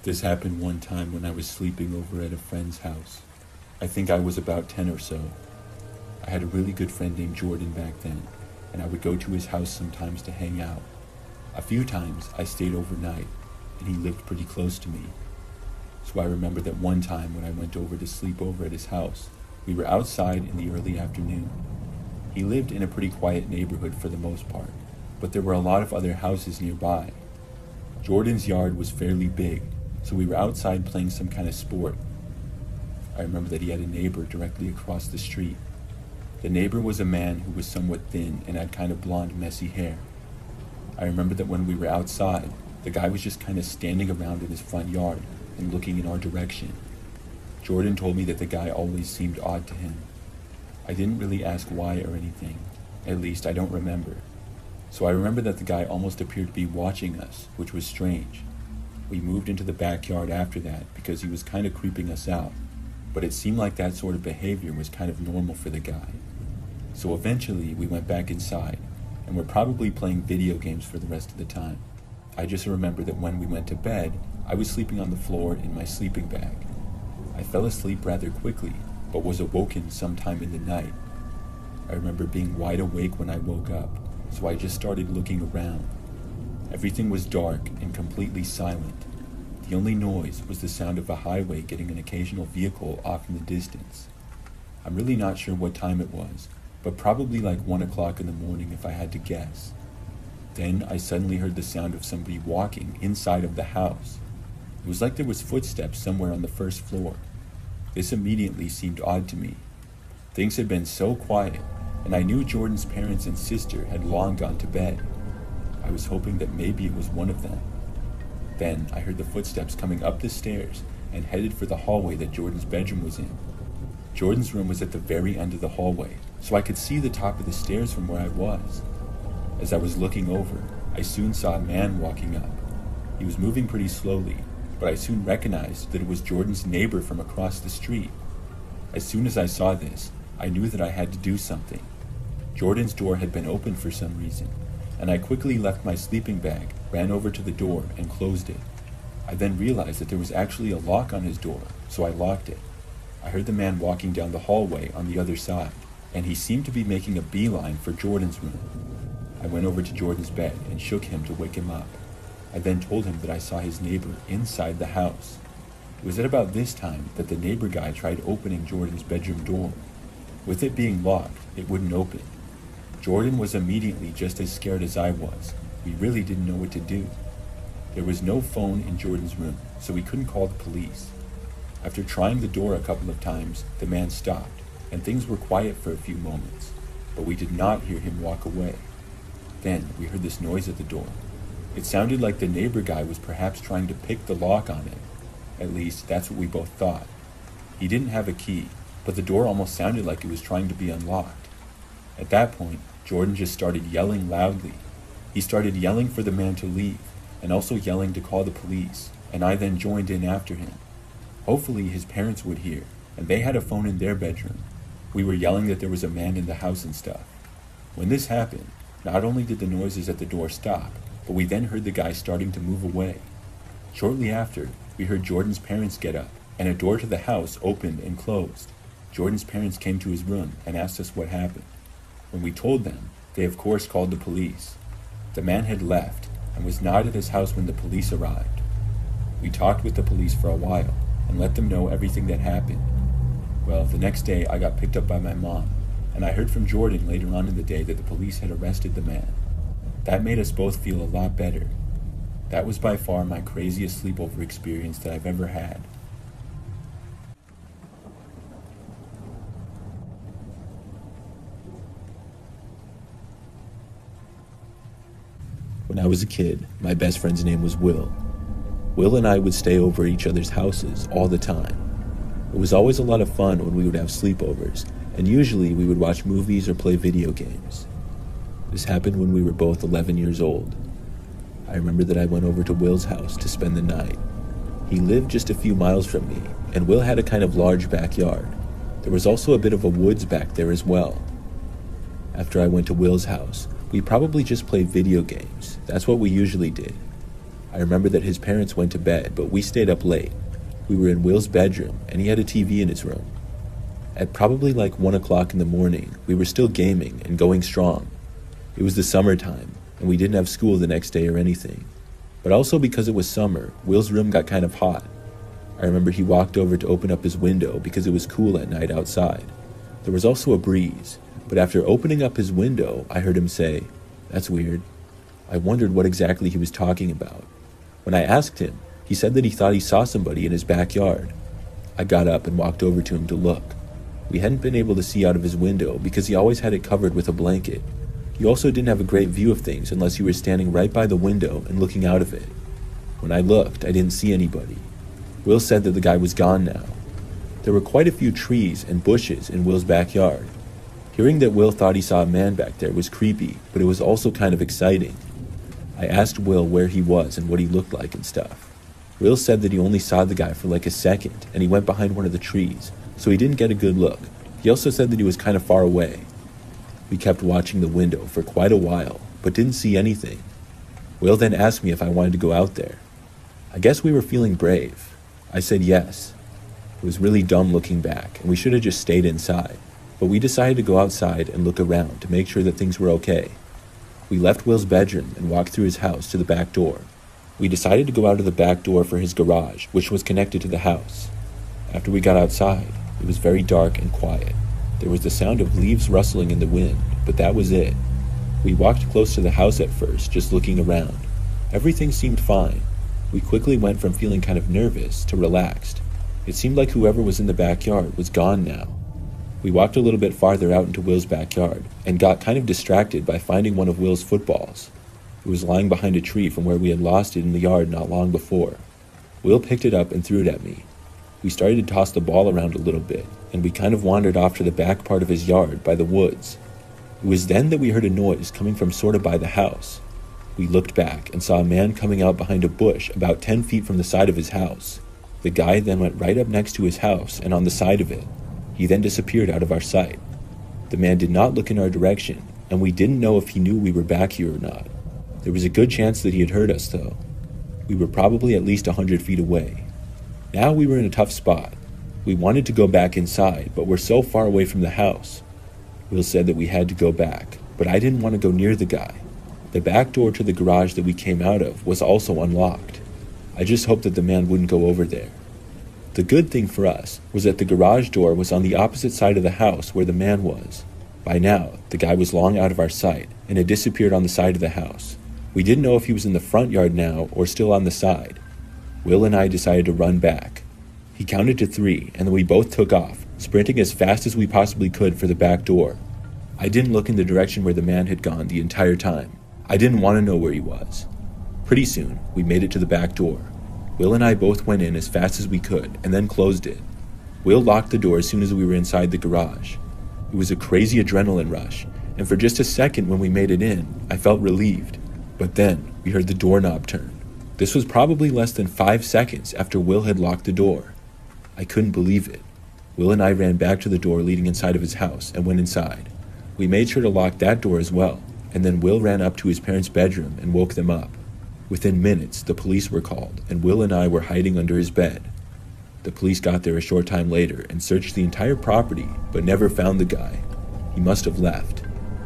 This happened one time when I was sleeping over at a friend's house. I think I was about 10 or so. I had a really good friend named Jordan back then, and I would go to his house sometimes to hang out. A few times I stayed overnight, and he lived pretty close to me. So I remember that one time when I went over to sleep over at his house, we were outside in the early afternoon. He lived in a pretty quiet neighborhood for the most part, but there were a lot of other houses nearby. Jordan's yard was fairly big, so we were outside playing some kind of sport. I remember that he had a neighbor directly across the street. The neighbor was a man who was somewhat thin and had kind of blonde, messy hair. I remember that when we were outside, the guy was just kind of standing around in his front yard and looking in our direction. Jordan told me that the guy always seemed odd to him. I didn't really ask why or anything. At least I don't remember. So I remember that the guy almost appeared to be watching us, which was strange. We moved into the backyard after that because he was kind of creeping us out, but it seemed like that sort of behavior was kind of normal for the guy. So eventually we went back inside, and were probably playing video games for the rest of the time. I just remember that when we went to bed, I was sleeping on the floor in my sleeping bag. I fell asleep rather quickly, but was awoken sometime in the night. I remember being wide awake when I woke up, so I just started looking around. Everything was dark and completely silent. The only noise was the sound of a highway getting an occasional vehicle off in the distance. I'm really not sure what time it was, but probably like 1 o'clock in the morning if I had to guess. Then I suddenly heard the sound of somebody walking inside of the house. It was like there was footsteps somewhere on the first floor. This immediately seemed odd to me. Things had been so quiet, and I knew Jordan's parents and sister had long gone to bed. I was hoping that maybe it was one of them. Then I heard the footsteps coming up the stairs and headed for the hallway that Jordan's bedroom was in. Jordan's room was at the very end of the hallway, so I could see the top of the stairs from where I was. As I was looking over, I soon saw a man walking up. He was moving pretty slowly, but I soon recognized that it was Jordan's neighbor from across the street. As soon as I saw this, I knew that I had to do something. Jordan's door had been open for some reason, and I quickly left my sleeping bag, ran over to the door, and closed it. I then realized that there was actually a lock on his door, so I locked it. I heard the man walking down the hallway on the other side, and he seemed to be making a beeline for Jordan's room. I went over to Jordan's bed and shook him to wake him up. I then told him that I saw his neighbor inside the house. It was at about this time that the neighbor guy tried opening Jordan's bedroom door. With it being locked, it wouldn't open. Jordan was immediately just as scared as I was. We really didn't know what to do. There was no phone in Jordan's room, so we couldn't call the police. After trying the door a couple of times, the man stopped, and things were quiet for a few moments, but we did not hear him walk away. Then we heard this noise at the door. It sounded like the neighbor guy was perhaps trying to pick the lock on it. At least, that's what we both thought. He didn't have a key, but the door almost sounded like it was trying to be unlocked. At that point, Jordan just started yelling loudly. He started yelling for the man to leave, and also yelling to call the police, and I then joined in after him. Hopefully his parents would hear, and they had a phone in their bedroom. We were yelling that there was a man in the house and stuff. When this happened, not only did the noises at the door stop, but we then heard the guy starting to move away. Shortly after, we heard Jordan's parents get up, and a door to the house opened and closed. Jordan's parents came to his room and asked us what happened. When we told them, they of course called the police. The man had left and was not at his house when the police arrived. We talked with the police for a while and let them know everything that happened. Well, the next day I got picked up by my mom, and I heard from Jordan later on in the day that the police had arrested the man. That made us both feel a lot better. That was by far my craziest sleepover experience that I've ever had. When I was a kid, my best friend's name was Will. Will and I would stay over at each other's houses all the time. It was always a lot of fun when we would have sleepovers, and usually we would watch movies or play video games. This happened when we were both 11 years old. I remember that I went over to Will's house to spend the night. He lived just a few miles from me, and Will had a kind of large backyard. There was also a bit of a woods back there as well. After I went to Will's house, we probably just played video games. That's what we usually did. I remember that his parents went to bed, but we stayed up late. We were in Will's bedroom, and he had a TV in his room. At probably like 1 o'clock in the morning, we were still gaming and going strong. It was the summertime, and we didn't have school the next day or anything. But also because it was summer, Will's room got kind of hot. I remember he walked over to open up his window because it was cool at night outside. There was also a breeze, but after opening up his window, I heard him say, "That's weird." I wondered what exactly he was talking about. When I asked him, he said that he thought he saw somebody in his backyard. I got up and walked over to him to look. We hadn't been able to see out of his window because he always had it covered with a blanket. He also didn't have a great view of things unless you were standing right by the window and looking out of it. When I looked, I didn't see anybody. Will said that the guy was gone now. There were quite a few trees and bushes in Will's backyard. Hearing that Will thought he saw a man back there was creepy, but it was also kind of exciting. I asked Will where he was and what he looked like and stuff. Will said that he only saw the guy for like a second, and he went behind one of the trees, so he didn't get a good look. He also said that he was kind of far away. We kept watching the window for quite a while, but didn't see anything. Will then asked me if I wanted to go out there. I guess we were feeling brave. I said yes. It was really dumb looking back, and we should have just stayed inside, but we decided to go outside and look around to make sure that things were okay. We left Will's bedroom and walked through his house to the back door. We decided to go out of the back door for his garage, which was connected to the house. After we got outside, it was very dark and quiet. There was the sound of leaves rustling in the wind, but that was it. We walked close to the house at first, just looking around. Everything seemed fine. We quickly went from feeling kind of nervous to relaxed. It seemed like whoever was in the backyard was gone now. We walked a little bit farther out into Will's backyard and got kind of distracted by finding one of Will's footballs. It was lying behind a tree from where we had lost it in the yard not long before. Will picked it up and threw it at me. We started to toss the ball around a little bit, and we kind of wandered off to the back part of his yard by the woods. It was then that we heard a noise coming from sort of by the house. We looked back and saw a man coming out behind a bush about 10 feet from the side of his house. The guy then went right up next to his house and on the side of it. He then disappeared out of our sight. The man did not look in our direction, and we didn't know if he knew we were back here or not. There was a good chance that he had heard us, though. We were probably at least 100 feet away. Now we were in a tough spot. We wanted to go back inside, but we're so far away from the house. Will said that we had to go back, but I didn't want to go near the guy. The back door to the garage that we came out of was also unlocked. I just hoped that the man wouldn't go over there. The good thing for us was that the garage door was on the opposite side of the house where the man was. By now, the guy was long out of our sight and had disappeared on the side of the house. We didn't know if he was in the front yard now or still on the side. Will and I decided to run back. He counted to 3, and then we both took off, sprinting as fast as we possibly could for the back door. I didn't look in the direction where the man had gone the entire time. I didn't want to know where he was. Pretty soon, we made it to the back door. Will and I both went in as fast as we could, and then closed it. Will locked the door as soon as we were inside the garage. It was a crazy adrenaline rush, and for just a second when we made it in, I felt relieved. But then, we heard the doorknob turn. This was probably less than 5 seconds after Will had locked the door. I couldn't believe it. Will and I ran back to the door leading inside of his house and went inside. We made sure to lock that door as well, and then Will ran up to his parents' bedroom and woke them up. Within minutes, the police were called, and Will and I were hiding under his bed. The police got there a short time later and searched the entire property, but never found the guy. He must have left.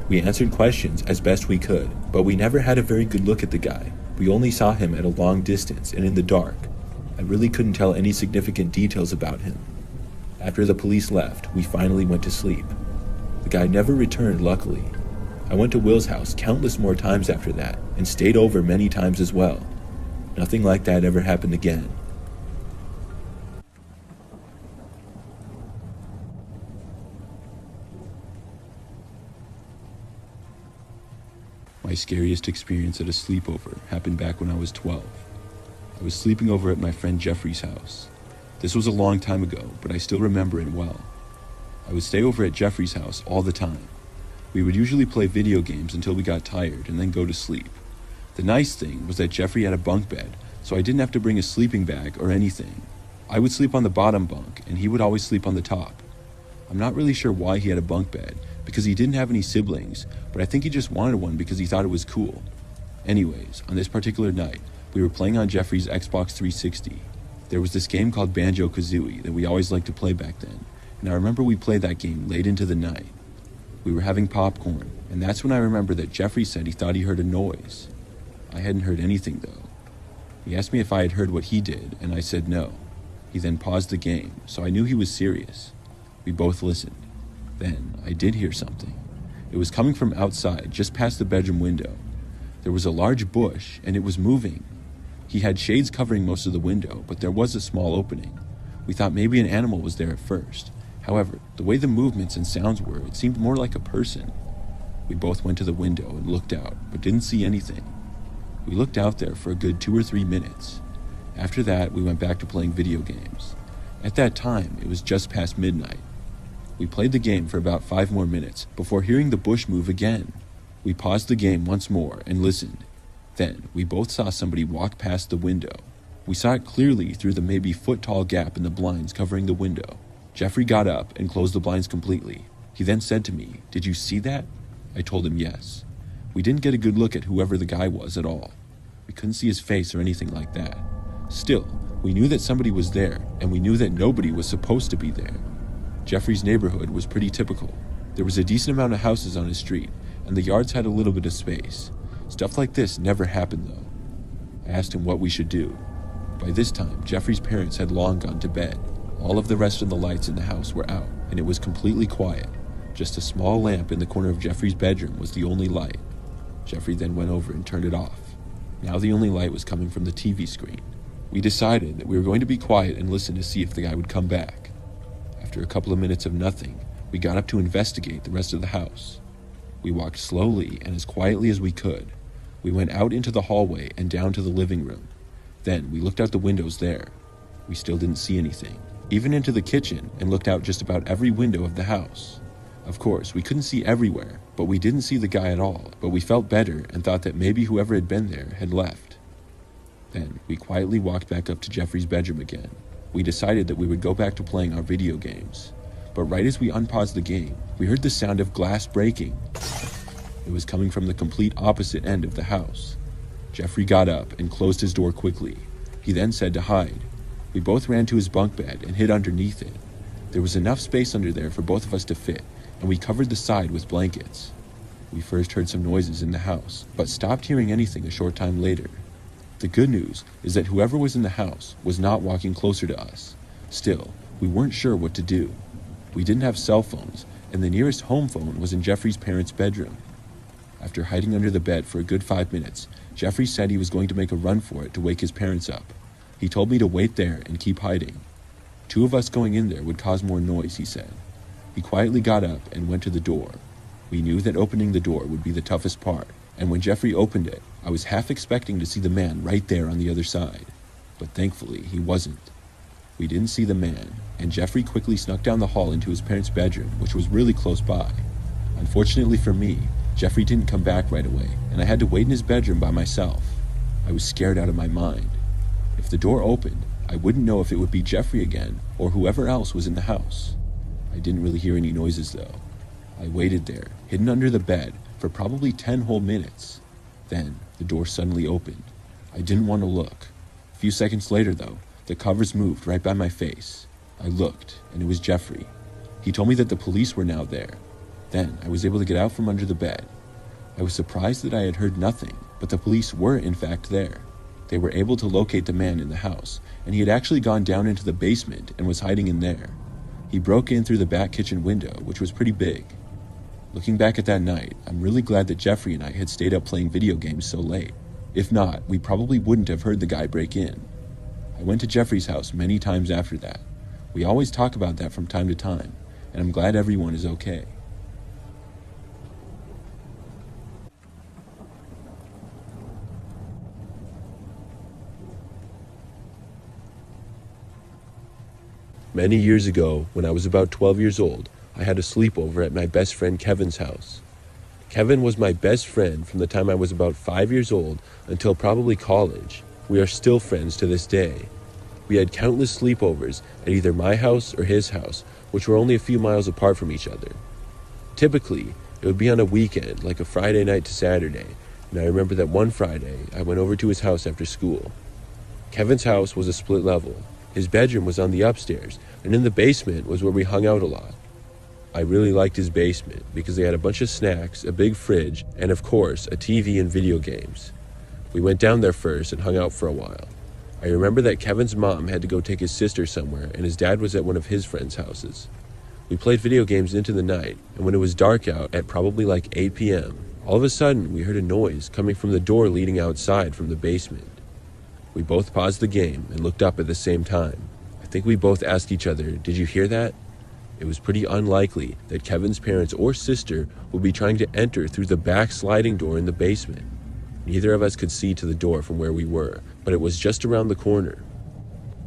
We answered questions as best we could, but we never had a very good look at the guy. We only saw him at a long distance and in the dark. I really couldn't tell any significant details about him. After the police left, we finally went to sleep. The guy never returned, luckily. I went to Will's house countless more times after that, and stayed over many times as well. Nothing like that ever happened again. My scariest experience at a sleepover happened back when I was 12. I was sleeping over at my friend Jeffrey's house. This was a long time ago, but I still remember it well. I would stay over at Jeffrey's house all the time. We would usually play video games until we got tired and then go to sleep. The nice thing was that Jeffrey had a bunk bed, so I didn't have to bring a sleeping bag or anything. I would sleep on the bottom bunk, and he would always sleep on the top. I'm not really sure why he had a bunk bed, because he didn't have any siblings, but I think he just wanted one because he thought it was cool. Anyways, on this particular night, We were playing on Jeffrey's Xbox 360. There was this game called Banjo-Kazooie that we always liked to play back then, and I remember we played that game late into the night. We were having popcorn, and that's when I remember that Jeffrey said he thought he heard a noise. I hadn't heard anything though. He asked me if I had heard what he did, and I said no. He then paused the game, so I knew he was serious. We both listened. Then I did hear something. It was coming from outside, just past the bedroom window. There was a large bush, and it was moving. He had shades covering most of the window, but there was a small opening. We thought maybe an animal was there at first. However, the way the movements and sounds were, it seemed more like a person. We both went to the window and looked out, but didn't see anything. We looked out there for a good 2 or 3 minutes. After that, we went back to playing video games. At that time, it was just past midnight. We played the game for about 5 more minutes before hearing the bush move again. We paused the game once more and listened. Then, we both saw somebody walk past the window. We saw it clearly through the maybe foot-tall gap in the blinds covering the window. Jeffrey got up and closed the blinds completely. He then said to me, "Did you see that?" I told him yes. We didn't get a good look at whoever the guy was at all. We couldn't see his face or anything like that. Still, we knew that somebody was there, and we knew that nobody was supposed to be there. Jeffrey's neighborhood was pretty typical. There was a decent amount of houses on his street, and the yards had a little bit of space. Stuff like this never happened though. I asked him what we should do. By this time, Jeffrey's parents had long gone to bed. All of the rest of the lights in the house were out, and it was completely quiet. Just a small lamp in the corner of Jeffrey's bedroom was the only light. Jeffrey then went over and turned it off. Now the only light was coming from the TV screen. We decided that we were going to be quiet and listen to see if the guy would come back. After a couple of minutes of nothing, we got up to investigate the rest of the house. We walked slowly and as quietly as we could. We went out into the hallway and down to the living room. Then we looked out the windows there. We still didn't see anything. Even into the kitchen and looked out just about every window of the house. Of course, we couldn't see everywhere, but we didn't see the guy at all. But we felt better and thought that maybe whoever had been there had left. Then we quietly walked back up to Jeffrey's bedroom again. We decided that we would go back to playing our video games. But right as we unpaused the game, we heard the sound of glass breaking. It was coming from the complete opposite end of the house. Jeffrey got up and closed his door quickly. He then said to hide. We both ran to his bunk bed and hid underneath it. There was enough space under there for both of us to fit, and we covered the side with blankets. We first heard some noises in the house, but stopped hearing anything a short time later. The good news is that whoever was in the house was not walking closer to us. Still, we weren't sure what to do. We didn't have cell phones, and the nearest home phone was in Jeffrey's parents' bedroom. After hiding under the bed for a good 5 minutes, Jeffrey said he was going to make a run for it to wake his parents up. He told me to wait there and keep hiding. 2 of us going in there would cause more noise, he said. He quietly got up and went to the door. We knew that opening the door would be the toughest part, and when Jeffrey opened it, I was half expecting to see the man right there on the other side. But thankfully, he wasn't. We didn't see the man, and Jeffrey quickly snuck down the hall into his parents' bedroom, which was really close by. Unfortunately for me, Jeffrey didn't come back right away, and I had to wait in his bedroom by myself. I was scared out of my mind. If the door opened, I wouldn't know if it would be Jeffrey again or whoever else was in the house. I didn't really hear any noises though. I waited there, hidden under the bed, for probably 10 whole minutes. Then, the door suddenly opened. I didn't want to look. A few seconds later though, the covers moved right by my face. I looked, and it was Jeffrey. He told me that the police were now there. Then, I was able to get out from under the bed. I was surprised that I had heard nothing, but the police were in fact there. They were able to locate the man in the house, and he had actually gone down into the basement and was hiding in there. He broke in through the back kitchen window, which was pretty big. Looking back at that night, I'm really glad that Jeffrey and I had stayed up playing video games so late. If not, we probably wouldn't have heard the guy break in. I went to Jeffrey's house many times after that. We always talk about that from time to time, and I'm glad everyone is okay. Many years ago, when I was about 12 years old, I had a sleepover at my best friend Kevin's house. Kevin was my best friend from the time I was about 5 years old until probably college. We are still friends to this day. We had countless sleepovers at either my house or his house, which were only a few miles apart from each other. Typically, it would be on a weekend, like a Friday night to Saturday, and I remember that one Friday, I went over to his house after school. Kevin's house was a split level. His bedroom was on the upstairs, and in the basement was where we hung out a lot. I really liked his basement because they had a bunch of snacks, a big fridge, and of course, a TV and video games. We went down there first and hung out for a while. I remember that Kevin's mom had to go take his sister somewhere, and his dad was at one of his friends' houses. We played video games into the night, and when it was dark out at probably like 8 p.m., all of a sudden we heard a noise coming from the door leading outside from the basement. We both paused the game and looked up at the same time. I think we both asked each other, "Did you hear that?" It was pretty unlikely that Kevin's parents or sister would be trying to enter through the back sliding door in the basement. Neither of us could see to the door from where we were, but it was just around the corner.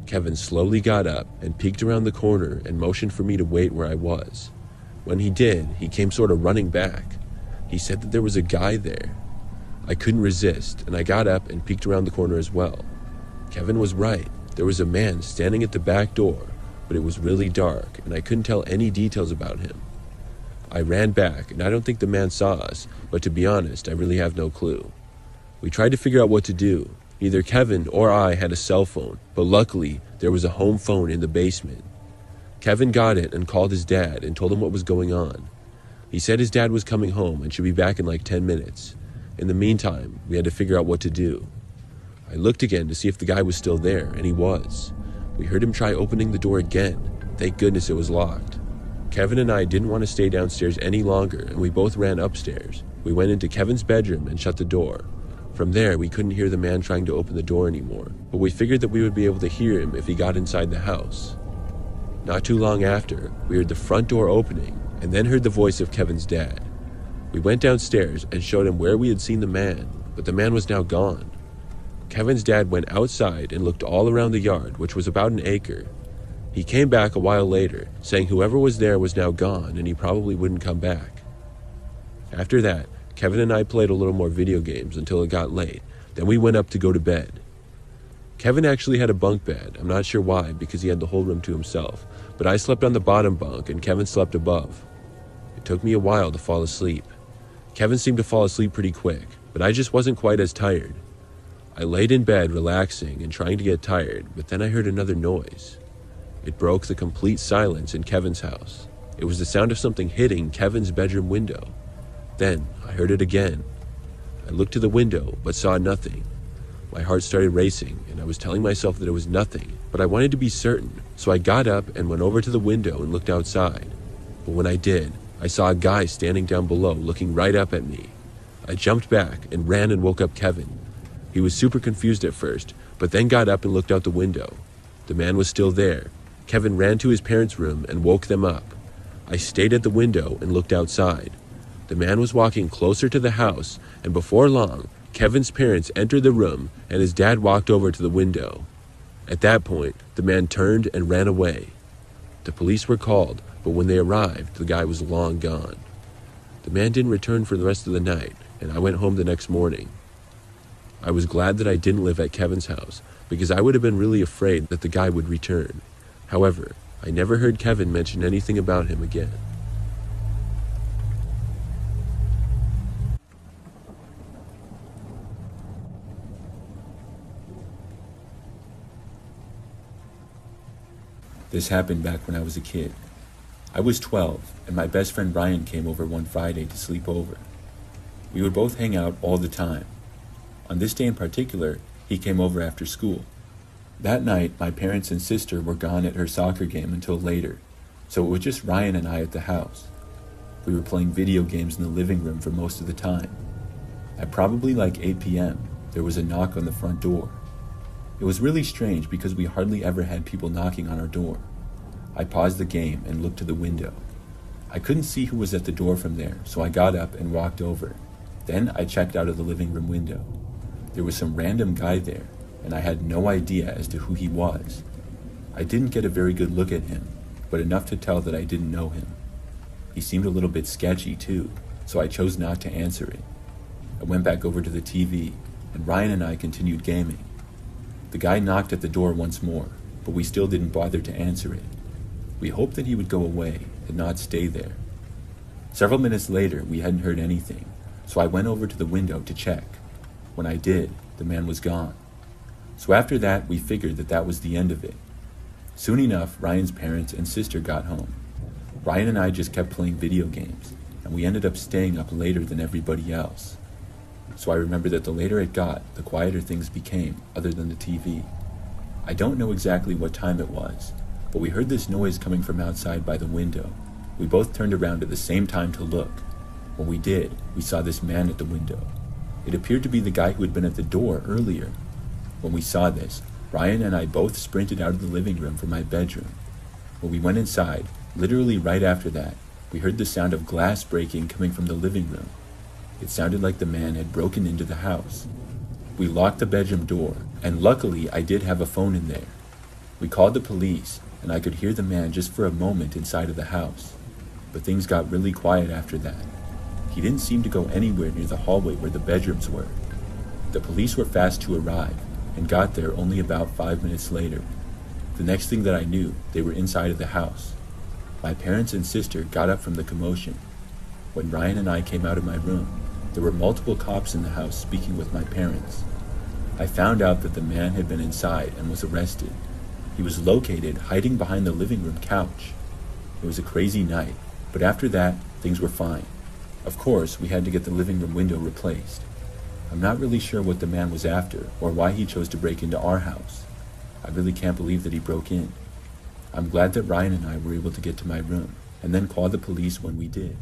Kevin slowly got up and peeked around the corner and motioned for me to wait where I was. When he did, he came sort of running back. He said that there was a guy there. I couldn't resist, and I got up and peeked around the corner as well. Kevin was right. There was a man standing at the back door, but it was really dark, and I couldn't tell any details about him. I ran back, and I don't think the man saw us, but to be honest, I really have no clue. We tried to figure out what to do. Neither Kevin or I had a cell phone, but luckily, there was a home phone in the basement. Kevin got it and called his dad and told him what was going on. He said his dad was coming home and should be back in like 10 minutes. In the meantime, we had to figure out what to do. I looked again to see if the guy was still there, and he was. We heard him try opening the door again. Thank goodness it was locked. Kevin and I didn't want to stay downstairs any longer, and we both ran upstairs. We went into Kevin's bedroom and shut the door. From there, we couldn't hear the man trying to open the door anymore, but we figured that we would be able to hear him if he got inside the house. Not too long after, we heard the front door opening, and then heard the voice of Kevin's dad. We went downstairs and showed him where we had seen the man, but the man was now gone. Kevin's dad went outside and looked all around the yard, which was about an acre. He came back a while later, saying whoever was there was now gone and he probably wouldn't come back. After that, Kevin and I played a little more video games until it got late. Then we went up to go to bed. Kevin actually had a bunk bed. I'm not sure why, because he had the whole room to himself, but I slept on the bottom bunk and Kevin slept above. It took me a while to fall asleep. Kevin seemed to fall asleep pretty quick, but I just wasn't quite as tired. I laid in bed relaxing and trying to get tired, but then I heard another noise. It broke the complete silence in Kevin's house. It was the sound of something hitting Kevin's bedroom window. Then I heard it again. I looked to the window, but saw nothing. My heart started racing, and I was telling myself that it was nothing, but I wanted to be certain, so I got up and went over to the window and looked outside. But when I did, I saw a guy standing down below looking right up at me. I jumped back and ran and woke up Kevin. He was super confused at first, but then got up and looked out the window. The man was still there. Kevin ran to his parents' room and woke them up. I stayed at the window and looked outside. The man was walking closer to the house, and before long, Kevin's parents entered the room and his dad walked over to the window. At that point, the man turned and ran away. The police were called, but when they arrived, the guy was long gone. The man didn't return for the rest of the night, and I went home the next morning. I was glad that I didn't live at Kevin's house, because I would have been really afraid that the guy would return. However, I never heard Kevin mention anything about him again. This happened back when I was a kid. I was 12, and my best friend Brian came over one Friday to sleep over. We would both hang out all the time. On this day in particular, he came over after school. That night, my parents and sister were gone at her soccer game until later, so it was just Ryan and I at the house. We were playing video games in the living room for most of the time. At probably like 8 p.m., there was a knock on the front door. It was really strange because we hardly ever had people knocking on our door. I paused the game and looked to the window. I couldn't see who was at the door from there, so I got up and walked over. Then I checked out of the living room window. There was some random guy there, and I had no idea as to who he was. I didn't get a very good look at him, but enough to tell that I didn't know him. He seemed a little bit sketchy too, so I chose not to answer it. I went back over to the TV, and Ryan and I continued gaming. The guy knocked at the door once more, but we still didn't bother to answer it. We hoped that he would go away and not stay there. Several minutes later, we hadn't heard anything, So I went over to the window to check. When I did, the man was gone. So after that, we figured that that was the end of it. Soon enough, Ryan's parents and sister got home. Ryan and I just kept playing video games, and we ended up staying up later than everybody else. So I remember that the later it got, the quieter things became, other than the TV. I don't know exactly what time it was, but we heard this noise coming from outside by the window. We both turned around at the same time to look. When we did, we saw this man at the window. It appeared to be the guy who had been at the door earlier. When we saw this, Ryan and I both sprinted out of the living room for my bedroom. When we went inside, literally right after that, we heard the sound of glass breaking coming from the living room. It sounded like the man had broken into the house. We locked the bedroom door, and luckily I did have a phone in there. We called the police, and I could hear the man just for a moment inside of the house. But things got really quiet after that. He didn't seem to go anywhere near the hallway where the bedrooms were. The police were fast to arrive, and got there only about 5 minutes later. The next thing that I knew, they were inside of the house. My parents and sister got up from the commotion. When Ryan and I came out of my room, there were multiple cops in the house speaking with my parents. I found out that the man had been inside and was arrested. He was located hiding behind the living room couch. It was a crazy night, but after that, things were fine. Of course, we had to get the living room window replaced. I'm not really sure what the man was after or why he chose to break into our house. I really can't believe that he broke in. I'm glad that Ryan and I were able to get to my room and then call the police when we did.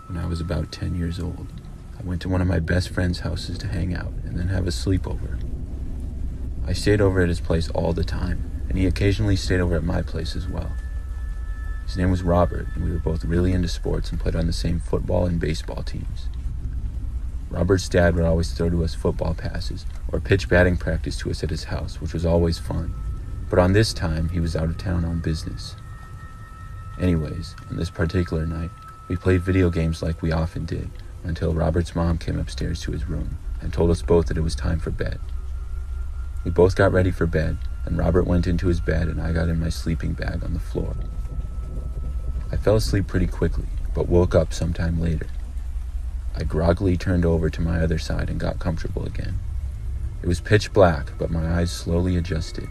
When I was about 10 years old, I went to one of my best friend's houses to hang out and then have a sleepover. I stayed over at his place all the time, and he occasionally stayed over at my place as well. His name was Robert, and we were both really into sports and played on the same football and baseball teams. Robert's dad would always throw to us football passes or pitch batting practice to us at his house, which was always fun. But on this time, he was out of town on business. Anyways, on this particular night, we played video games like we often did, until Robert's mom came upstairs to his room and told us both that it was time for bed. We both got ready for bed, and Robert went into his bed and I got in my sleeping bag on the floor. I fell asleep pretty quickly, but woke up sometime later. I groggily turned over to my other side and got comfortable again. It was pitch black, but my eyes slowly adjusted.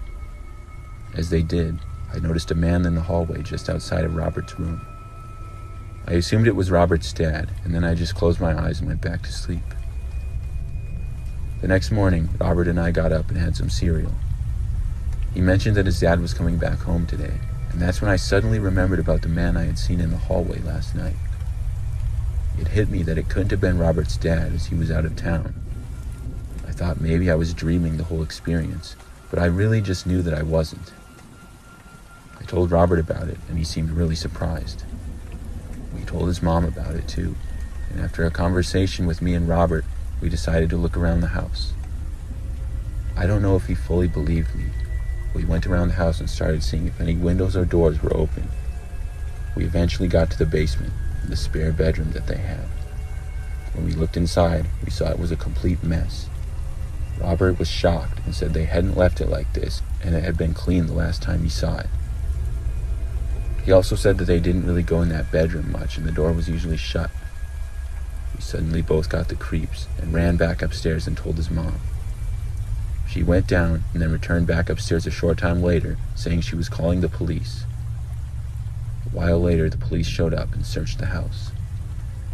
As they did, I noticed a man in the hallway just outside of Robert's room. I assumed it was Robert's dad, and then I just closed my eyes and went back to sleep. The next morning, Robert and I got up and had some cereal. He mentioned that his dad was coming back home today, and that's when I suddenly remembered about the man I had seen in the hallway last night. It hit me that it couldn't have been Robert's dad, as he was out of town. I thought maybe I was dreaming the whole experience, but I really just knew that I wasn't. I told Robert about it, and he seemed really surprised. We told his mom about it too, and after a conversation with me and Robert, we decided to look around the house. I don't know if he fully believed me. We went around the house and started seeing if any windows or doors were open. We eventually got to the basement, the spare bedroom that they had. When we looked inside, we saw it was a complete mess. Robert was shocked and said they hadn't left it like this, and it had been cleaned the last time he saw it. He also said that they didn't really go in that bedroom much, and the door was usually shut. We suddenly both got the creeps and ran back upstairs and told his mom. She went down and then returned back upstairs a short time later, saying she was calling the police. A while later, the police showed up and searched the house.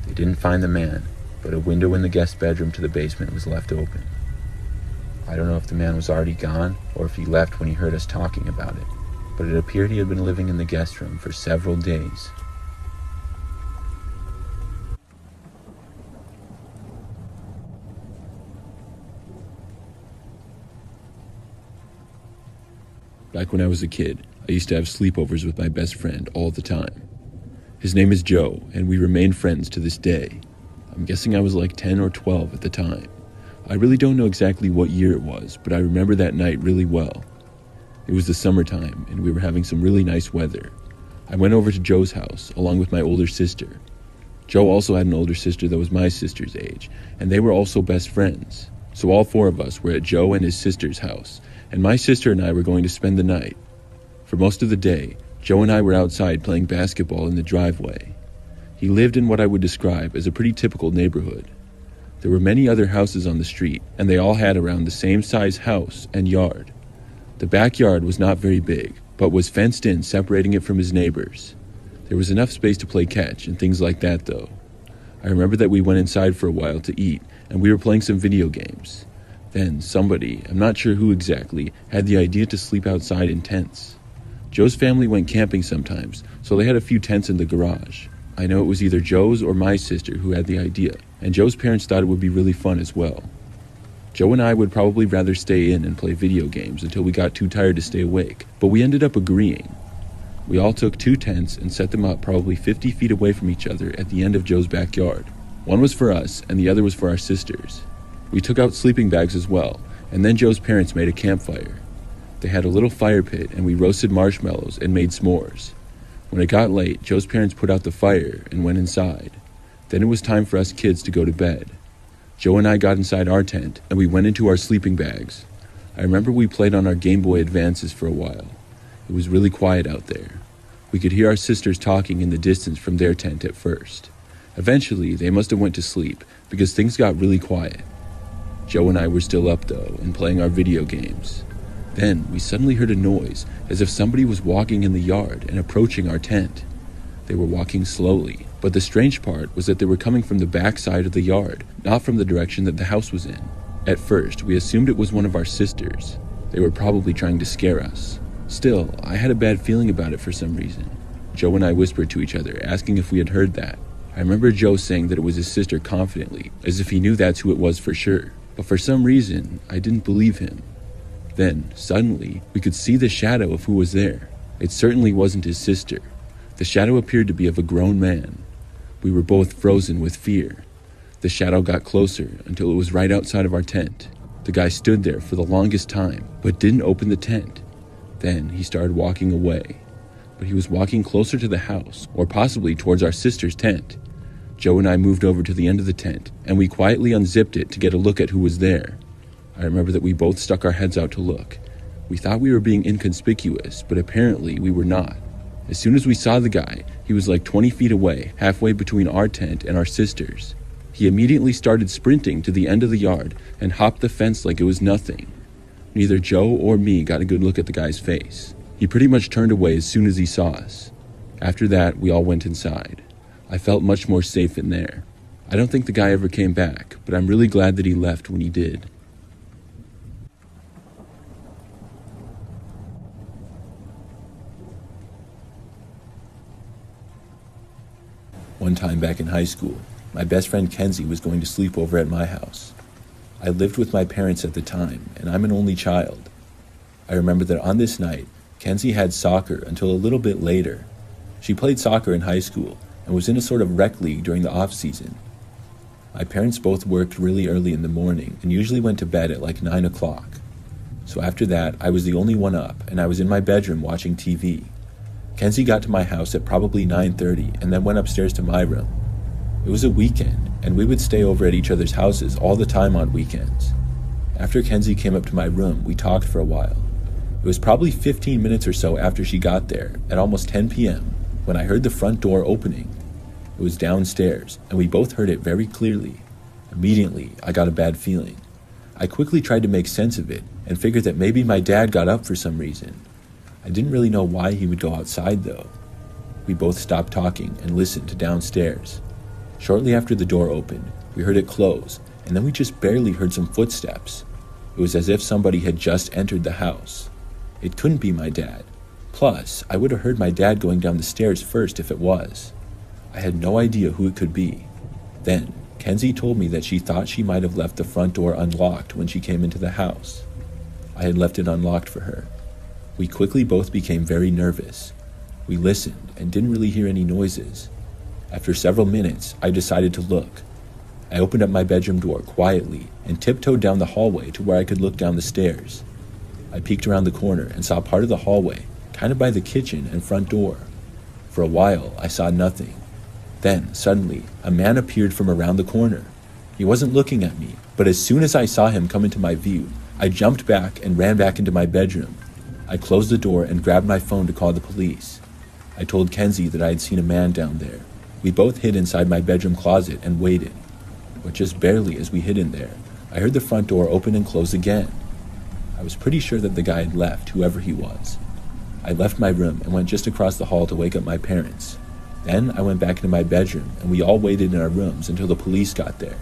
They didn't find the man, but a window in the guest bedroom to the basement was left open. I don't know if the man was already gone or if he left when he heard us talking about it, but it appeared he had been living in the guest room for several days. Back when I was a kid, I used to have sleepovers with my best friend all the time. His name is Joe, and we remain friends to this day. I'm guessing I was like 10 or 12 at the time. I really don't know exactly what year it was, but I remember that night really well. It was the summertime, and we were having some really nice weather. I went over to Joe's house, along with my older sister. Joe also had an older sister that was my sister's age, and they were also best friends. So all four of us were at Joe and his sister's house, and my sister and I were going to spend the night. For most of the day, Joe and I were outside playing basketball in the driveway. He lived in what I would describe as a pretty typical neighborhood. There were many other houses on the street, and they all had around the same size house and yard. The backyard was not very big, but was fenced in, separating it from his neighbors. There was enough space to play catch and things like that, though. I remember that we went inside for a while to eat, and we were playing some video games. Then somebody, I'm not sure who exactly, had the idea to sleep outside in tents. Joe's family went camping sometimes, so they had a few tents in the garage. I know it was either Joe's or my sister who had the idea, and Joe's parents thought it would be really fun as well. Joe and I would probably rather stay in and play video games until we got too tired to stay awake, but we ended up agreeing. We all took 2 tents and set them up probably 50 feet away from each other at the end of Joe's backyard. One was for us, and the other was for our sisters. We took out sleeping bags as well, and then Joe's parents made a campfire. They had a little fire pit, and we roasted marshmallows and made s'mores. When it got late, Joe's parents put out the fire and went inside. Then it was time for us kids to go to bed. Joe and I got inside our tent, and we went into our sleeping bags. I remember we played on our Game Boy Advances for a while. It was really quiet out there. We could hear our sisters talking in the distance from their tent at first. Eventually, they must have went to sleep because things got really quiet. Joe and I were still up though and playing our video games. Then we suddenly heard a noise as if somebody was walking in the yard and approaching our tent. They were walking slowly, but the strange part was that they were coming from the back side of the yard, not from the direction that the house was in. At first, we assumed it was one of our sisters. They were probably trying to scare us. Still, I had a bad feeling about it for some reason. Joe and I whispered to each other, asking if we had heard that. I remember Joe saying that it was his sister confidently, as if he knew that's who it was for sure. But for some reason, I didn't believe him. Then, suddenly, we could see the shadow of who was there. It certainly wasn't his sister. The shadow appeared to be of a grown man. We were both frozen with fear. The shadow got closer until it was right outside of our tent. The guy stood there for the longest time, but didn't open the tent. Then he started walking away. But he was walking closer to the house, or possibly towards our sister's tent. Joe and I moved over to the end of the tent, and we quietly unzipped it to get a look at who was there. I remember that we both stuck our heads out to look. We thought we were being inconspicuous, but apparently we were not. As soon as we saw the guy, he was like 20 feet away, halfway between our tent and our sister's. He immediately started sprinting to the end of the yard and hopped the fence like it was nothing. Neither Joe or me got a good look at the guy's face. He pretty much turned away as soon as he saw us. After that, we all went inside. I felt much more safe in there. I don't think the guy ever came back, but I'm really glad that he left when he did. One time back in high school, my best friend Kenzie was going to sleep over at my house. I lived with my parents at the time, and I'm an only child. I remember that on this night, Kenzie had soccer until a little bit later. She played soccer in high school and was in a sort of rec league during the off-season. My parents both worked really early in the morning and usually went to bed at like 9 o'clock. So after that, I was the only one up, and I was in my bedroom watching TV. Kenzie got to my house at probably 9:30 and then went upstairs to my room. It was a weekend, and we would stay over at each other's houses all the time on weekends. After Kenzie came up to my room, we talked for a while. It was probably 15 minutes or so after she got there, at almost 10 p.m., when I heard the front door opening. It was downstairs, and we both heard it very clearly. Immediately, I got a bad feeling. I quickly tried to make sense of it and figured that maybe my dad got up for some reason. I didn't really know why he would go outside, though. We both stopped talking and listened to downstairs. Shortly after the door opened, we heard it close, and then we just barely heard some footsteps. It was as if somebody had just entered the house. It couldn't be my dad. Plus, I would have heard my dad going down the stairs first if it was. I had no idea who it could be. Then, Kenzie told me that she thought she might have left the front door unlocked when she came into the house. I had left it unlocked for her. We quickly both became very nervous. We listened and didn't really hear any noises. After several minutes, I decided to look. I opened up my bedroom door quietly and tiptoed down the hallway to where I could look down the stairs. I peeked around the corner and saw part of the hallway, kind of by the kitchen and front door. For a while, I saw nothing. Then, suddenly, a man appeared from around the corner. He wasn't looking at me, but as soon as I saw him come into my view, I jumped back and ran back into my bedroom. I closed the door and grabbed my phone to call the police. I told Kenzie that I had seen a man down there. We both hid inside my bedroom closet and waited. But just barely as we hid in there, I heard the front door open and close again. I was pretty sure that the guy had left, whoever he was. I left my room and went just across the hall to wake up my parents. Then I went back into my bedroom and we all waited in our rooms until the police got there.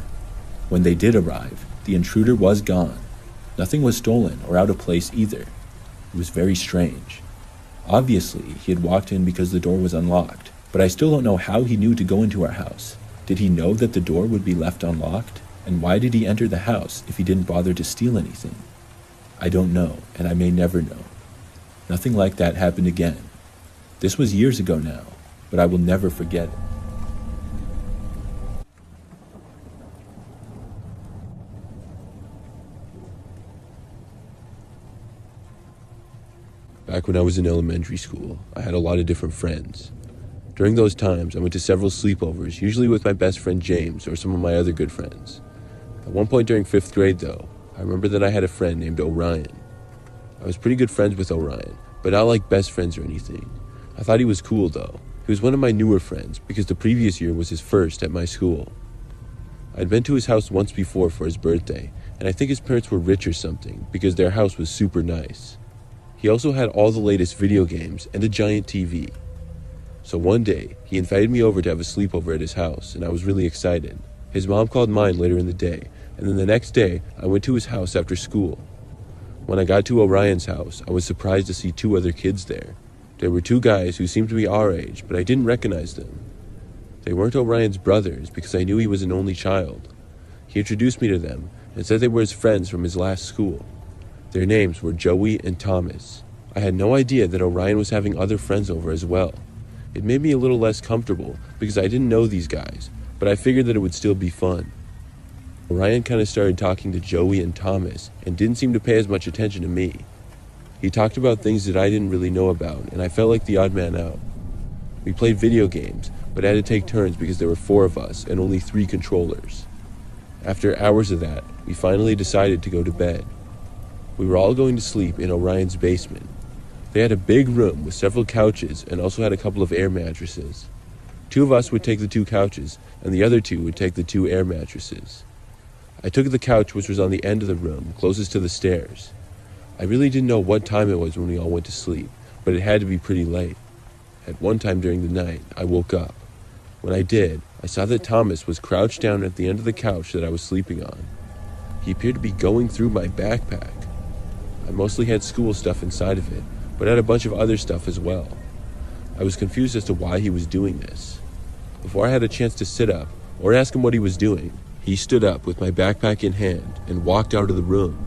When they did arrive, the intruder was gone. Nothing was stolen or out of place either. It was very strange. Obviously, he had walked in because the door was unlocked, but I still don't know how he knew to go into our house. Did he know that the door would be left unlocked? And why did he enter the house if he didn't bother to steal anything? I don't know, and I may never know. Nothing like that happened again. This was years ago now, but I will never forget it. Back when I was in elementary school, I had a lot of different friends. During those times, I went to several sleepovers, usually with my best friend James or some of my other good friends. At one point during 5th grade, though, I remember that I had a friend named Orion. I was pretty good friends with Orion, but not like best friends or anything. I thought he was cool, though. He was one of my newer friends because the previous year was his first at my school. I'd been to his house once before for his birthday, and I think his parents were rich or something because their house was super nice. He also had all the latest video games and a giant TV. So one day, he invited me over to have a sleepover at his house, and I was really excited. His mom called mine later in the day, and then the next day, I went to his house after school. When I got to Orion's house, I was surprised to see 2 other kids there. There were 2 guys who seemed to be our age, but I didn't recognize them. They weren't Orion's brothers because I knew he was an only child. He introduced me to them and said they were his friends from his last school. Their names were Joey and Thomas. I had no idea that Orion was having other friends over as well. It made me a little less comfortable because I didn't know these guys, but I figured that it would still be fun. Orion kind of started talking to Joey and Thomas and didn't seem to pay as much attention to me. He talked about things that I didn't really know about, and I felt like the odd man out. We played video games, but had to take turns because there were 4 of us and only 3 controllers. After hours of that, we finally decided to go to bed. We were all going to sleep in Orion's basement. They had a big room with several couches and also had a couple of air mattresses. 2 of us would take the 2 couches, and the other 2 would take the 2 air mattresses. I took the couch which was on the end of the room, closest to the stairs. I really didn't know what time it was when we all went to sleep, but it had to be pretty late. At one time during the night, I woke up. When I did, I saw that Thomas was crouched down at the end of the couch that I was sleeping on. He appeared to be going through my backpack. I mostly had school stuff inside of it, but had a bunch of other stuff as well. I was confused as to why he was doing this. Before I had a chance to sit up or ask him what he was doing, he stood up with my backpack in hand and walked out of the room.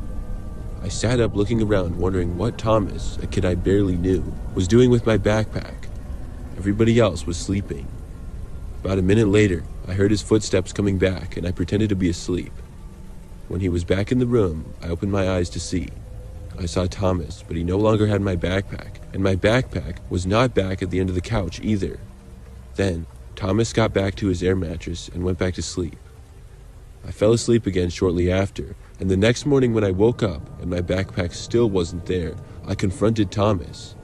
I sat up looking around wondering what Thomas, a kid I barely knew, was doing with my backpack. Everybody else was sleeping. About a minute later, I heard his footsteps coming back and I pretended to be asleep. When he was back in the room, I opened my eyes to see. I saw Thomas, but he no longer had my backpack, and my backpack was not back at the end of the couch either. Then, Thomas got back to his air mattress and went back to sleep. I fell asleep again shortly after, and the next morning when I woke up and my backpack still wasn't there, I confronted Thomas.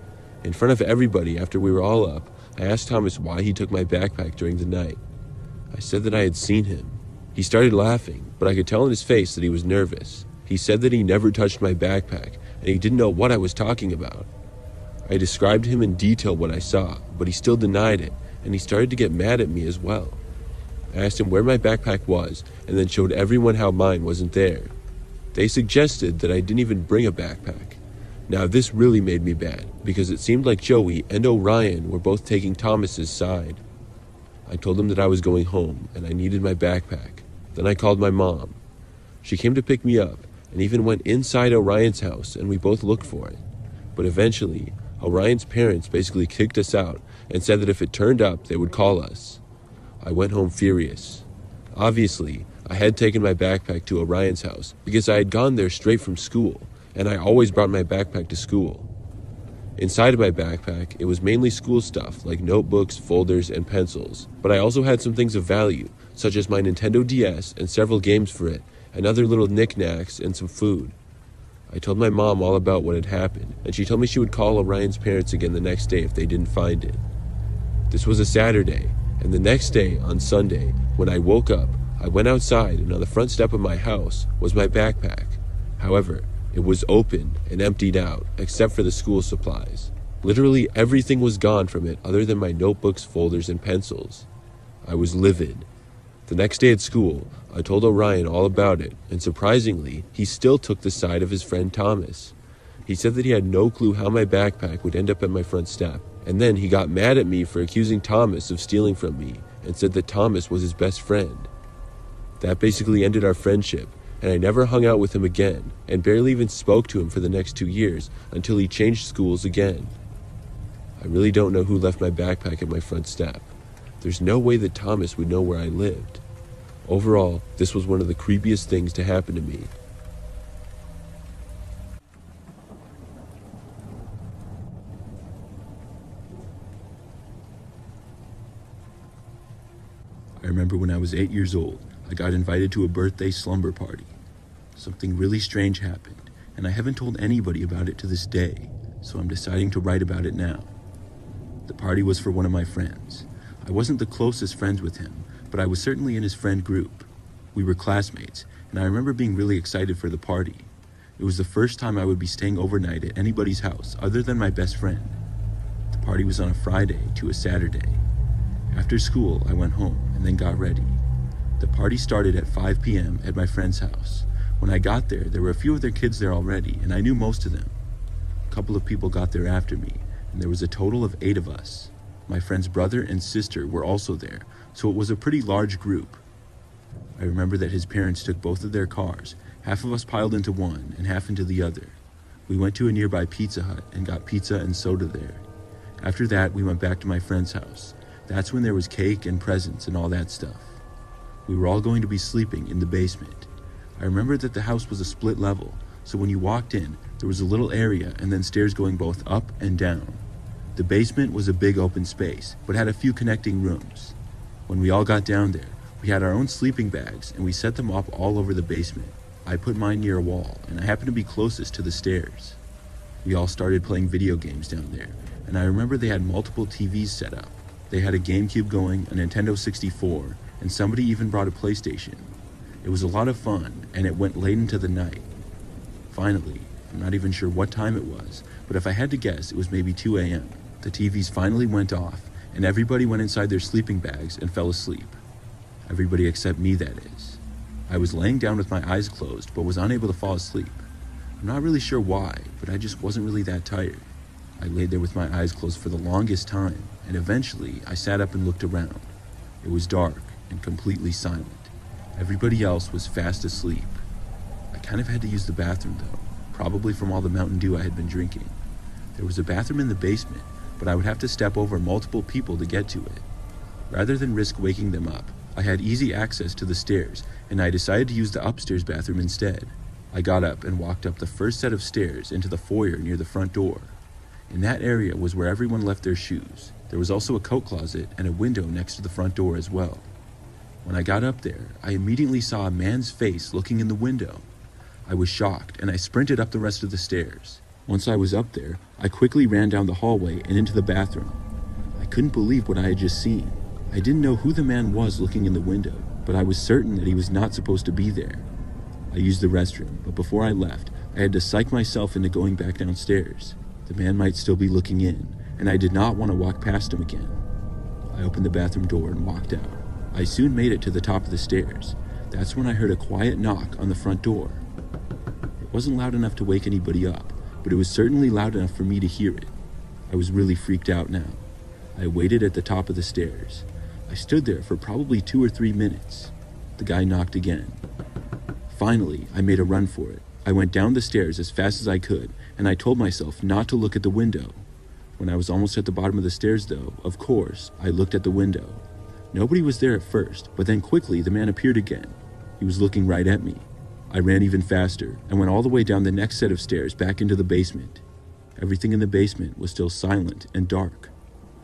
In front of everybody after we were all up, I asked Thomas why he took my backpack during the night. I said that I had seen him. He started laughing, but I could tell in his face that he was nervous. He said that he never touched my backpack, and he didn't know what I was talking about. I described to him in detail what I saw, but he still denied it, and he started to get mad at me as well. I asked him where my backpack was, and then showed everyone how mine wasn't there. They suggested that I didn't even bring a backpack. Now this really made me mad, because it seemed like Joey and Orion were both taking Thomas's side. I told them that I was going home, and I needed my backpack. Then I called my mom. She came to pick me up, and even went inside Orion's house, and we both looked for it. But eventually, Orion's parents basically kicked us out and said that if it turned up, they would call us. I went home furious. Obviously, I had taken my backpack to Orion's house because I had gone there straight from school, and I always brought my backpack to school. Inside of my backpack, it was mainly school stuff like notebooks, folders, and pencils, but I also had some things of value, such as my Nintendo DS and several games for it, and other little knickknacks and some food. I told my mom all about what had happened, and she told me she would call Orion's parents again the next day if they didn't find it. This was a Saturday, and the next day, on Sunday, when I woke up, I went outside, and on the front step of my house was my backpack. However, it was open and emptied out, except for the school supplies. Literally everything was gone from it other than my notebooks, folders, and pencils. I was livid. The next day at school, I told Orion all about it, and surprisingly, he still took the side of his friend Thomas. He said that he had no clue how my backpack would end up at my front step, and then he got mad at me for accusing Thomas of stealing from me, and said that Thomas was his best friend. That basically ended our friendship, and I never hung out with him again, and barely even spoke to him for the next 2 years until he changed schools again. I really don't know who left my backpack at my front step. There's no way that Thomas would know where I lived. Overall, this was one of the creepiest things to happen to me. I remember when I was 8 years old, I got invited to a birthday slumber party. Something really strange happened, and I haven't told anybody about it to this day, so I'm deciding to write about it now. The party was for one of my friends. I wasn't the closest friends with him, but I was certainly in his friend group. We were classmates, and I remember being really excited for the party. It was the first time I would be staying overnight at anybody's house other than my best friend. The party was on a Friday to a Saturday. After school, I went home and then got ready. The party started at 5 p.m. at my friend's house. When I got there were a few of their kids there already, and I knew most of them. A couple of people got there after me, and there was a total of 8 of us. My friend's brother and sister were also there, so it was a pretty large group. I remember that his parents took both of their cars. Half of us piled into one and half into the other. We went to a nearby Pizza Hut and got pizza and soda there. After that, we went back to my friend's house. That's when there was cake and presents and all that stuff. We were all going to be sleeping in the basement. I remember that the house was a split level, so when you walked in, there was a little area and then stairs going both up and down. The basement was a big open space, but had a few connecting rooms. When we all got down there, we had our own sleeping bags and we set them up all over the basement. I put mine near a wall, and I happened to be closest to the stairs. We all started playing video games down there, and I remember they had multiple TVs set up. They had a GameCube going, a Nintendo 64, and somebody even brought a PlayStation. It was a lot of fun, and it went late into the night. Finally, I'm not even sure what time it was, but if I had to guess, it was maybe 2 a.m. The TVs finally went off, and everybody went inside their sleeping bags and fell asleep. Everybody except me, that is. I was laying down with my eyes closed, but was unable to fall asleep. I'm not really sure why, but I just wasn't really that tired. I laid there with my eyes closed for the longest time, and eventually I sat up and looked around. It was dark and completely silent. Everybody else was fast asleep. I kind of had to use the bathroom though, probably from all the Mountain Dew I had been drinking. There was a bathroom in the basement, but I would have to step over multiple people to get to it. Rather than risk waking them up, I had easy access to the stairs, and I decided to use the upstairs bathroom instead. I got up and walked up the first set of stairs into the foyer near the front door. In that area was where everyone left their shoes. There was also a coat closet and a window next to the front door as well. When I got up there, I immediately saw a man's face looking in the window. I was shocked, and I sprinted up the rest of the stairs. Once I was up there, I quickly ran down the hallway and into the bathroom. I couldn't believe what I had just seen. I didn't know who the man was looking in the window, but I was certain that he was not supposed to be there. I used the restroom, but before I left, I had to psych myself into going back downstairs. The man might still be looking in, and I did not want to walk past him again. I opened the bathroom door and walked out. I soon made it to the top of the stairs. That's when I heard a quiet knock on the front door. It wasn't loud enough to wake anybody up, but it was certainly loud enough for me to hear it. I was really freaked out now. I waited at the top of the stairs. I stood there for probably 2 or 3 minutes. The guy knocked again. Finally, I made a run for it. I went down the stairs as fast as I could, and I told myself not to look at the window. When I was almost at the bottom of the stairs though, of course, I looked at the window. Nobody was there at first, but then quickly the man appeared again. He was looking right at me. I ran even faster and went all the way down the next set of stairs back into the basement. Everything in the basement was still silent and dark.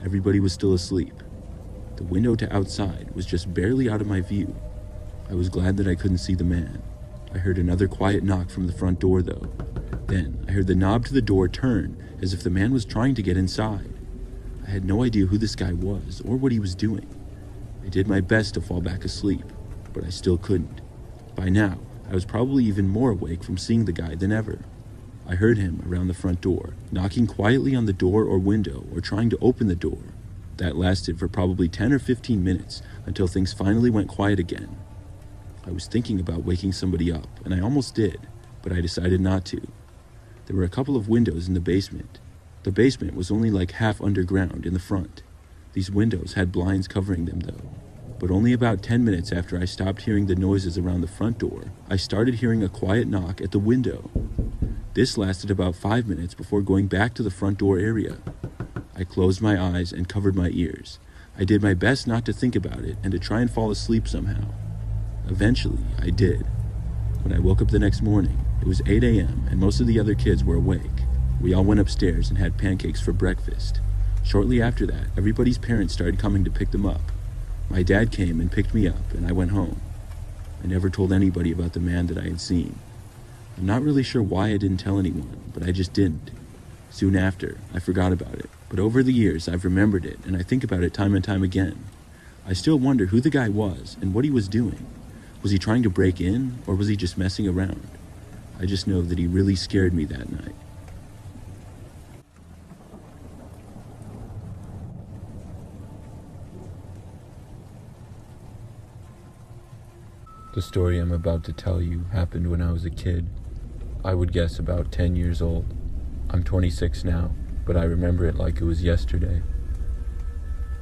Everybody was still asleep. The window to outside was just barely out of my view. I was glad that I couldn't see the man. I heard another quiet knock from the front door though. Then I heard the knob to the door turn as if the man was trying to get inside. I had no idea who this guy was or what he was doing. I did my best to fall back asleep, but I still couldn't. By now, I was probably even more awake from seeing the guy than ever. I heard him around the front door, knocking quietly on the door or window or trying to open the door. That lasted for probably 10 or 15 minutes until things finally went quiet again. I was thinking about waking somebody up, and I almost did, but I decided not to. There were a couple of windows in the basement. The basement was only like half underground in the front. These windows had blinds covering them though. But only about 10 minutes after I stopped hearing the noises around the front door, I started hearing a quiet knock at the window. This lasted about 5 minutes before going back to the front door area. I closed my eyes and covered my ears. I did my best not to think about it and to try and fall asleep somehow. Eventually, I did. When I woke up the next morning, it was 8 a.m. and most of the other kids were awake. We all went upstairs and had pancakes for breakfast. Shortly after that, everybody's parents started coming to pick them up. My dad came and picked me up, and I went home. I never told anybody about the man that I had seen. I'm not really sure why I didn't tell anyone, but I just didn't. Soon after, I forgot about it, but over the years, I've remembered it, and I think about it time and time again. I still wonder who the guy was and what he was doing. Was he trying to break in, or was he just messing around? I just know that he really scared me that night. The story I'm about to tell you happened when I was a kid. I would guess about 10 years old. I'm 26 now, but I remember it like it was yesterday.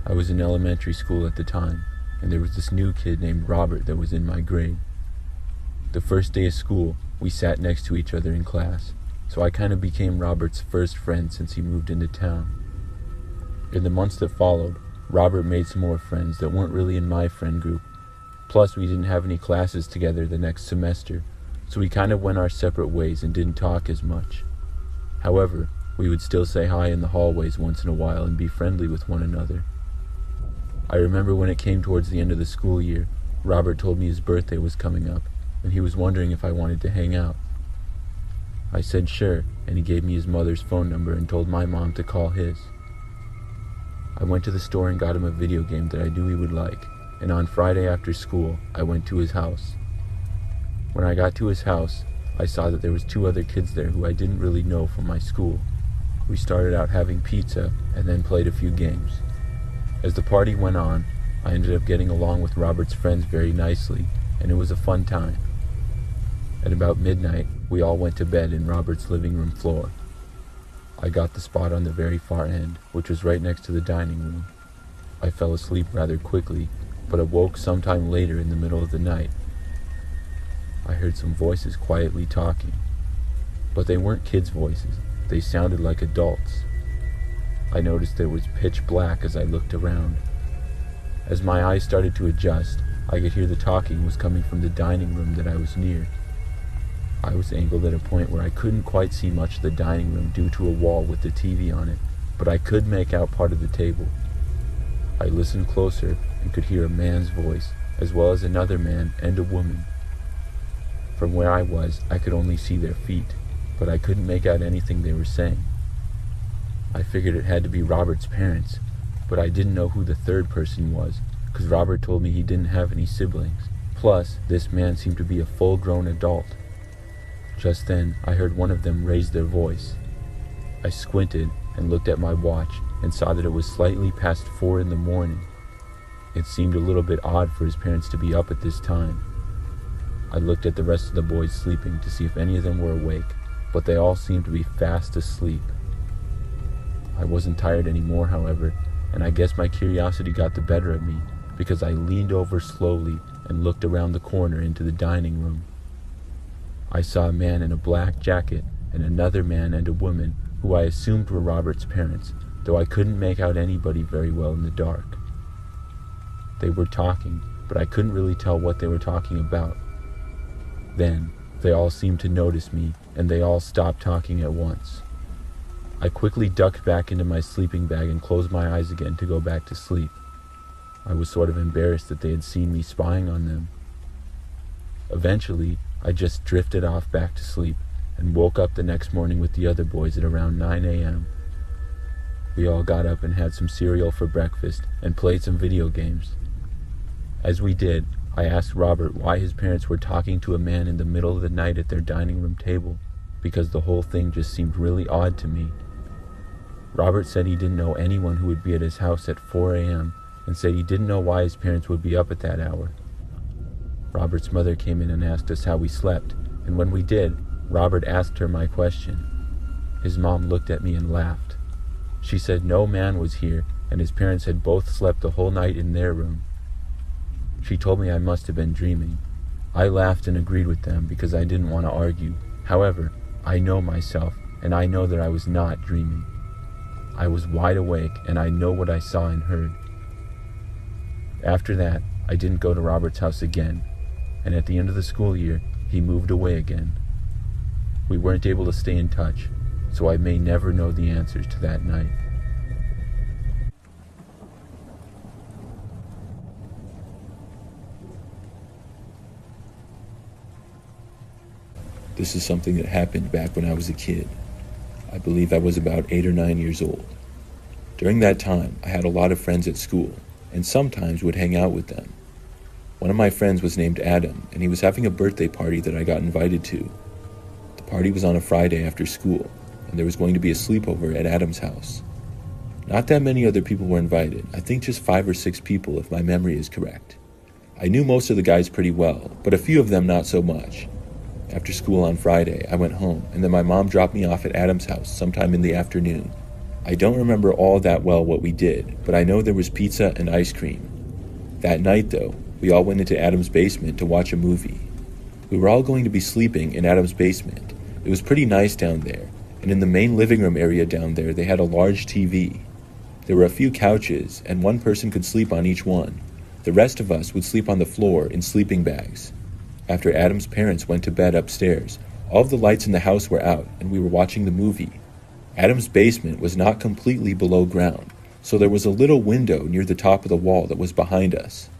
I was in elementary school at the time, and there was this new kid named Robert that was in my grade. The first day of school, we sat next to each other in class, so I kind of became Robert's first friend since he moved into town. In the months that followed, Robert made some more friends that weren't really in my friend group. Plus, we didn't have any classes together the next semester, so we kind of went our separate ways and didn't talk as much. However, we would still say hi in the hallways once in a while and be friendly with one another. I remember when it came towards the end of the school year, Robert told me his birthday was coming up, and he was wondering if I wanted to hang out. I said sure, and he gave me his mother's phone number and told my mom to call his. I went to the store and got him a video game that I knew he would like, and on Friday after school, I went to his house. When I got to his house, I saw that there was 2 other kids there who I didn't really know from my school. We started out having pizza and then played a few games. As the party went on, I ended up getting along with Robert's friends very nicely, and it was a fun time. At about midnight, we all went to bed in Robert's living room floor. I got the spot on the very far end, which was right next to the dining room. I fell asleep rather quickly, but awoke sometime later in the middle of the night. I heard some voices quietly talking, but they weren't kids' voices. They sounded like adults. I noticed it was pitch black as I looked around. As my eyes started to adjust, I could hear the talking was coming from the dining room that I was near. I was angled at a point where I couldn't quite see much of the dining room due to a wall with the TV on it, but I could make out part of the table. I listened closer and could hear a man's voice, as well as another man and a woman. From where I was, I could only see their feet, but I couldn't make out anything they were saying. I figured it had to be Robert's parents, but I didn't know who the third person was, because Robert told me he didn't have any siblings. Plus, this man seemed to be a full-grown adult. Just then, I heard one of them raise their voice. I squinted and looked at my watch and saw that it was slightly past 4 in the morning. It seemed a little bit odd for his parents to be up at this time. I looked at the rest of the boys sleeping to see if any of them were awake, but they all seemed to be fast asleep. I wasn't tired anymore, however, and I guess my curiosity got the better of me because I leaned over slowly and looked around the corner into the dining room. I saw a man in a black jacket and another man and a woman who I assumed were Robert's parents, though I couldn't make out anybody very well in the dark. They were talking, but I couldn't really tell what they were talking about. Then, they all seemed to notice me, and they all stopped talking at once. I quickly ducked back into my sleeping bag and closed my eyes again to go back to sleep. I was sort of embarrassed that they had seen me spying on them. Eventually, I just drifted off back to sleep and woke up the next morning with the other boys at around 9 a.m. We all got up and had some cereal for breakfast and played some video games. As we did, I asked Robert why his parents were talking to a man in the middle of the night at their dining room table, because the whole thing just seemed really odd to me. Robert said he didn't know anyone who would be at his house at 4 a.m. and said he didn't know why his parents would be up at that hour. Robert's mother came in and asked us how we slept, and when we did, Robert asked her my question. His mom looked at me and laughed. She said no man was here and his parents had both slept the whole night in their room. She told me I must have been dreaming. I laughed and agreed with them because I didn't want to argue. However, I know myself, and I know that I was not dreaming. I was wide awake, and I know what I saw and heard. After that, I didn't go to Robert's house again, and at the end of the school year, he moved away again. We weren't able to stay in touch, so I may never know the answers to that night. This is something that happened back when I was a kid. I believe I was about 8 or 9 years old. During that time, I had a lot of friends at school, and sometimes would hang out with them. One of my friends was named Adam, and he was having a birthday party that I got invited to. The party was on a Friday after school, and there was going to be a sleepover at Adam's house. Not that many other people were invited. I think just 5 or 6 people, if my memory is correct. I knew most of the guys pretty well, but a few of them not so much. After school on Friday, I went home, and then my mom dropped me off at Adam's house sometime in the afternoon. I don't remember all that well what we did, but I know there was pizza and ice cream. That night, though, we all went into Adam's basement to watch a movie. We were all going to be sleeping in Adam's basement. It was pretty nice down there, and in the main living room area down there, they had a large TV. There were a few couches, and one person could sleep on each one. The rest of us would sleep on the floor in sleeping bags. After Adam's parents went to bed upstairs, all of the lights in the house were out, and we were watching the movie. Adam's basement was not completely below ground, so there was a little window near the top of the wall that was behind us.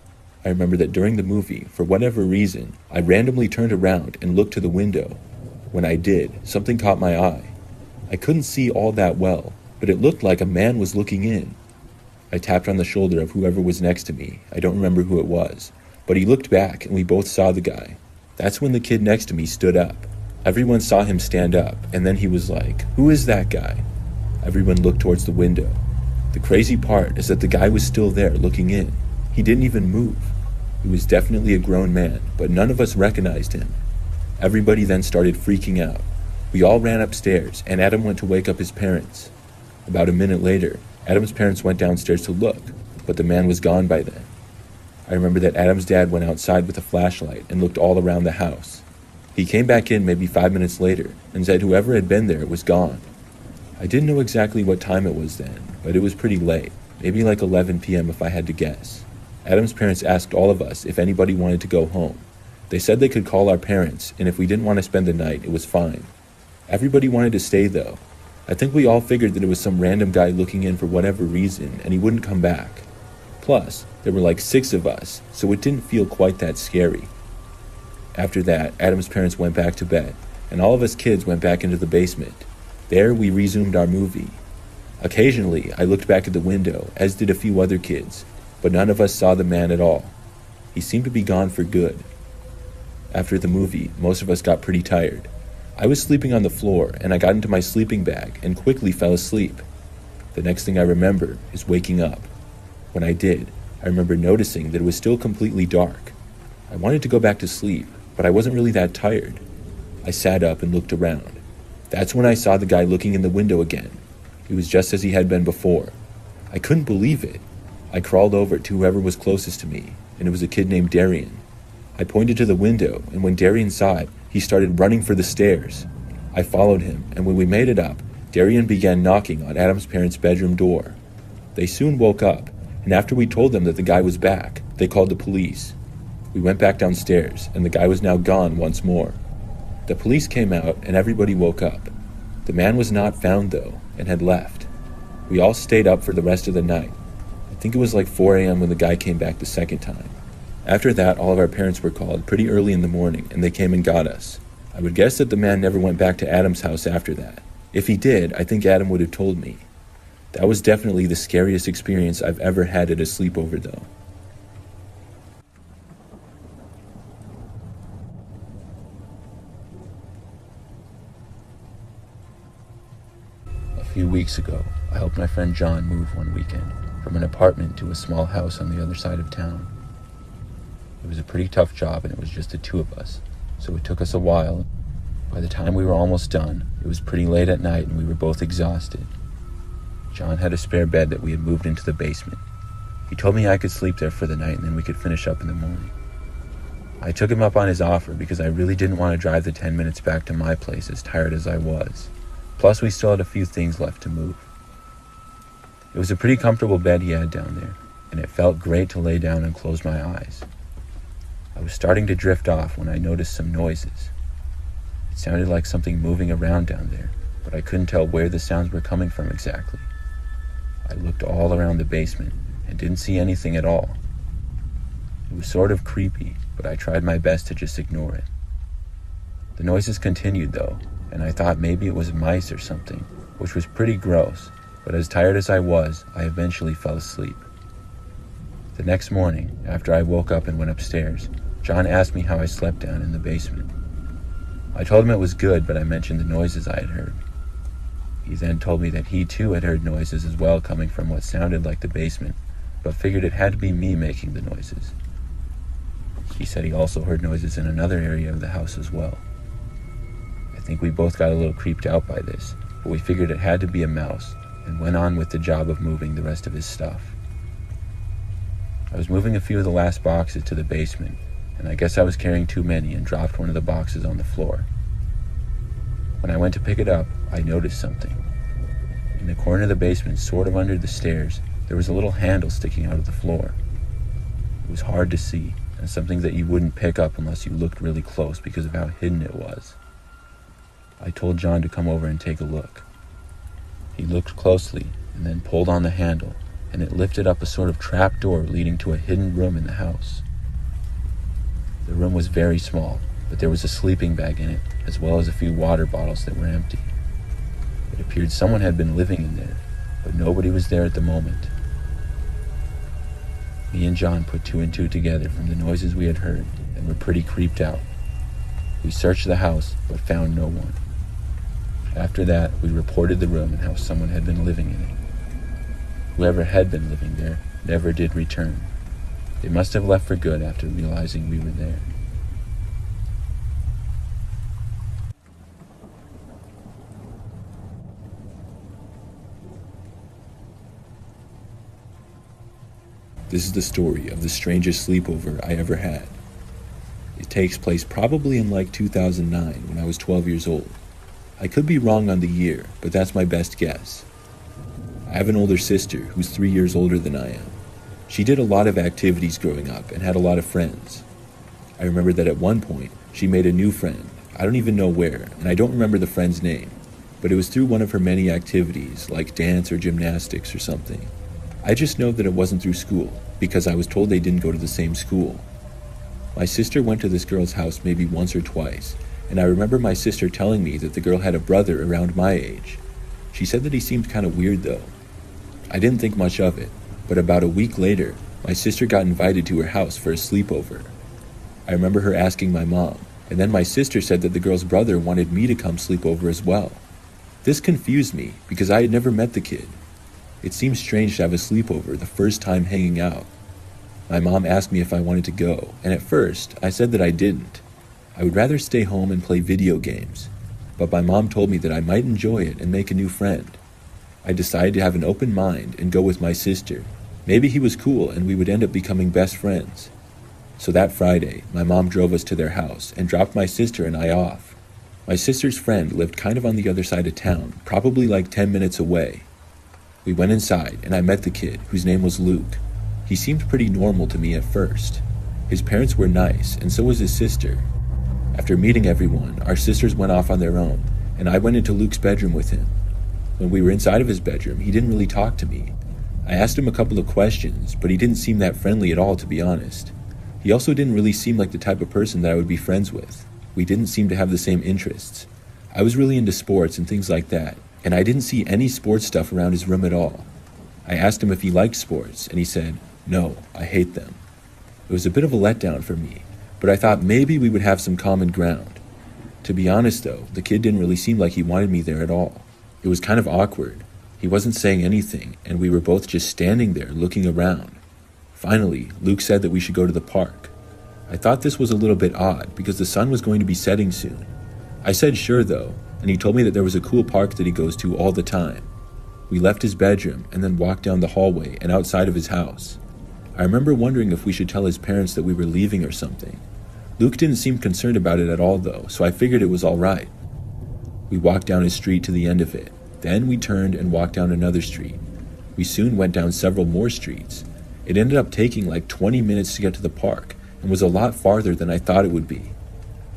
I remember that during the movie, for whatever reason, I randomly turned around and looked to the window. When I did, something caught my eye. I couldn't see all that well, but it looked like a man was looking in. I tapped on the shoulder of whoever was next to me. I don't remember who it was. But he looked back, and we both saw the guy. That's when the kid next to me stood up. Everyone saw him stand up, and then he was like, "Who is that guy?" Everyone looked towards the window. The crazy part is that the guy was still there looking in. He didn't even move. He was definitely a grown man, but none of us recognized him. Everybody then started freaking out. We all ran upstairs, and Adam went to wake up his parents. About a minute later, Adam's parents went downstairs to look, but the man was gone by then. I remember that Adam's dad went outside with a flashlight and looked all around the house. He came back in maybe 5 minutes later and said whoever had been there was gone. I didn't know exactly what time it was then, but it was pretty late, maybe like 11 p.m. if I had to guess. Adam's parents asked all of us if anybody wanted to go home. They said they could call our parents, and if we didn't want to spend the night, it was fine. Everybody wanted to stay though. I think we all figured that it was some random guy looking in for whatever reason, and he wouldn't come back. Plus, there were like 6 of us, so it didn't feel quite that scary. After that, Adam's parents went back to bed, and all of us kids went back into the basement. There, we resumed our movie. Occasionally, I looked back at the window, as did a few other kids, but none of us saw the man at all. He seemed to be gone for good. After the movie, most of us got pretty tired. I was sleeping on the floor, and I got into my sleeping bag and quickly fell asleep. The next thing I remember is waking up. When I did, I remember noticing that it was still completely dark. I wanted to go back to sleep, but I wasn't really that tired. I sat up and looked around. That's when I saw the guy looking in the window again. He was just as he had been before. I couldn't believe it. I crawled over to whoever was closest to me, and it was a kid named Darian. I pointed to the window, and when Darian saw it, he started running for the stairs. I followed him, and when we made it up, Darian began knocking on Adam's parents' bedroom door. They soon woke up, and after we told them that the guy was back, they called the police. We went back downstairs, and the guy was now gone once more. The police came out, and everybody woke up. The man was not found, though, and had left. We all stayed up for the rest of the night. I think it was like 4 a.m. when the guy came back the second time. After that, all of our parents were called pretty early in the morning, and they came and got us. I would guess that the man never went back to Adam's house after that. If he did, I think Adam would have told me. That was definitely the scariest experience I've ever had at a sleepover, though. A few weeks ago, I helped my friend John move one weekend from an apartment to a small house on the other side of town. It was a pretty tough job, and it was just the two of us, so it took us a while. By the time we were almost done, it was pretty late at night and we were both exhausted. John had a spare bed that we had moved into the basement. He told me I could sleep there for the night and then we could finish up in the morning. I took him up on his offer because I really didn't want to drive the 10 minutes back to my place as tired as I was. Plus, we still had a few things left to move. It was a pretty comfortable bed he had down there, and it felt great to lay down and close my eyes. I was starting to drift off when I noticed some noises. It sounded like something moving around down there, but I couldn't tell where the sounds were coming from exactly. I looked all around the basement and didn't see anything at all. It was sort of creepy, but I tried my best to just ignore it. The noises continued though, and I thought maybe it was mice or something, which was pretty gross, but as tired as I was, I eventually fell asleep. The next morning, after I woke up and went upstairs, John asked me how I slept down in the basement. I told him it was good, but I mentioned the noises I had heard. He then told me that he too had heard noises as well coming from what sounded like the basement, but figured it had to be me making the noises. He said he also heard noises in another area of the house as well. I think we both got a little creeped out by this, but we figured it had to be a mouse, and went on with the job of moving the rest of his stuff. I was moving a few of the last boxes to the basement, and I guess I was carrying too many and dropped one of the boxes on the floor. When I went to pick it up, I noticed something. In the corner of the basement, sort of under the stairs, there was a little handle sticking out of the floor. It was hard to see, and something that you wouldn't pick up unless you looked really close because of how hidden it was. I told John to come over and take a look. He looked closely and then pulled on the handle, and it lifted up a sort of trap door leading to a hidden room in the house. The room was very small, but there was a sleeping bag in it, as well as a few water bottles that were empty. It appeared someone had been living in there, but nobody was there at the moment. Me and John put two and two together from the noises we had heard and were pretty creeped out. We searched the house, but found no one. After that, we reported the room and how someone had been living in it. Whoever had been living there never did return. They must have left for good after realizing we were there. This is the story of the strangest sleepover I ever had. It takes place probably in like 2009 when I was 12 years old. I could be wrong on the year, but that's my best guess. I have an older sister who's 3 years older than I am. She did a lot of activities growing up and had a lot of friends. I remember that at one point, she made a new friend. I don't even know where, and I don't remember the friend's name, but it was through one of her many activities, like dance or gymnastics or something. I just know that it wasn't through school, because I was told they didn't go to the same school. My sister went to this girl's house maybe once or twice, and I remember my sister telling me that the girl had a brother around my age. She said that he seemed kind of weird though. I didn't think much of it, but about a week later, my sister got invited to her house for a sleepover. I remember her asking my mom, and then my sister said that the girl's brother wanted me to come sleep over as well. This confused me because I had never met the kid. It seemed strange to have a sleepover the first time hanging out. My mom asked me if I wanted to go, and at first, I said that I didn't. I would rather stay home and play video games, but my mom told me that I might enjoy it and make a new friend. I decided to have an open mind and go with my sister. Maybe he was cool and we would end up becoming best friends. So that Friday, my mom drove us to their house and dropped my sister and I off. My sister's friend lived kind of on the other side of town, probably like 10 minutes away. We went inside and I met the kid, whose name was Luke. He seemed pretty normal to me at first. His parents were nice, and so was his sister. After meeting everyone, our sisters went off on their own, and I went into Luke's bedroom with him. When we were inside of his bedroom, he didn't really talk to me. I asked him a couple of questions, but he didn't seem that friendly at all, to be honest. He also didn't really seem like the type of person that I would be friends with. We didn't seem to have the same interests. I was really into sports and things like that, and I didn't see any sports stuff around his room at all. I asked him if he liked sports, and he said, "No, I hate them." It was a bit of a letdown for me, but I thought maybe we would have some common ground. To be honest though, the kid didn't really seem like he wanted me there at all. It was kind of awkward. He wasn't saying anything, and we were both just standing there looking around. Finally, Luke said that we should go to the park. I thought this was a little bit odd because the sun was going to be setting soon. I said sure though, and he told me that there was a cool park that he goes to all the time. We left his bedroom and then walked down the hallway and outside of his house. I remember wondering if we should tell his parents that we were leaving or something. Luke didn't seem concerned about it at all though, so I figured it was all right. We walked down his street to the end of it. Then we turned and walked down another street. We soon went down several more streets. It ended up taking like 20 minutes to get to the park and was a lot farther than I thought it would be.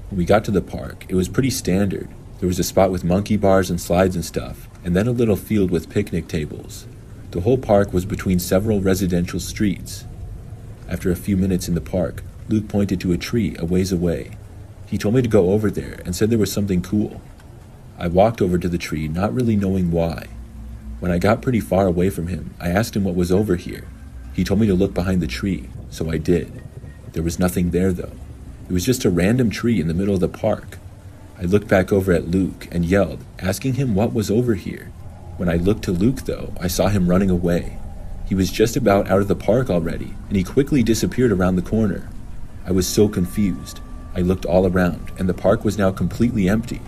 When we got to the park, it was pretty standard. There was a spot with monkey bars and slides and stuff, and then a little field with picnic tables. The whole park was between several residential streets. After a few minutes in the park, Luke pointed to a tree a ways away. He told me to go over there and said there was something cool. I walked over to the tree, not really knowing why. When I got pretty far away from him, I asked him what was over here. He told me to look behind the tree, so I did. There was nothing there though. It was just a random tree in the middle of the park. I looked back over at Luke and yelled, asking him what was over here. When I looked to Luke though, I saw him running away. He was just about out of the park already, and he quickly disappeared around the corner. I was so confused. I looked all around, and the park was now completely empty.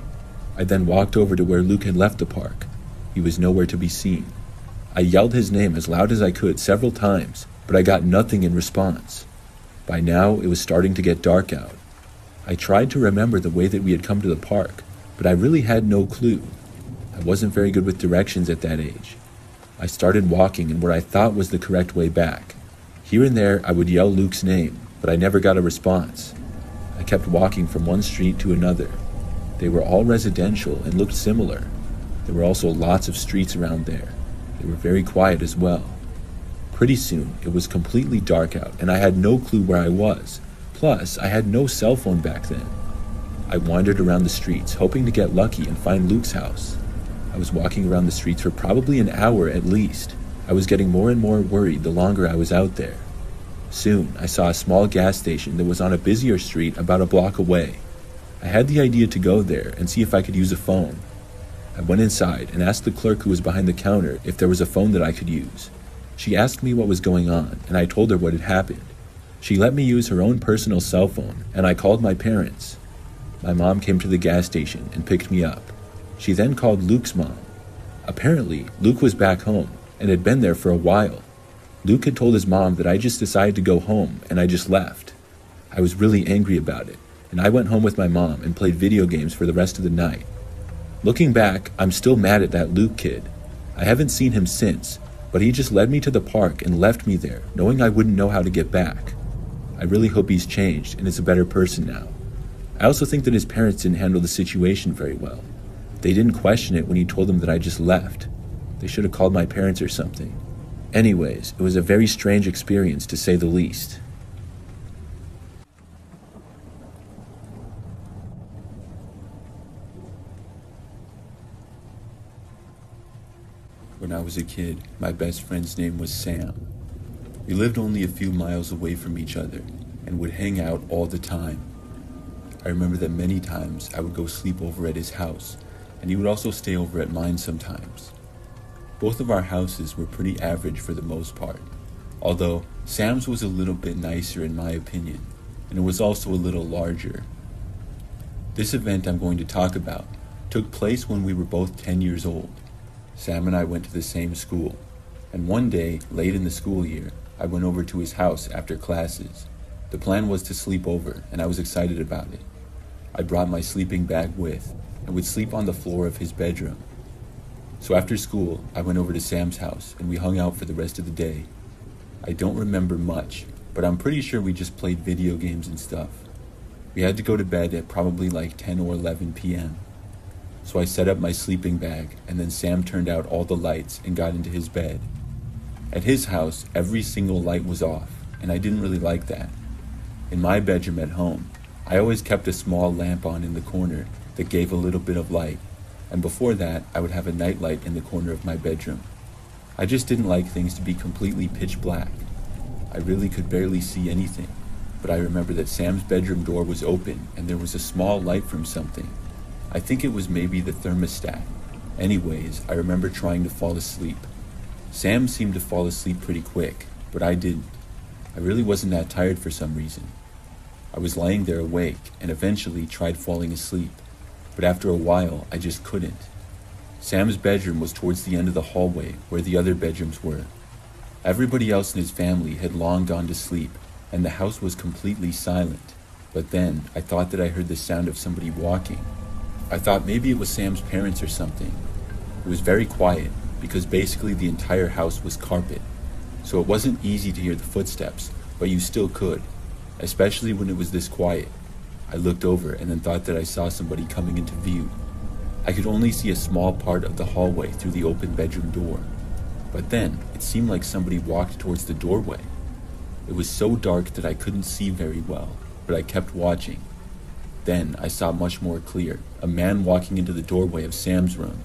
I then walked over to where Luke had left the park. He was nowhere to be seen. I yelled his name as loud as I could several times, but I got nothing in response. By now, it was starting to get dark out. I tried to remember the way that we had come to the park, but I really had no clue. I wasn't very good with directions at that age. I started walking in what I thought was the correct way back. Here and there, I would yell Luke's name, but I never got a response. I kept walking from one street to another. They were all residential and looked similar. There were also lots of streets around there. They were very quiet as well. Pretty soon, it was completely dark out, and I had no clue where I was. Plus, I had no cell phone back then. I wandered around the streets, hoping to get lucky and find Luke's house. I was walking around the streets for probably an hour at least. I was getting more and more worried the longer I was out there. Soon, I saw a small gas station that was on a busier street about a block away. I had the idea to go there and see if I could use a phone. I went inside and asked the clerk who was behind the counter if there was a phone that I could use. She asked me what was going on, and I told her what had happened. She let me use her own personal cell phone, and I called my parents. My mom came to the gas station and picked me up. She then called Luke's mom. Apparently, Luke was back home and had been there for a while. Luke had told his mom that I just decided to go home, and I just left. I was really angry about it, and I went home with my mom and played video games for the rest of the night. Looking back, I'm still mad at that Luke kid. I haven't seen him since, but he just led me to the park and left me there, knowing I wouldn't know how to get back. I really hope he's changed and is a better person now. I also think that his parents didn't handle the situation very well. They didn't question it when he told them that I just left. They should have called my parents or something. Anyways, it was a very strange experience to say the least. When I was a kid, my best friend's name was Sam. We lived only a few miles away from each other and would hang out all the time. I remember that many times I would go sleep over at his house, and he would also stay over at mine sometimes. Both of our houses were pretty average for the most part, although Sam's was a little bit nicer in my opinion, and it was also a little larger. This event I'm going to talk about took place when we were both 10 years old. Sam and I went to the same school, and one day, late in the school year, I went over to his house after classes. The plan was to sleep over, and I was excited about it. I brought my sleeping bag with, and would sleep on the floor of his bedroom. So after school, I went over to Sam's house, and we hung out for the rest of the day. I don't remember much, but I'm pretty sure we just played video games and stuff. We had to go to bed at probably like 10 or 11 p.m. So I set up my sleeping bag, and then Sam turned out all the lights and got into his bed. At his house, every single light was off, and I didn't really like that. In my bedroom at home, I always kept a small lamp on in the corner that gave a little bit of light, and before that, I would have a nightlight in the corner of my bedroom. I just didn't like things to be completely pitch black. I really could barely see anything, but I remember that Sam's bedroom door was open and there was a small light from something. I think it was maybe the thermostat. Anyways, I remember trying to fall asleep. Sam seemed to fall asleep pretty quick, but I didn't. I really wasn't that tired for some reason. I was lying there awake and eventually tried falling asleep, but after a while I just couldn't. Sam's bedroom was towards the end of the hallway where the other bedrooms were. Everybody else in his family had long gone to sleep and the house was completely silent, but then I thought that I heard the sound of somebody walking. I thought maybe it was Sam's parents or something. It was very quiet because basically the entire house was carpet, so it wasn't easy to hear the footsteps, but you still could, especially when it was this quiet. I looked over and then thought that I saw somebody coming into view. I could only see a small part of the hallway through the open bedroom door, but then it seemed like somebody walked towards the doorway. It was so dark that I couldn't see very well, but I kept watching. Then I saw much more clear, a man walking into the doorway of Sam's room.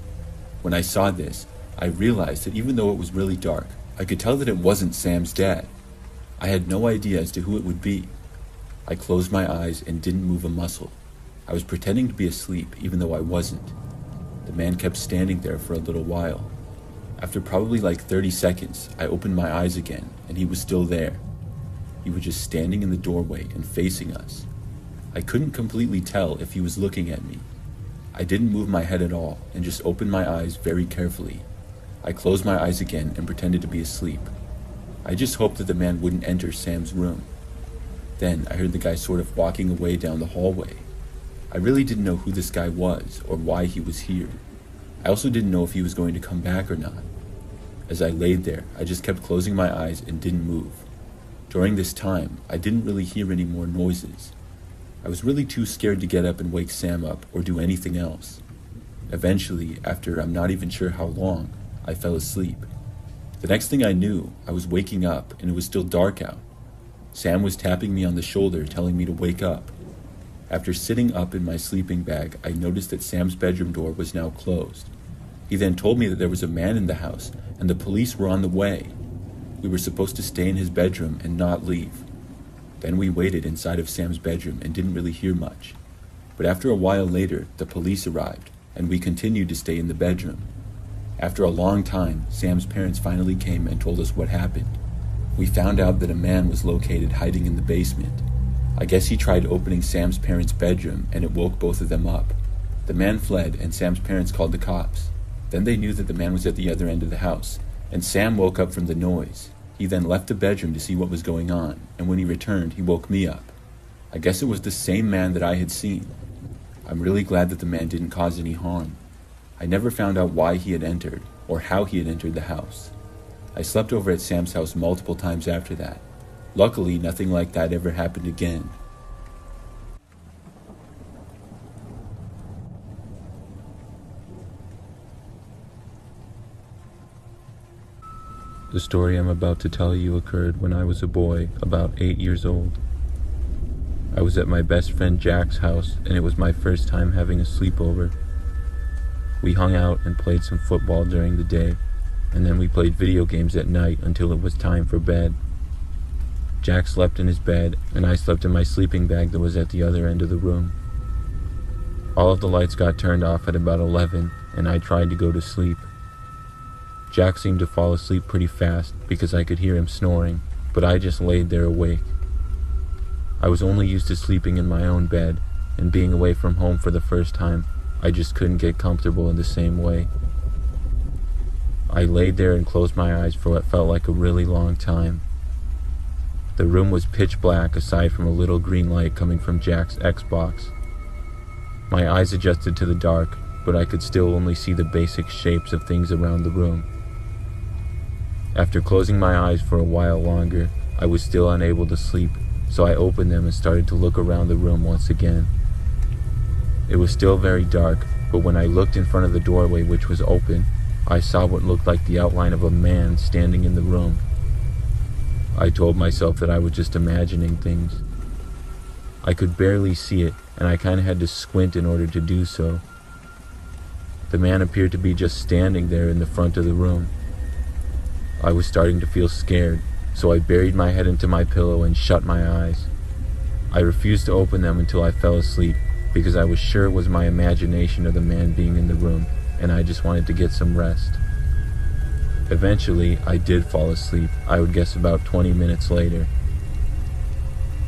When I saw this, I realized that even though it was really dark, I could tell that it wasn't Sam's dad. I had no idea as to who it would be. I closed my eyes and didn't move a muscle. I was pretending to be asleep even though I wasn't. The man kept standing there for a little while. After probably like 30 seconds, I opened my eyes again and he was still there. He was just standing in the doorway and facing us. I couldn't completely tell if he was looking at me. I didn't move my head at all and just opened my eyes very carefully. I closed my eyes again and pretended to be asleep. I just hoped that the man wouldn't enter Sam's room. Then I heard the guy sort of walking away down the hallway. I really didn't know who this guy was or why he was here. I also didn't know if he was going to come back or not. As I laid there, I just kept closing my eyes and didn't move. During this time, I didn't really hear any more noises. I was really too scared to get up and wake Sam up or do anything else. Eventually, after I'm not even sure how long, I fell asleep. The next thing I knew, I was waking up and it was still dark out. Sam was tapping me on the shoulder, telling me to wake up. After sitting up in my sleeping bag, I noticed that Sam's bedroom door was now closed. He then told me that there was a man in the house and the police were on the way. We were supposed to stay in his bedroom and not leave. Then we waited inside of Sam's bedroom and didn't really hear much. But after a while later, the police arrived and we continued to stay in the bedroom. After a long time, Sam's parents finally came and told us what happened. We found out that a man was located hiding in the basement. I guess he tried opening Sam's parents' bedroom and it woke both of them up. The man fled and Sam's parents called the cops. Then they knew that the man was at the other end of the house, and Sam woke up from the noise. He then left the bedroom to see what was going on, and when he returned, he woke me up. I guess it was the same man that I had seen. I'm really glad that the man didn't cause any harm. I never found out why he had entered, or how he had entered the house. I slept over at Sam's house multiple times after that. Luckily, nothing like that ever happened again. The story I'm about to tell you occurred when I was a boy, about 8 years old. I was at my best friend Jack's house, and it was my first time having a sleepover. We hung out and played some football during the day, and then we played video games at night until it was time for bed. Jack slept in his bed, and I slept in my sleeping bag that was at the other end of the room. All of the lights got turned off at about 11, and I tried to go to sleep. Jack seemed to fall asleep pretty fast because I could hear him snoring, but I just laid there awake. I was only used to sleeping in my own bed, and being away from home for the first time, I just couldn't get comfortable in the same way. I laid there and closed my eyes for what felt like a really long time. The room was pitch black aside from a little green light coming from Jack's Xbox. My eyes adjusted to the dark, but I could still only see the basic shapes of things around the room. After closing my eyes for a while longer, I was still unable to sleep, so I opened them and started to look around the room once again. It was still very dark, but when I looked in front of the doorway, which was open, I saw what looked like the outline of a man standing in the room. I told myself that I was just imagining things. I could barely see it, and I kind of had to squint in order to do so. The man appeared to be just standing there in the front of the room. I was starting to feel scared, so I buried my head into my pillow and shut my eyes. I refused to open them until I fell asleep, because I was sure it was my imagination of the man being in the room, and I just wanted to get some rest. Eventually, I did fall asleep, I would guess about 20 minutes later.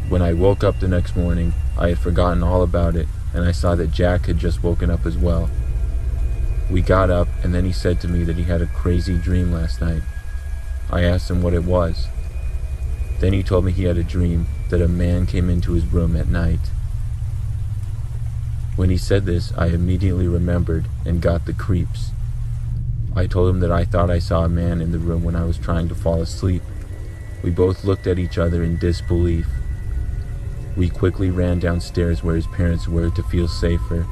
When I woke up the next morning, I had forgotten all about it, and I saw that Jack had just woken up as well. We got up, and then he said to me that he had a crazy dream last night. I asked him what it was. Then he told me he had a dream that a man came into his room at night. When he said this, I immediately remembered and got the creeps. I told him that I thought I saw a man in the room when I was trying to fall asleep. We both looked at each other in disbelief. We quickly ran downstairs where his parents were to feel safer,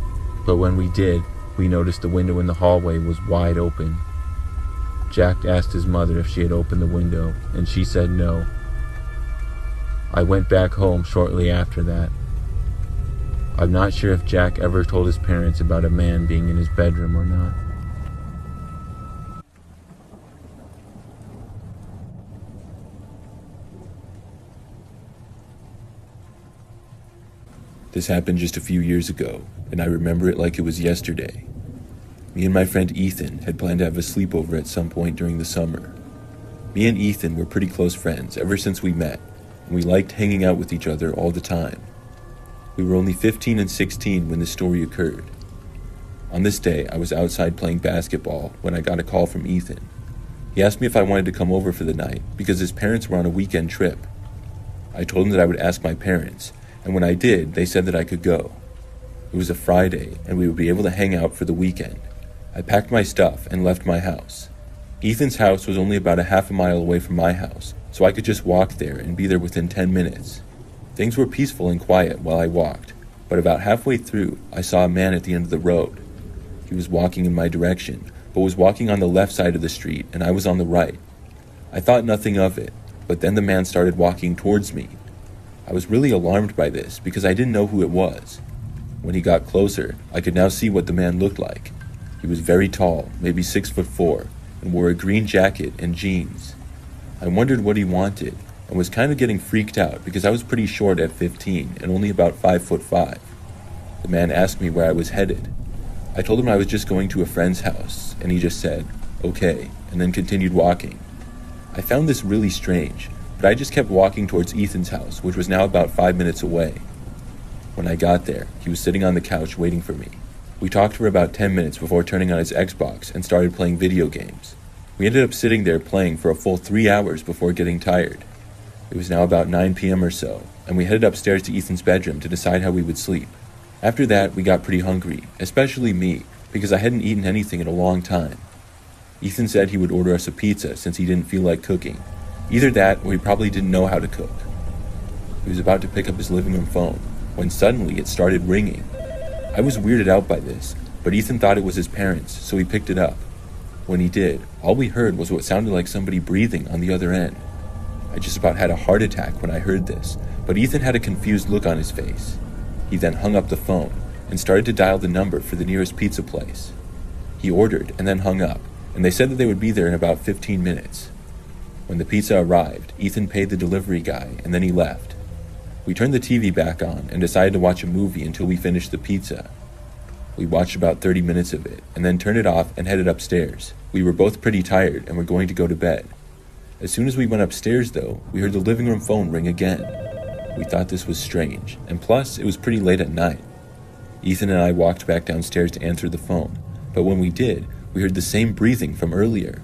but when we did, we noticed the window in the hallway was wide open. Jack asked his mother if she had opened the window, and she said no. I went back home shortly after that. I'm not sure if Jack ever told his parents about a man being in his bedroom or not. This happened just a few years ago, and I remember it like it was yesterday. Me and my friend Ethan had planned to have a sleepover at some point during the summer. Me and Ethan were pretty close friends ever since we met, and we liked hanging out with each other all the time. We were only 15 and 16 when this story occurred. On this day, I was outside playing basketball when I got a call from Ethan. He asked me if I wanted to come over for the night because his parents were on a weekend trip. I told him that I would ask my parents, and when I did, they said that I could go. It was a Friday, and we would be able to hang out for the weekend. I packed my stuff and left my house. Ethan's house was only about a half a mile away from my house, so I could just walk there and be there within 10 minutes. Things were peaceful and quiet while I walked, but about halfway through, I saw a man at the end of the road. He was walking in my direction, but was walking on the left side of the street, and I was on the right. I thought nothing of it, but then the man started walking towards me. I was really alarmed by this because I didn't know who it was. When he got closer, I could now see what the man looked like. He was very tall, maybe 6'4", and wore a green jacket and jeans. I wondered what he wanted, and was kind of getting freaked out because I was pretty short at 15 and only about 5'5". The man asked me where I was headed. I told him I was just going to a friend's house, and he just said, "Okay," and then continued walking. I found this really strange, but I just kept walking towards Ethan's house, which was now about 5 minutes away. When I got there, he was sitting on the couch waiting for me. We talked for about 10 minutes before turning on his Xbox and started playing video games. We ended up sitting there playing for a full 3 hours before getting tired. It was now about 9 p.m. or so, and we headed upstairs to Ethan's bedroom to decide how we would sleep. After that, we got pretty hungry, especially me, because I hadn't eaten anything in a long time. Ethan said he would order us a pizza since he didn't feel like cooking. Either that, or he probably didn't know how to cook. He was about to pick up his living room phone, when suddenly it started ringing. I was weirded out by this, but Ethan thought it was his parents, so he picked it up. When he did, all we heard was what sounded like somebody breathing on the other end. I just about had a heart attack when I heard this, but Ethan had a confused look on his face. He then hung up the phone and started to dial the number for the nearest pizza place. He ordered and then hung up, and they said that they would be there in about 15 minutes. When the pizza arrived, Ethan paid the delivery guy, and then he left. We turned the TV back on and decided to watch a movie until we finished the pizza. We watched about 30 minutes of it, and then turned it off and headed upstairs. We were both pretty tired and were going to go to bed. As soon as we went upstairs, though, we heard the living room phone ring again. We thought this was strange, and plus, it was pretty late at night. Ethan and I walked back downstairs to answer the phone, but when we did, we heard the same breathing from earlier.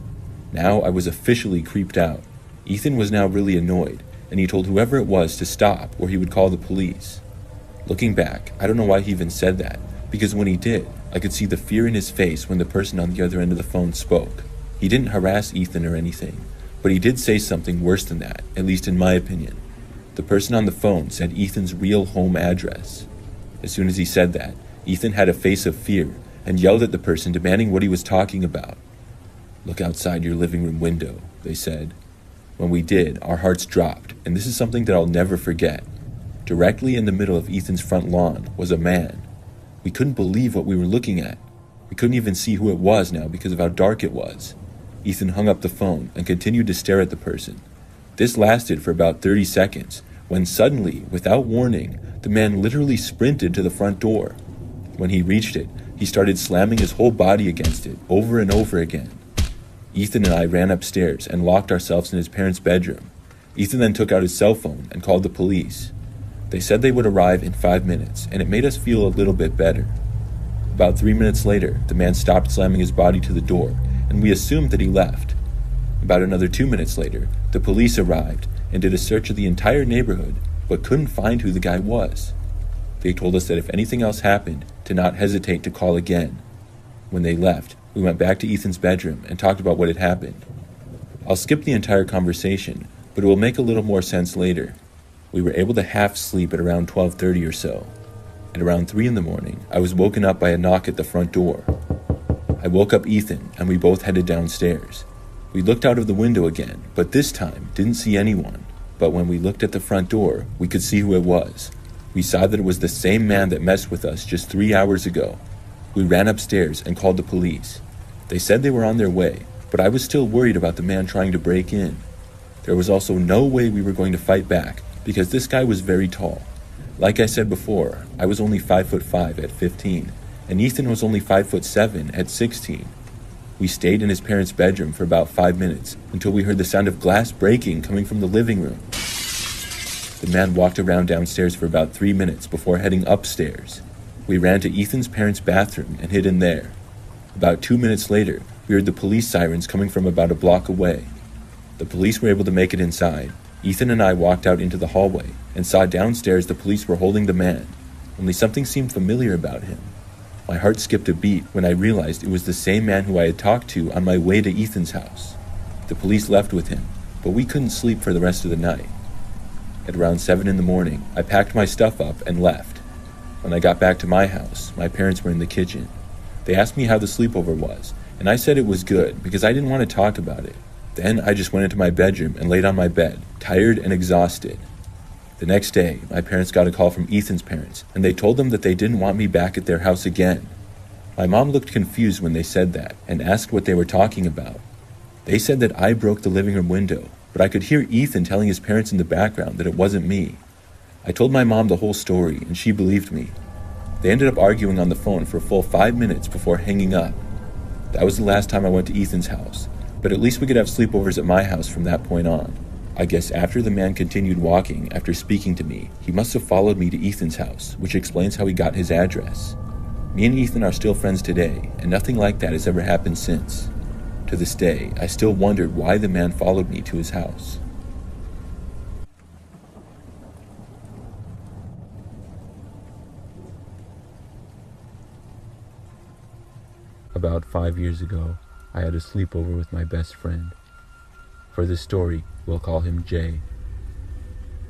Now I was officially creeped out. Ethan was now really annoyed, and he told whoever it was to stop or he would call the police. Looking back, I don't know why he even said that, because when he did, I could see the fear in his face when the person on the other end of the phone spoke. He didn't harass Ethan or anything, but he did say something worse than that, at least in my opinion. The person on the phone said Ethan's real home address. As soon as he said that, Ethan had a face of fear and yelled at the person, demanding what he was talking about. "Look outside your living room window," they said. When we did, our hearts dropped, and this is something that I'll never forget. Directly in the middle of Ethan's front lawn was a man. We couldn't believe what we were looking at. We couldn't even see who it was now because of how dark it was. Ethan hung up the phone and continued to stare at the person. This lasted for about 30 seconds, when suddenly, without warning, the man literally sprinted to the front door. When he reached it, he started slamming his whole body against it, over and over again. Ethan and I ran upstairs and locked ourselves in his parents' bedroom. Ethan then took out his cell phone and called the police. They said they would arrive in 5 minutes, and it made us feel a little bit better. About 3 minutes later, the man stopped slamming his body to the door, and we assumed that he left. About another 2 minutes later, the police arrived and did a search of the entire neighborhood, but couldn't find who the guy was. They told us that if anything else happened, to not hesitate to call again. When they left, we went back to Ethan's bedroom and talked about what had happened. I'll skip the entire conversation, but it will make a little more sense later. We were able to half sleep at around 12:30 or so. At around 3 in the morning, I was woken up by a knock at the front door. I woke up Ethan, and we both headed downstairs. We looked out of the window again, but this time didn't see anyone. But when we looked at the front door, we could see who it was. We saw that it was the same man that messed with us just 3 hours ago. We ran upstairs and called the police. They said they were on their way, but I was still worried about the man trying to break in. There was also no way we were going to fight back, because this guy was very tall. Like I said before, I was only 5'5" at 15, and Ethan was only 5'7" at 16. We stayed in his parents' bedroom for about 5 minutes until we heard the sound of glass breaking coming from the living room. The man walked around downstairs for about 3 minutes before heading upstairs. We ran to Ethan's parents' bathroom and hid in there. About 2 minutes later, we heard the police sirens coming from about a block away. The police were able to make it inside. Ethan and I walked out into the hallway and saw downstairs the police were holding the man, only something seemed familiar about him. My heart skipped a beat when I realized it was the same man who I had talked to on my way to Ethan's house. The police left with him, but we couldn't sleep for the rest of the night. At around 7 in the morning, I packed my stuff up and left. When I got back to my house, my parents were in the kitchen. They asked me how the sleepover was, and I said it was good because I didn't want to talk about it. Then I just went into my bedroom and laid on my bed, tired and exhausted. The next day, my parents got a call from Ethan's parents, and they told them that they didn't want me back at their house again. My mom looked confused when they said that and asked what they were talking about. They said that I broke the living room window, but I could hear Ethan telling his parents in the background that it wasn't me. I told my mom the whole story, and she believed me. They ended up arguing on the phone for a full 5 minutes before hanging up. That was the last time I went to Ethan's house, but at least we could have sleepovers at my house from that point on. I guess after the man continued walking after speaking to me, he must have followed me to Ethan's house, which explains how he got his address. Me and Ethan are still friends today, and nothing like that has ever happened since. To this day, I still wondered why the man followed me to his house. About 5 years ago, I had a sleepover with my best friend. For this story, we'll call him Jay.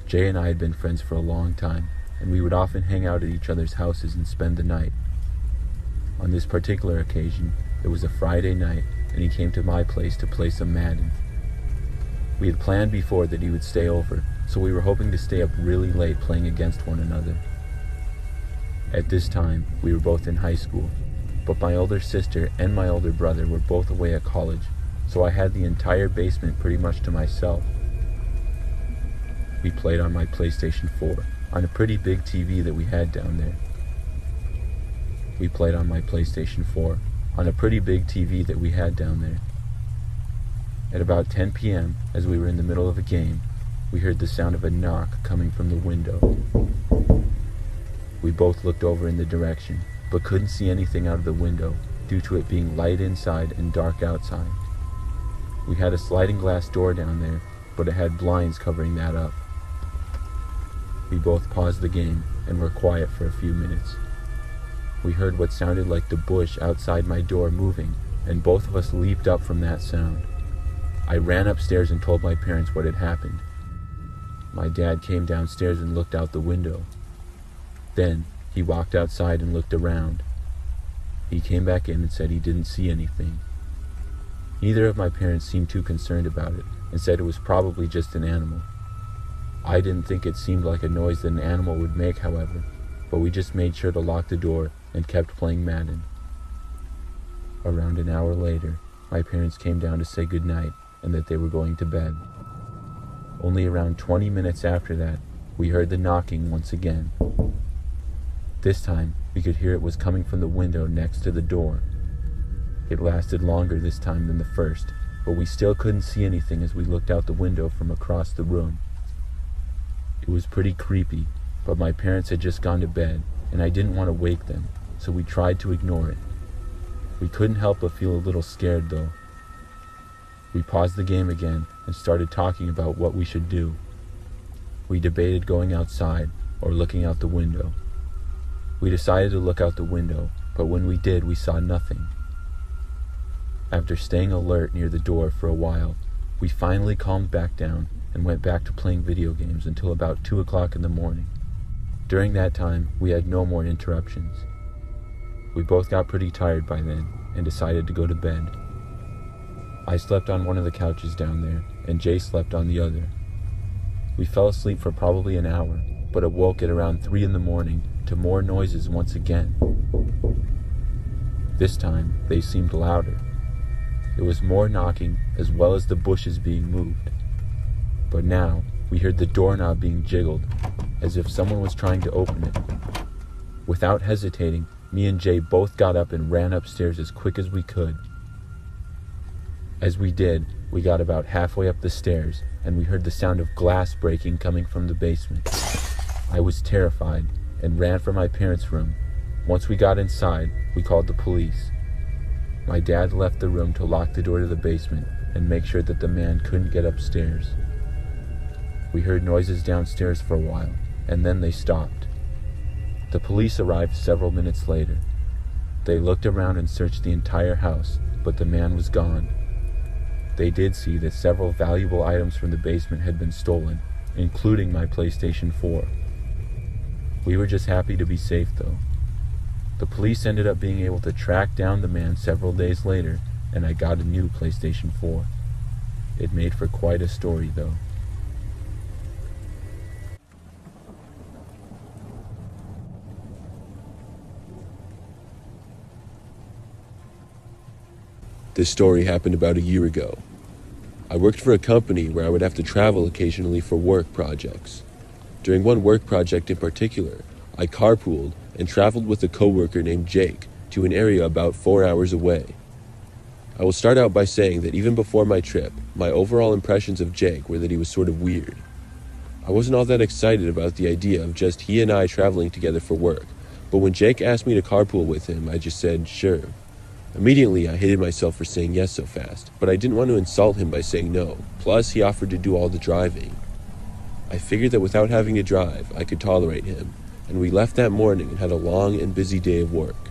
Jay and I had been friends for a long time, and we would often hang out at each other's houses and spend the night. On this particular occasion, it was a Friday night, and he came to my place to play some Madden. We had planned before that he would stay over, so we were hoping to stay up really late playing against one another. At this time, we were both in high school, but my older sister and my older brother were both away at college, so I had the entire basement pretty much to myself. We played on my PlayStation 4, on a pretty big TV that we had down there. We played on my PlayStation 4, on a pretty big TV that we had down there. At about 10 p.m., as we were in the middle of a game, we heard the sound of a knock coming from the window. We both looked over in the direction, but couldn't see anything out of the window due to it being light inside and dark outside. We had a sliding glass door down there, but it had blinds covering that up. We both paused the game and were quiet for a few minutes. We heard what sounded like the bush outside my door moving, and both of us leaped up from that sound. I ran upstairs and told my parents what had happened. My dad came downstairs and looked out the window. Then he walked outside and looked around. He came back in and said he didn't see anything. Neither of my parents seemed too concerned about it and said it was probably just an animal. I didn't think it seemed like a noise that an animal would make, however, but we just made sure to lock the door and kept playing Madden. Around an hour later, my parents came down to say goodnight and that they were going to bed. Only around 20 minutes after that, we heard the knocking once again. This time, we could hear it was coming from the window next to the door. It lasted longer this time than the first, but we still couldn't see anything as we looked out the window from across the room. It was pretty creepy, but my parents had just gone to bed, and I didn't want to wake them, so we tried to ignore it. We couldn't help but feel a little scared, though. We paused the game again and started talking about what we should do. We debated going outside or looking out the window. We decided to look out the window, but when we did, we saw nothing. After staying alert near the door for a while, we finally calmed back down and went back to playing video games until about 2 o'clock in the morning. During that time, we had no more interruptions. We both got pretty tired by then and decided to go to bed. I slept on one of the couches down there, and Jay slept on the other. We fell asleep for probably an hour, but awoke at around 3 in the morning to more noises once again. This time, they seemed louder. It was more knocking as well as the bushes being moved. But now, we heard the doorknob being jiggled, as if someone was trying to open it. Without hesitating, me and Jay both got up and ran upstairs as quick as we could. As we did, we got about halfway up the stairs, and we heard the sound of glass breaking coming from the basement. I was terrified and ran for my parents' room. Once we got inside, we called the police. My dad left the room to lock the door to the basement and make sure that the man couldn't get upstairs. We heard noises downstairs for a while, and then they stopped. The police arrived several minutes later. They looked around and searched the entire house, but the man was gone. They did see that several valuable items from the basement had been stolen, including my PlayStation 4. We were just happy to be safe, though. The police ended up being able to track down the man several days later, and I got a new PlayStation 4. It made for quite a story, though. This story happened about a year ago. I worked for a company where I would have to travel occasionally for work projects. During one work project in particular, I carpooled and traveled with a coworker named Jake to an area about 4 hours away. I will start out by saying that even before my trip, my overall impressions of Jake were that he was sort of weird. I wasn't all that excited about the idea of just he and I traveling together for work, but when Jake asked me to carpool with him, I just said, sure. Immediately, I hated myself for saying yes so fast, but I didn't want to insult him by saying no. Plus, he offered to do all the driving. I figured that without having to drive, I could tolerate him, and we left that morning and had a long and busy day of work.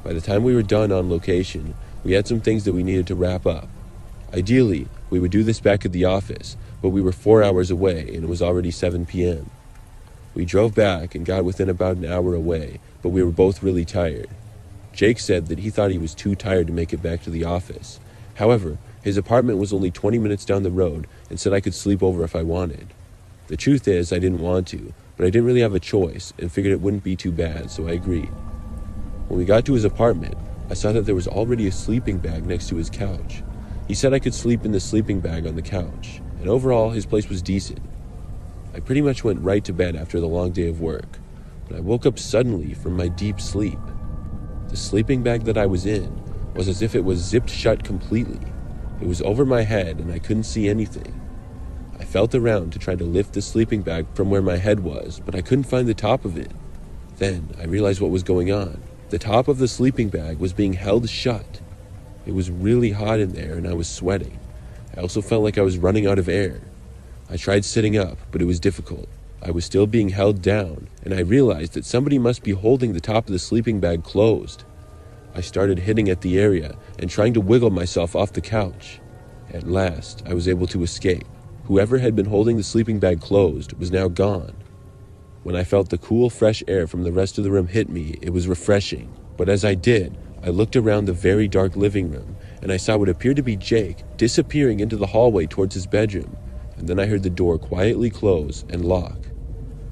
By the time we were done on location, we had some things that we needed to wrap up. Ideally, we would do this back at the office, but we were 4 hours away and it was already 7 p.m. We drove back and got within about an hour away, but we were both really tired. Jake said that he thought he was too tired to make it back to the office. However, his apartment was only 20 minutes down the road and said I could sleep over if I wanted. The truth is, I didn't want to, but I didn't really have a choice and figured it wouldn't be too bad, so I agreed. When we got to his apartment, I saw that there was already a sleeping bag next to his couch. He said I could sleep in the sleeping bag on the couch, and overall, his place was decent. I pretty much went right to bed after the long day of work, but I woke up suddenly from my deep sleep. The sleeping bag that I was in was as if it was zipped shut completely. It was over my head and I couldn't see anything. I felt around to try to lift the sleeping bag from where my head was, but I couldn't find the top of it. Then I realized what was going on. The top of the sleeping bag was being held shut. It was really hot in there and I was sweating. I also felt like I was running out of air. I tried sitting up, but it was difficult. I was still being held down, and I realized that somebody must be holding the top of the sleeping bag closed. I started hitting at the area and trying to wiggle myself off the couch. At last, I was able to escape. Whoever had been holding the sleeping bag closed was now gone. When I felt the cool, fresh air from the rest of the room hit me, it was refreshing. But as I did, I looked around the very dark living room, and I saw what appeared to be Jake disappearing into the hallway towards his bedroom. and then I heard the door quietly close and lock.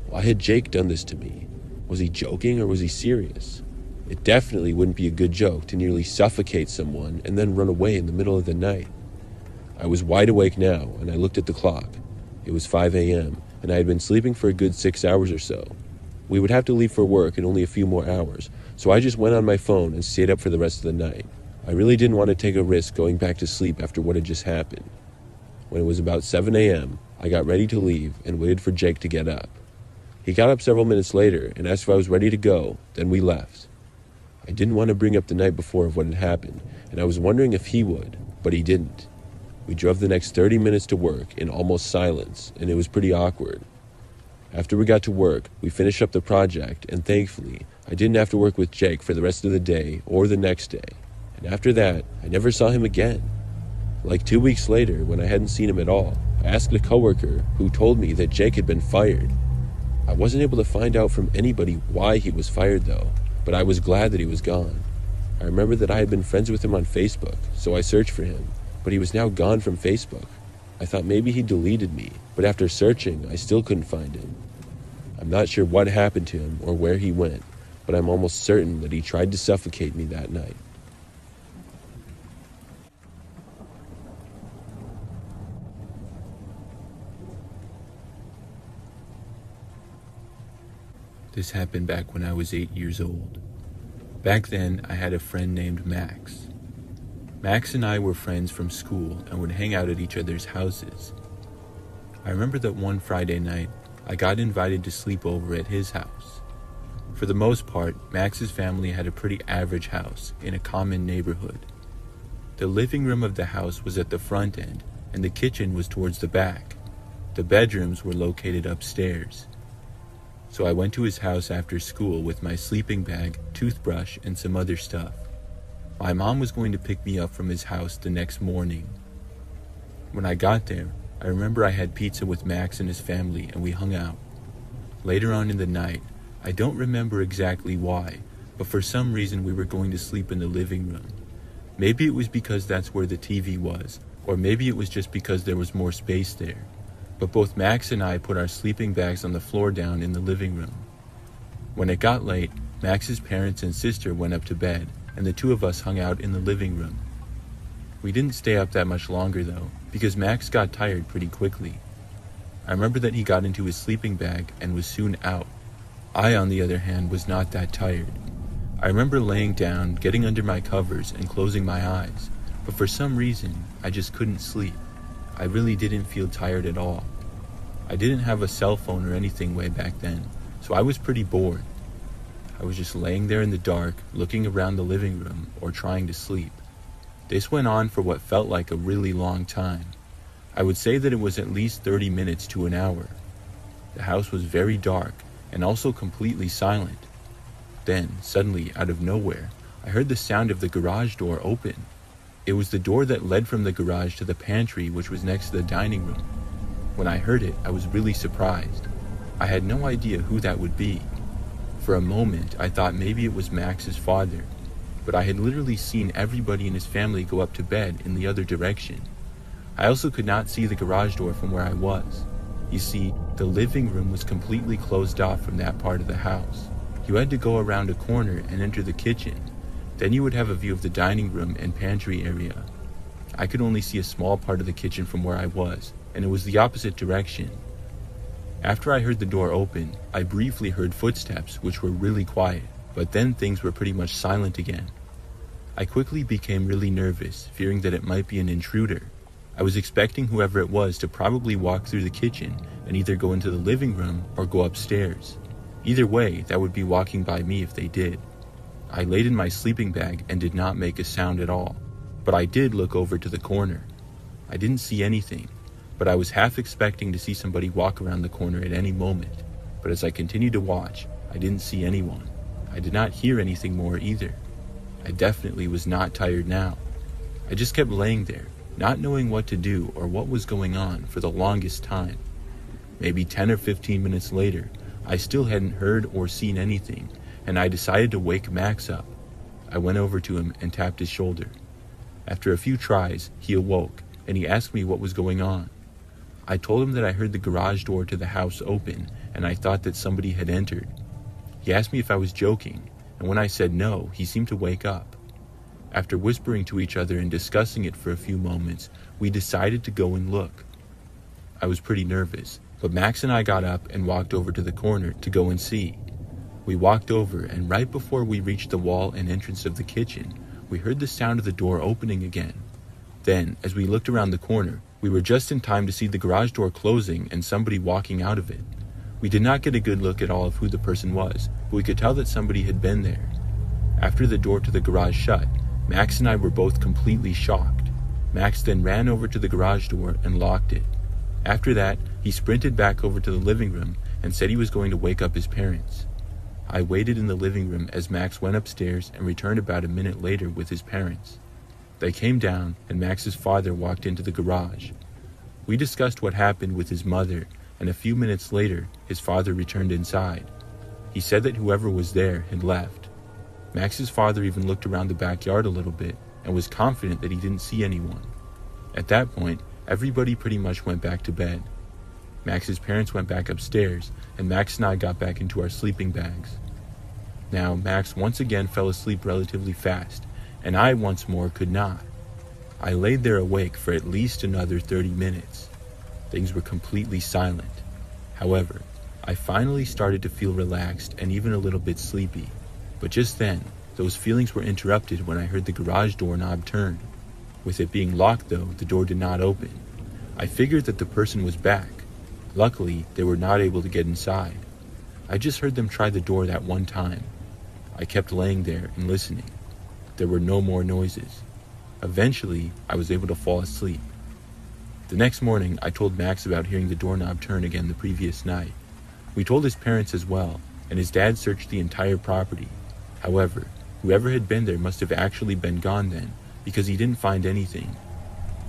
Why had Jake done this to me? Was he joking or was he serious? It definitely wouldn't be a good joke to nearly suffocate someone and then run away in the middle of the night. I was wide awake now, and I looked at the clock. It was 5 a.m., and I had been sleeping for a good 6 hours or so. We would have to leave for work in only a few more hours, so I just went on my phone and stayed up for the rest of the night. I really didn't want to take a risk going back to sleep after what had just happened. When it was about 7 a.m., I got ready to leave and waited for Jake to get up. He got up several minutes later and asked if I was ready to go, then we left. I didn't want to bring up the night before of what had happened, and I was wondering if he would, but he didn't. We drove the next 30 minutes to work in almost silence, and it was pretty awkward. After we got to work, we finished up the project, and thankfully, I didn't have to work with Jake for the rest of the day or the next day. And after that, I never saw him again. Like 2 weeks later, when I hadn't seen him at all, I asked a coworker who told me that Jake had been fired. I wasn't able to find out from anybody why he was fired though, but I was glad that he was gone. I remember that I had been friends with him on Facebook, so I searched for him, but he was now gone from Facebook. I thought maybe he deleted me, but after searching, I still couldn't find him. I'm not sure what happened to him or where he went, but I'm almost certain that he tried to suffocate me that night. This happened back when I was 8 years old. Back then, I had a friend named Max. Max and I were friends from school and would hang out at each other's houses. I remember that one Friday night, I got invited to sleep over at his house. For the most part, Max's family had a pretty average house in a common neighborhood. The living room of the house was at the front end, and the kitchen was towards the back. The bedrooms were located upstairs. So I went to his house after school with my sleeping bag, toothbrush, and some other stuff. My mom was going to pick me up from his house the next morning. When I got there, I remember I had pizza with Max and his family and we hung out. Later on in the night, I don't remember exactly why, but for some reason we were going to sleep in the living room. Maybe it was because that's where the TV was, or maybe it was just because there was more space there. But both Max and I put our sleeping bags on the floor down in the living room. When it got late, Max's parents and sister went up to bed, and the two of us hung out in the living room. We didn't stay up that much longer though, because Max got tired pretty quickly. I remember that he got into his sleeping bag and was soon out. I, on the other hand, was not that tired. I remember laying down, getting under my covers, and closing my eyes, but for some reason, I just couldn't sleep. I really didn't feel tired at all. I didn't have a cell phone or anything way back then, so I was pretty bored. I was just laying there in the dark, looking around the living room or trying to sleep. This went on for what felt like a really long time. I would say that it was at least 30 minutes to an hour. The house was very dark and also completely silent. Then, suddenly, out of nowhere, I heard the sound of the garage door open. It was the door that led from the garage to the pantry, which was next to the dining room. When I heard it, I was really surprised. I had no idea who that would be. For a moment, I thought maybe it was Max's father, but I had literally seen everybody in his family go up to bed in the other direction. I also could not see the garage door from where I was. You see, the living room was completely closed off from that part of the house. You had to go around a corner and enter the kitchen. Then you would have a view of the dining room and pantry area. I could only see a small part of the kitchen from where I was, and it was the opposite direction. After I heard the door open, I briefly heard footsteps, which were really quiet, but then things were pretty much silent again. I quickly became really nervous, fearing that it might be an intruder. I was expecting whoever it was to probably walk through the kitchen and either go into the living room or go upstairs. Either way, that would be walking by me if they did. I laid in my sleeping bag and did not make a sound at all, but I did look over to the corner. I didn't see anything, but I was half expecting to see somebody walk around the corner at any moment. But as I continued to watch, I didn't see anyone. I did not hear anything more either. I definitely was not tired now. I just kept laying there, not knowing what to do or what was going on for the longest time. Maybe 10 or 15 minutes later, I still hadn't heard or seen anything, and I decided to wake Max up. I went over to him and tapped his shoulder. After a few tries, he awoke, and he asked me what was going on. I told him that I heard the garage door to the house open and I thought that somebody had entered. He asked me if I was joking, and when I said no, he seemed to wake up. After whispering to each other and discussing it for a few moments, we decided to go and look. I was pretty nervous, but Max and I got up and walked over to the corner to go and see. We walked over, and right before we reached the wall and entrance of the kitchen, we heard the sound of the door opening again. Then, as we looked around the corner, we were just in time to see the garage door closing and somebody walking out of it. We did not get a good look at all of who the person was, but we could tell that somebody had been there. After the door to the garage shut, Max and I were both completely shocked. Max then ran over to the garage door and locked it. After that, he sprinted back over to the living room and said he was going to wake up his parents. I waited in the living room as Max went upstairs and returned about a minute later with his parents. They came down and Max's father walked into the garage. We discussed what happened with his mother, and a few minutes later, his father returned inside. He said that whoever was there had left. Max's father even looked around the backyard a little bit and was confident that he didn't see anyone. At that point, everybody pretty much went back to bed. Max's parents went back upstairs, and Max and I got back into our sleeping bags. Now, Max once again fell asleep relatively fast, and I once more could not. I laid there awake for at least another 30 minutes. Things were completely silent. However, I finally started to feel relaxed and even a little bit sleepy. But just then, those feelings were interrupted when I heard the garage doorknob turn. With it being locked though, the door did not open. I figured that the person was back. Luckily, they were not able to get inside. I just heard them try the door that one time. I kept laying there and listening. There were no more noises. Eventually, I was able to fall asleep. The next morning, I told Max about hearing the doorknob turn again the previous night. We told his parents as well, and his dad searched the entire property. However, whoever had been there must have actually been gone then, because he didn't find anything.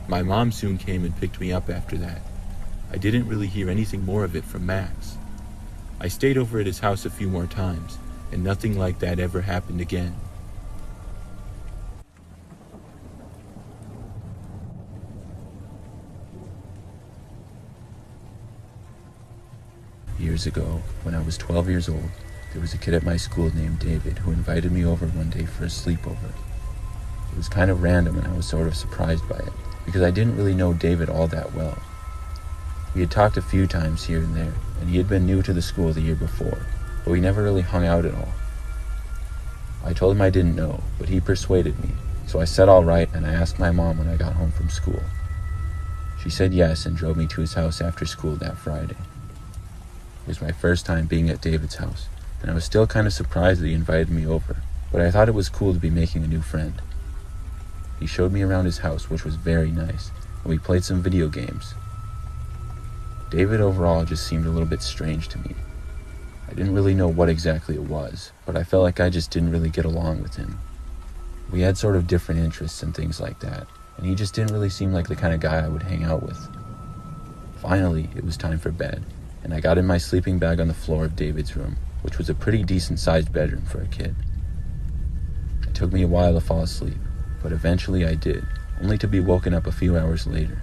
My mom soon came and picked me up after that. I didn't really hear anything more of it from Max. I stayed over at his house a few more times, and nothing like that ever happened again. Years ago, when I was 12 years old, there was a kid at my school named David who invited me over one day for a sleepover. It was kind of random and I was sort of surprised by it, because I didn't really know David all that well. We had talked a few times here and there, and he had been new to the school the year before, but we never really hung out at all. I told him I didn't know, but he persuaded me, so I said all right, and I asked my mom when I got home from school. She said yes and drove me to his house after school that Friday. It was my first time being at David's house, and I was still kind of surprised that he invited me over, but I thought it was cool to be making a new friend. He showed me around his house, which was very nice, and we played some video games. David overall just seemed a little bit strange to me. I didn't really know what exactly it was, but I felt like I just didn't really get along with him. We had sort of different interests and things like that, and he just didn't really seem like the kind of guy I would hang out with. Finally, it was time for bed, and I got in my sleeping bag on the floor of David's room, which was a pretty decent-sized bedroom for a kid. It took me a while to fall asleep, but eventually I did, only to be woken up a few hours later.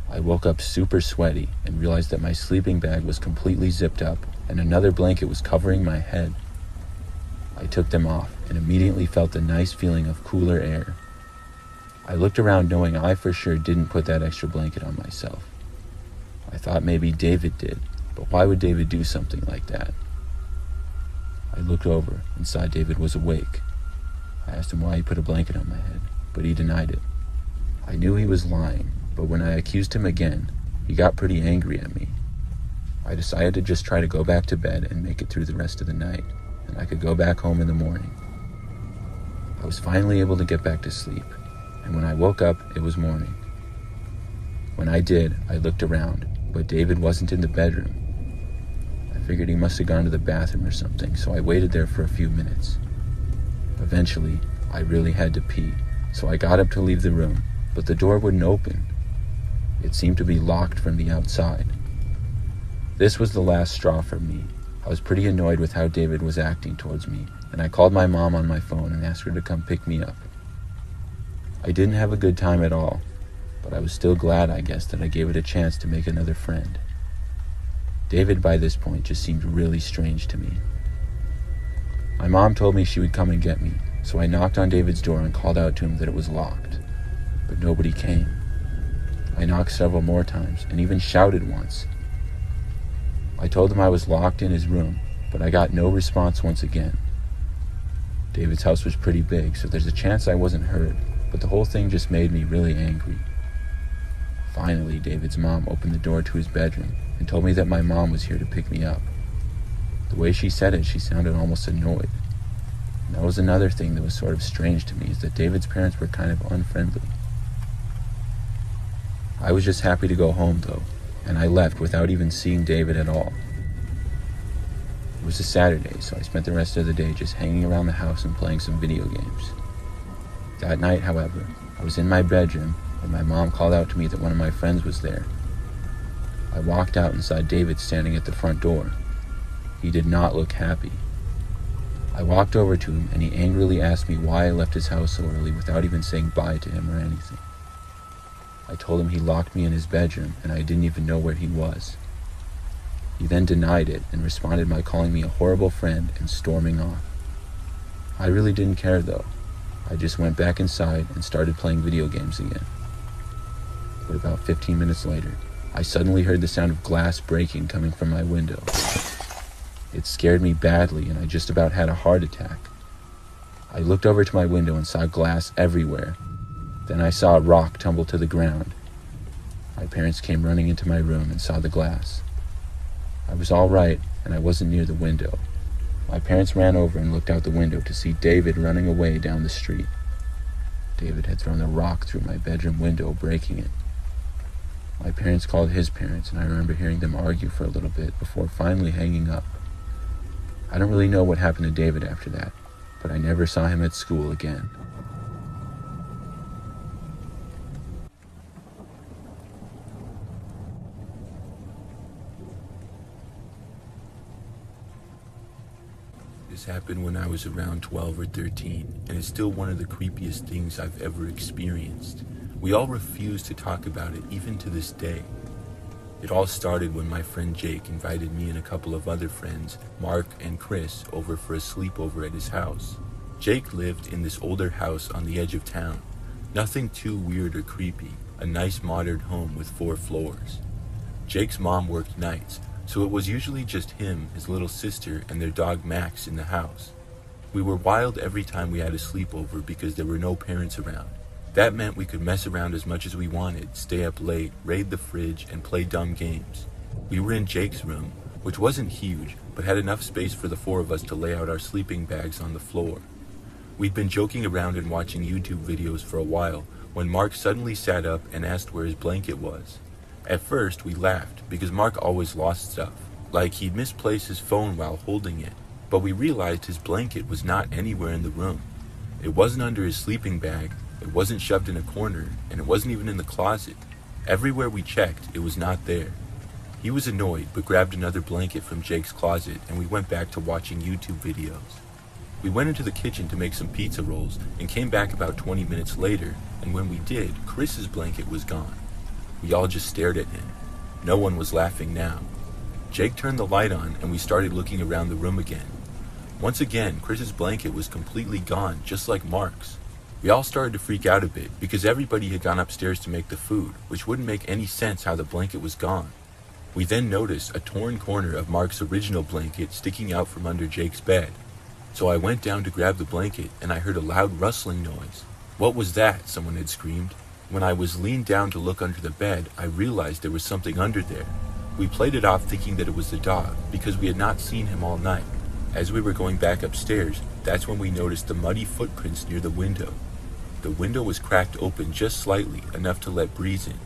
I woke up super sweaty and realized that my sleeping bag was completely zipped up and another blanket was covering my head. I took them off and immediately felt the nice feeling of cooler air. I looked around knowing I for sure didn't put that extra blanket on myself. I thought maybe David did, but why would David do something like that? I looked over and saw David was awake. I asked him why he put a blanket on my head, but he denied it. I knew he was lying, but when I accused him again, he got pretty angry at me. I decided to just try to go back to bed and make it through the rest of the night, and I could go back home in the morning. I was finally able to get back to sleep, and when I woke up, it was morning. When I did, I looked around, but David wasn't in the bedroom. I figured he must have gone to the bathroom or something, so I waited there for a few minutes. Eventually, I really had to pee, so I got up to leave the room, but the door wouldn't open. It seemed to be locked from the outside. This was the last straw for me. I was pretty annoyed with how David was acting towards me, and I called my mom on my phone and asked her to come pick me up. I didn't have a good time at all, but I was still glad, I guess, that I gave it a chance to make another friend. David, by this point, just seemed really strange to me. My mom told me she would come and get me, so I knocked on David's door and called out to him that it was locked, but nobody came. I knocked several more times and even shouted once. I told him I was locked in his room, but I got no response once again. David's house was pretty big, so there's a chance I wasn't heard, but the whole thing just made me really angry. Finally, David's mom opened the door to his bedroom and told me that my mom was here to pick me up. The way she said it, she sounded almost annoyed. And that was another thing that was sort of strange to me, is that David's parents were kind of unfriendly. I was just happy to go home, though, and I left without even seeing David at all. It was a Saturday, so I spent the rest of the day just hanging around the house and playing some video games. That night, however, I was in my bedroom when my mom called out to me that one of my friends was there. I walked out and saw David standing at the front door. He did not look happy. I walked over to him and he angrily asked me why I left his house so early without even saying bye to him or anything. I told him he locked me in his bedroom and I didn't even know where he was. He then denied it and responded by calling me a horrible friend and storming off. I really didn't care though. I just went back inside and started playing video games again. But about 15 minutes later, I suddenly heard the sound of glass breaking coming from my window. It scared me badly and I just about had a heart attack. I looked over to my window and saw glass everywhere. Then I saw a rock tumble to the ground. My parents came running into my room and saw the glass. I was all right and I wasn't near the window. My parents ran over and looked out the window to see David running away down the street. David had thrown a rock through my bedroom window, breaking it. My parents called his parents and I remember hearing them argue for a little bit before finally hanging up. I don't really know what happened to David after that, but I never saw him at school again. This happened when I was around 12 or 13, and it's still one of the creepiest things I've ever experienced. We all refuse to talk about it, even to this day. It all started when my friend Jake invited me and a couple of other friends, Mark and Chris, over for a sleepover at his house. Jake lived in this older house on the edge of town. Nothing too weird or creepy, a nice modern home with 4 floors. Jake's mom worked nights, so it was usually just him, his little sister, and their dog Max in the house. We were wild every time we had a sleepover because there were no parents around. That meant we could mess around as much as we wanted, stay up late, raid the fridge, and play dumb games. We were in Jake's room, which wasn't huge, but had enough space for the 4 of us to lay out our sleeping bags on the floor. We'd been joking around and watching YouTube videos for a while when Mark suddenly sat up and asked where his blanket was. At first, we laughed because Mark always lost stuff, like he'd misplaced his phone while holding it, but we realized his blanket was not anywhere in the room. It wasn't under his sleeping bag, it wasn't shoved in a corner, and it wasn't even in the closet. Everywhere we checked, it was not there. He was annoyed, but grabbed another blanket from Jake's closet, and we went back to watching YouTube videos. We went into the kitchen to make some pizza rolls, and came back about 20 minutes later, and when we did, Chris's blanket was gone. We all just stared at him. No one was laughing now. Jake turned the light on, and we started looking around the room again. Once again, Chris's blanket was completely gone, just like Mark's. We all started to freak out a bit because everybody had gone upstairs to make the food, which wouldn't make any sense how the blanket was gone. We then noticed a torn corner of Mark's original blanket sticking out from under Jake's bed. So I went down to grab the blanket and I heard a loud rustling noise. "What was that?" someone had screamed. When I was leaned down to look under the bed, I realized there was something under there. We played it off thinking that it was the dog because we had not seen him all night. As we were going back upstairs, that's when we noticed the muddy footprints near the window. The window was cracked open just slightly, enough to let breeze in,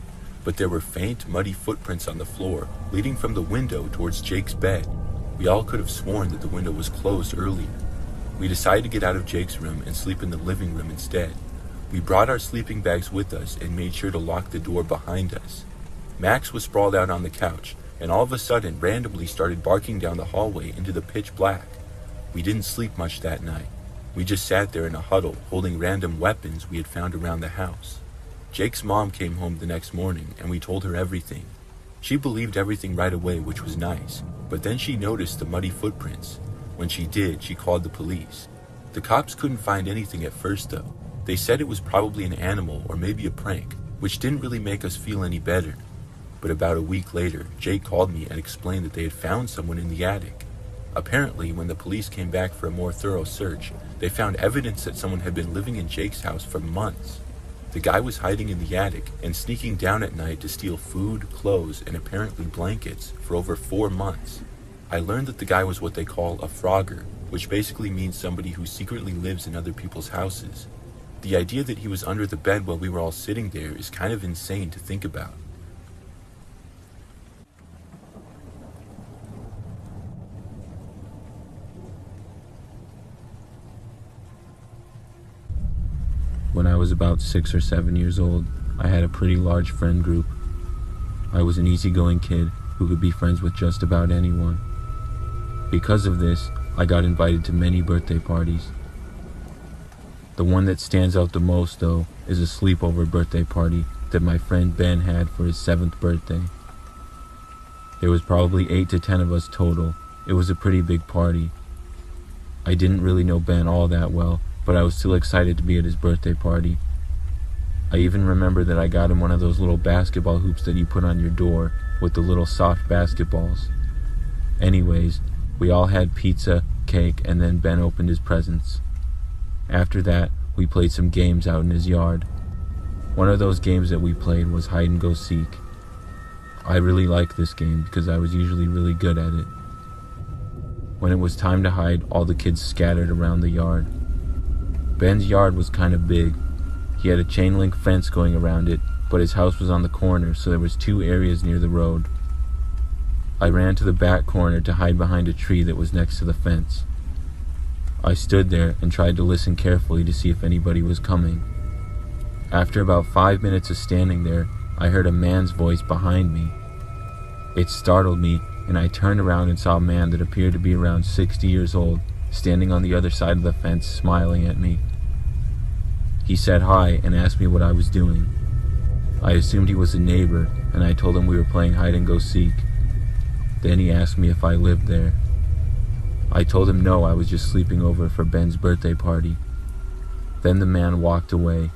but there were faint, muddy footprints on the floor, leading from the window towards Jake's bed. We all could have sworn that the window was closed earlier. We decided to get out of Jake's room and sleep in the living room instead. We brought our sleeping bags with us and made sure to lock the door behind us. Max was sprawled out on the couch, and all of a sudden randomly started barking down the hallway into the pitch black. We didn't sleep much that night. We just sat there in a huddle, holding random weapons we had found around the house. Jake's mom came home the next morning and we told her everything. She believed everything right away, which was nice, but then she noticed the muddy footprints. When she did, she called the police. The cops couldn't find anything at first though. They said it was probably an animal or maybe a prank, which didn't really make us feel any better. But about a week later, Jake called me and explained that they had found someone in the attic. Apparently, when the police came back for a more thorough search, they found evidence that someone had been living in Jake's house for months. The guy was hiding in the attic and sneaking down at night to steal food, clothes, and apparently blankets for over 4 months. I learned that the guy was what they call a frogger, which basically means somebody who secretly lives in other people's houses. The idea that he was under the bed while we were all sitting there is kind of insane to think about. When I was about 6 or 7 years old, I had a pretty large friend group. I was an easygoing kid who could be friends with just about anyone. Because of this, I got invited to many birthday parties. The one that stands out the most, though, is a sleepover birthday party that my friend Ben had for his 7th birthday. There was probably 8 to 10 of us total. It was a pretty big party. I didn't really know Ben all that well, but I was still excited to be at his birthday party. I even remember that I got him one of those little basketball hoops that you put on your door with the little soft basketballs. Anyways, we all had pizza, cake, and then Ben opened his presents. After that, we played some games out in his yard. One of those games that we played was hide and go seek. I really liked this game because I was usually really good at it. When it was time to hide, all the kids scattered around the yard. Ben's yard was kind of big. He had a chain link fence going around it, but his house was on the corner, so there was 2 areas near the road. I ran to the back corner to hide behind a tree that was next to the fence. I stood there and tried to listen carefully to see if anybody was coming. After about 5 minutes of standing there, I heard a man's voice behind me. It startled me, and I turned around and saw a man that appeared to be around 60 years old, standing on the other side of the fence, smiling at me. He said hi and asked me what I was doing. I assumed he was a neighbor, and I told him we were playing hide and go seek. Then he asked me if I lived there. I told him no, I was just sleeping over for Ben's birthday party. Then the man walked away.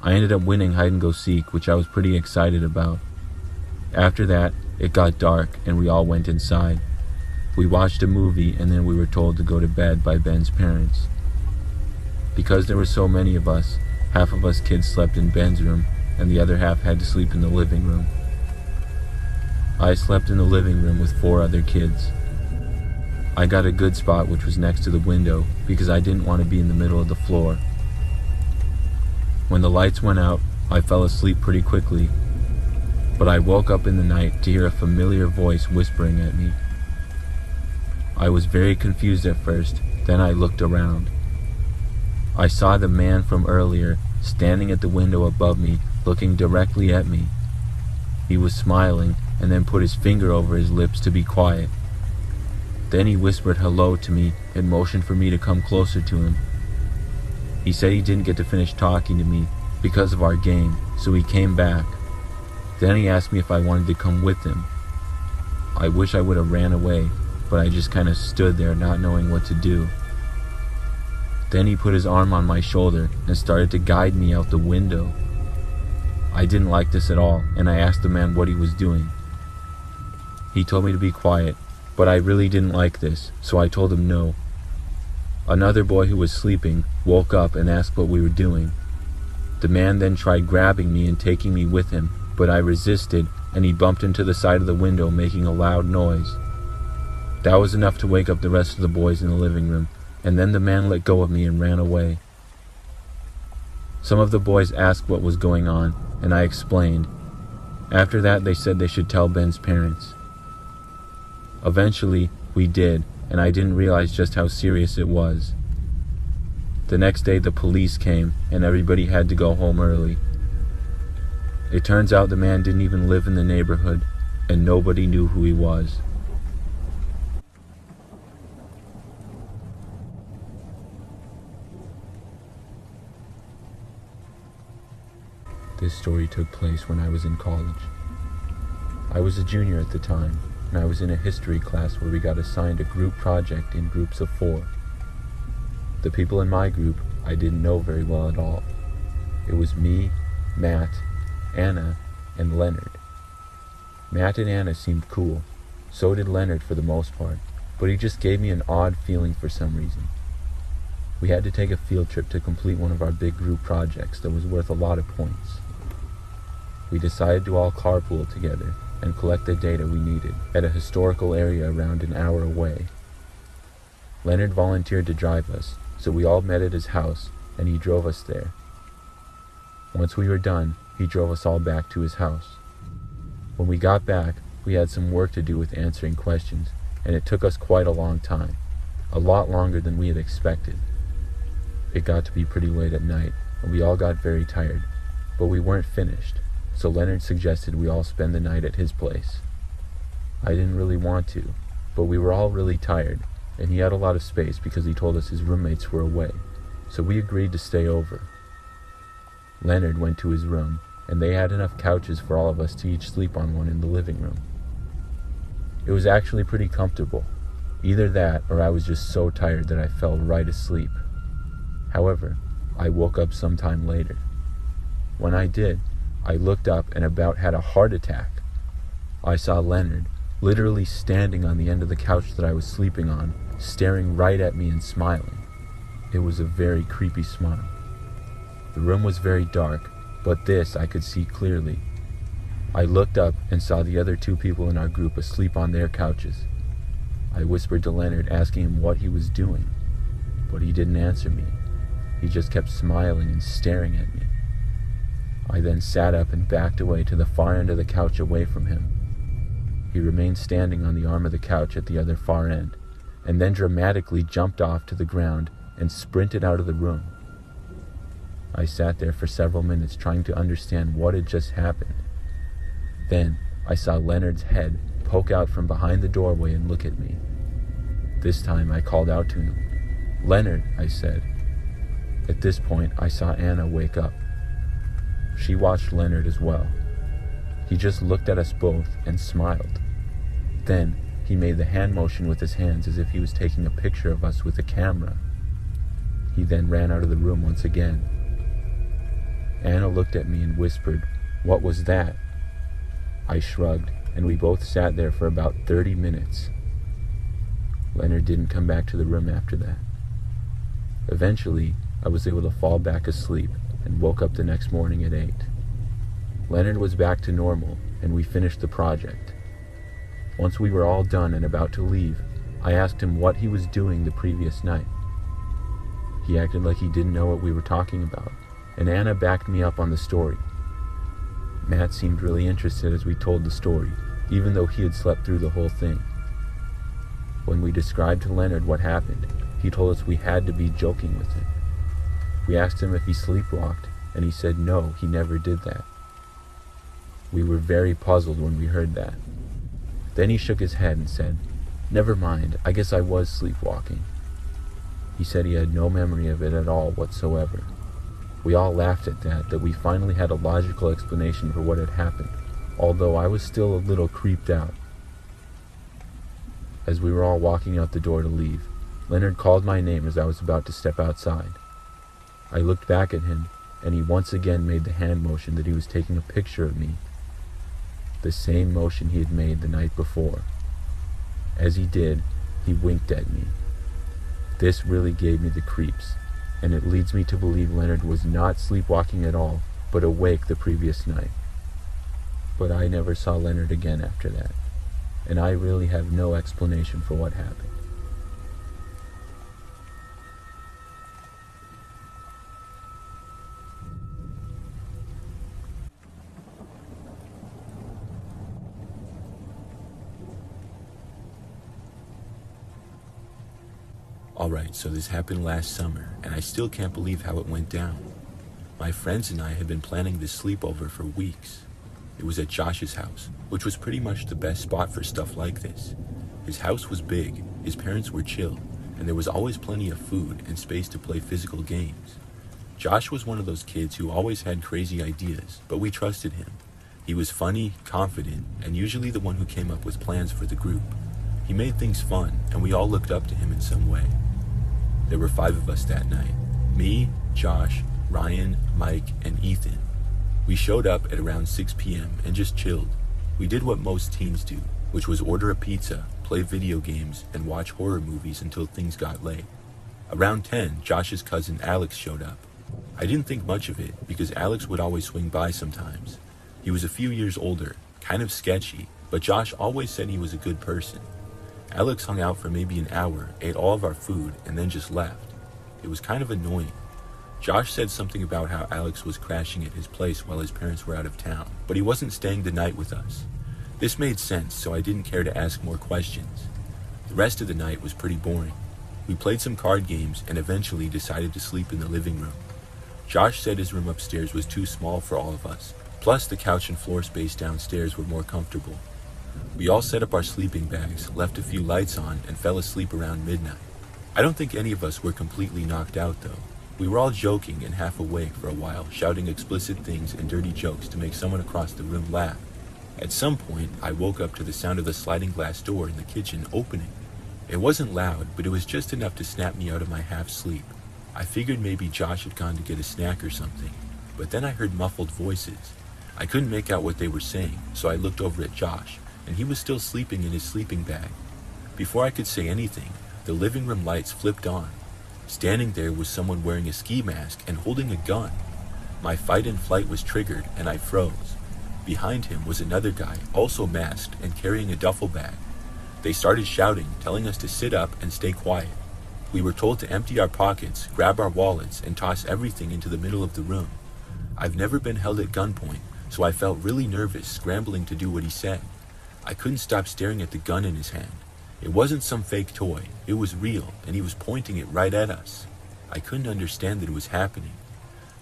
I ended up winning hide and go seek, which I was pretty excited about. After that, it got dark and we all went inside. We watched a movie and then we were told to go to bed by Ben's parents. Because there were so many of us, half of us kids slept in Ben's room and the other half had to sleep in the living room. I slept in the living room with 4 other kids. I got a good spot which was next to the window because I didn't want to be in the middle of the floor. When the lights went out, I fell asleep pretty quickly, but I woke up in the night to hear a familiar voice whispering at me. I was very confused at first, then I looked around. I saw the man from earlier standing at the window above me, looking directly at me. He was smiling and then put his finger over his lips to be quiet. Then he whispered hello to me and motioned for me to come closer to him. He said he didn't get to finish talking to me because of our game, so he came back. Then he asked me if I wanted to come with him. I wish I would have ran away, but I just kind of stood there not knowing what to do. Then he put his arm on my shoulder and started to guide me out the window. I didn't like this at all, and I asked the man what he was doing. He told me to be quiet, but I really didn't like this, so I told him no. Another boy who was sleeping woke up and asked what we were doing. The man then tried grabbing me and taking me with him, but I resisted and he bumped into the side of the window making a loud noise. That was enough to wake up the rest of the boys in the living room, and then the man let go of me and ran away. Some of the boys asked what was going on, and I explained. After that, they said they should tell Ben's parents. Eventually, we did, and I didn't realize just how serious it was. The next day, the police came, and everybody had to go home early. It turns out the man didn't even live in the neighborhood, and nobody knew who he was. This story took place when I was in college. I was a junior at the time, and I was in a history class where we got assigned a group project in groups of 4. The people in my group I didn't know very well at all. It was me, Matt, Anna, and Leonard. Matt and Anna seemed cool. So did Leonard for the most part, but he just gave me an odd feeling for some reason. We had to take a field trip to complete one of our big group projects that was worth a lot of points. We decided to all carpool together and collect the data we needed at a historical area around an hour away. Leonard volunteered to drive us, so we all met at his house and he drove us there. Once we were done, he drove us all back to his house. When we got back, we had some work to do with answering questions, and it took us quite a long time, a lot longer than we had expected. It got to be pretty late at night, and we all got very tired, but we weren't finished, so Leonard suggested we all spend the night at his place. I didn't really want to, but we were all really tired, and he had a lot of space because he told us his roommates were away, so we agreed to stay over. Leonard went to his room, and they had enough couches for all of us to each sleep on one in the living room. It was actually pretty comfortable. Either that or I was just so tired that I fell right asleep. However, I woke up sometime later. When I did, I looked up and about had a heart attack. I saw Leonard literally standing on the end of the couch that I was sleeping on, staring right at me and smiling. It was a very creepy smile. The room was very dark, but this I could see clearly. I looked up and saw the other 2 people in our group asleep on their couches. I whispered to Leonard, asking him what he was doing, but he didn't answer me. He just kept smiling and staring at me. I then sat up and backed away to the far end of the couch away from him. He remained standing on the arm of the couch at the other far end, and then dramatically jumped off to the ground and sprinted out of the room. I sat there for several minutes trying to understand what had just happened. Then I saw Leonard's head poke out from behind the doorway and look at me. This time I called out to him. "Leonard," I said. At this point I saw Anna wake up. She watched Leonard as well. He just looked at us both and smiled. Then he made the hand motion with his hands as if he was taking a picture of us with a camera. He then ran out of the room once again. Anna looked at me and whispered, "What was that?" I shrugged, and we both sat there for about 30 minutes. Leonard didn't come back to the room after that. Eventually, I was able to fall back asleep and woke up the next morning at 8. Leonard was back to normal, and we finished the project. Once we were all done and about to leave, I asked him what he was doing the previous night. He acted like he didn't know what we were talking about, and Anna backed me up on the story. Matt seemed really interested as we told the story, even though he had slept through the whole thing. When we described to Leonard what happened, he told us we had to be joking with him. We asked him if he sleepwalked, and he said no, he never did that. We were very puzzled when we heard that. Then he shook his head and said, "Never mind, I guess I was sleepwalking." He said he had no memory of it at all whatsoever. We all laughed at that we finally had a logical explanation for what had happened, although I was still a little creeped out. As we were all walking out the door to leave, Leonard called my name as I was about to step outside. I looked back at him, and he once again made the hand motion that he was taking a picture of me. The same motion he had made the night before. As he did, he winked at me. This really gave me the creeps, and it leads me to believe Leonard was not sleepwalking at all, but awake the previous night. But I never saw Leonard again after that, and I really have no explanation for what happened. Alright, so this happened last summer, and I still can't believe how it went down. My friends and I had been planning this sleepover for weeks. It was at Josh's house, which was pretty much the best spot for stuff like this. His house was big, his parents were chill, and there was always plenty of food and space to play physical games. Josh was one of those kids who always had crazy ideas, but we trusted him. He was funny, confident, and usually the one who came up with plans for the group. He made things fun, and we all looked up to him in some way. There were 5 of us that night. Me, Josh, Ryan, Mike, and Ethan. We showed up at around 6 p.m. and just chilled. We did what most teens do, which was order a pizza, play video games, and watch horror movies until things got late. Around 10, Josh's cousin Alex showed up. I didn't think much of it because Alex would always swing by sometimes. He was a few years older, kind of sketchy, but Josh always said he was a good person. Alex hung out for maybe an hour, ate all of our food, and then just left. It was kind of annoying. Josh said something about how Alex was crashing at his place while his parents were out of town, but he wasn't staying the night with us. This made sense, so I didn't care to ask more questions. The rest of the night was pretty boring. We played some card games and eventually decided to sleep in the living room. Josh said his room upstairs was too small for all of us, plus the couch and floor space downstairs were more comfortable. We all set up our sleeping bags, left a few lights on, and fell asleep around midnight. I don't think any of us were completely knocked out though. We were all joking and half awake for a while, shouting explicit things and dirty jokes to make someone across the room laugh. At some point, I woke up to the sound of the sliding glass door in the kitchen opening. It wasn't loud, but it was just enough to snap me out of my half-sleep. I figured maybe Josh had gone to get a snack or something, but then I heard muffled voices. I couldn't make out what they were saying, so I looked over at Josh, and he was still sleeping in his sleeping bag. Before I could say anything, the living room lights flipped on. Standing there was someone wearing a ski mask and holding a gun. My fight and flight was triggered, and I froze. Behind him was another guy, also masked and carrying a duffel bag. They started shouting, telling us to sit up and stay quiet. We were told to empty our pockets, grab our wallets, and toss everything into the middle of the room. I've never been held at gunpoint, so I felt really nervous, scrambling to do what he said. I couldn't stop staring at the gun in his hand. It wasn't some fake toy, it was real, and he was pointing it right at us. I couldn't understand that it was happening.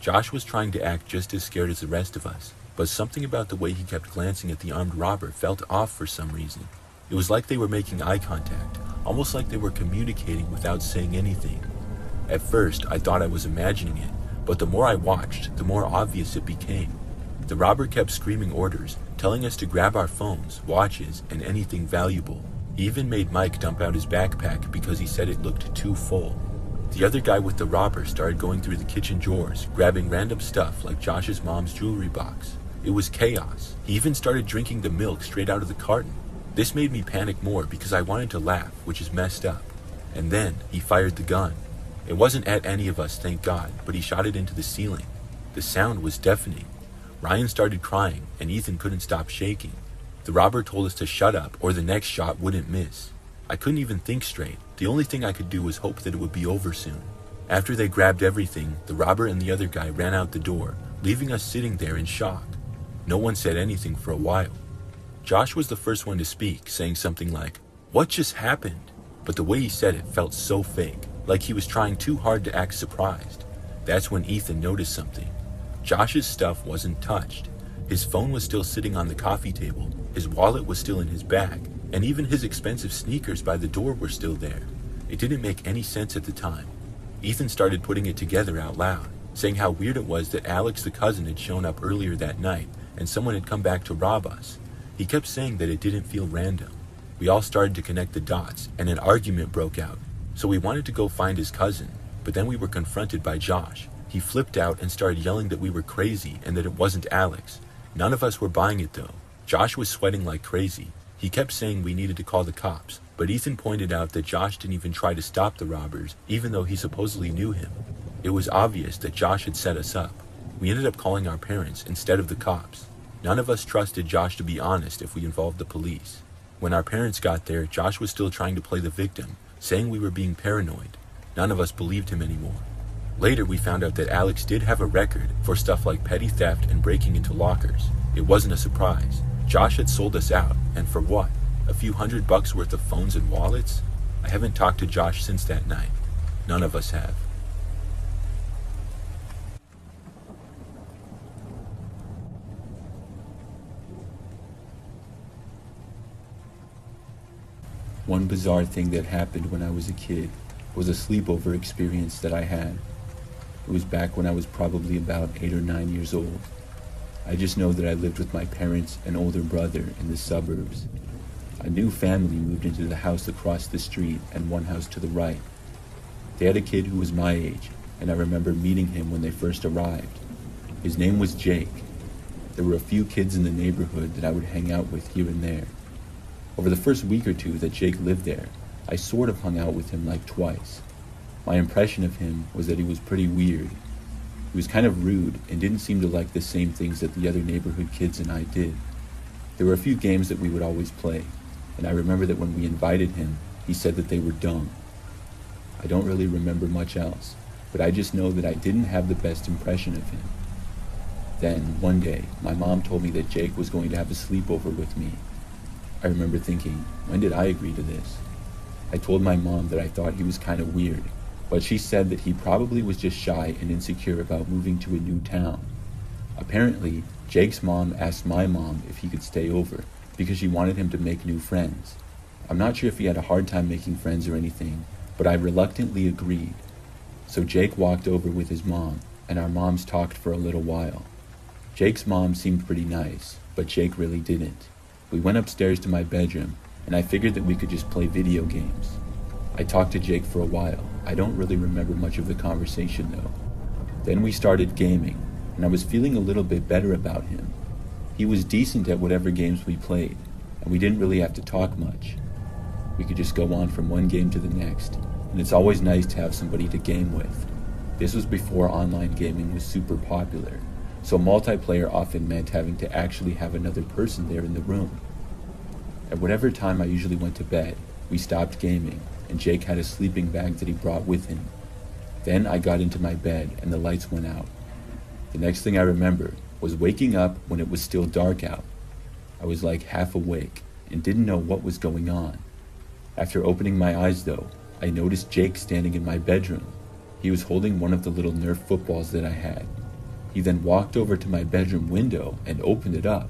Josh was trying to act just as scared as the rest of us, but something about the way he kept glancing at the armed robber felt off for some reason. It was like they were making eye contact, almost like they were communicating without saying anything. At first, I thought I was imagining it, but the more I watched, the more obvious it became. The robber kept screaming orders, telling us to grab our phones, watches, and anything valuable. He even made Mike dump out his backpack because he said it looked too full. The other guy with the robber started going through the kitchen drawers, grabbing random stuff like Josh's mom's jewelry box. It was chaos. He even started drinking the milk straight out of the carton. This made me panic more because I wanted to laugh, which is messed up. And then he fired the gun. It wasn't at any of us, thank God, but he shot it into the ceiling. The sound was deafening. Ryan started crying, and Ethan couldn't stop shaking. The robber told us to shut up or the next shot wouldn't miss. I couldn't even think straight. The only thing I could do was hope that it would be over soon. After they grabbed everything, the robber and the other guy ran out the door, leaving us sitting there in shock. No one said anything for a while. Josh was the first one to speak, saying something like, "What just happened?" But the way he said it felt so fake, like he was trying too hard to act surprised. That's when Ethan noticed something. Josh's stuff wasn't touched. His phone was still sitting on the coffee table, his wallet was still in his bag, and even his expensive sneakers by the door were still there. It didn't make any sense at the time. Ethan started putting it together out loud, saying how weird it was that Alex the cousin had shown up earlier that night and someone had come back to rob us. He kept saying that it didn't feel random. We all started to connect the dots, and an argument broke out. So we wanted to go find his cousin, but then we were confronted by Josh. He flipped out and started yelling that we were crazy and that it wasn't Alex. None of us were buying it though. Josh was sweating like crazy. He kept saying we needed to call the cops, but Ethan pointed out that Josh didn't even try to stop the robbers, even though he supposedly knew him. It was obvious that Josh had set us up. We ended up calling our parents instead of the cops. None of us trusted Josh to be honest if we involved the police. When our parents got there, Josh was still trying to play the victim, saying we were being paranoid. None of us believed him anymore. Later, we found out that Alex did have a record for stuff like petty theft and breaking into lockers. It wasn't a surprise. Josh had sold us out, and for what? A few $100 worth of phones and wallets? I haven't talked to Josh since that night. None of us have. One bizarre thing that happened when I was a kid was a sleepover experience that I had. It was back when I was probably about 8 or 9 years old. I just know that I lived with my parents and older brother in the suburbs. A new family moved into the house across the street and one house to the right. They had a kid who was my age, and I remember meeting him when they first arrived. His name was Jake. There were a few kids in the neighborhood that I would hang out with here and there. Over the first week or two that Jake lived there, I sort of hung out with him like twice. My impression of him was that he was pretty weird. He was kind of rude and didn't seem to like the same things that the other neighborhood kids and I did. There were a few games that we would always play, and I remember that when we invited him, he said that they were dumb. I don't really remember much else, but I just know that I didn't have the best impression of him. Then, one day, my mom told me that Jake was going to have a sleepover with me. I remember thinking, when did I agree to this? I told my mom that I thought he was kind of weird, but she said that he probably was just shy and insecure about moving to a new town. Apparently, Jake's mom asked my mom if he could stay over because she wanted him to make new friends. I'm not sure if he had a hard time making friends or anything, but I reluctantly agreed. So Jake walked over with his mom, and our moms talked for a little while. Jake's mom seemed pretty nice, but Jake really didn't. We went upstairs to my bedroom, and I figured that we could just play video games. I talked to Jake for a while. I don't really remember much of the conversation though. Then we started gaming, and I was feeling a little bit better about him. He was decent at whatever games we played, and we didn't really have to talk much. We could just go on from one game to the next, and it's always nice to have somebody to game with. This was before online gaming was super popular, so multiplayer often meant having to actually have another person there in the room. At whatever time I usually went to bed, we stopped gaming, and Jake had a sleeping bag that he brought with him. Then I got into my bed and the lights went out. The next thing I remember was waking up when it was still dark out. I was like half awake and didn't know what was going on. After opening my eyes though, I noticed Jake standing in my bedroom. He was holding one of the little Nerf footballs that I had. He then walked over to my bedroom window and opened it up.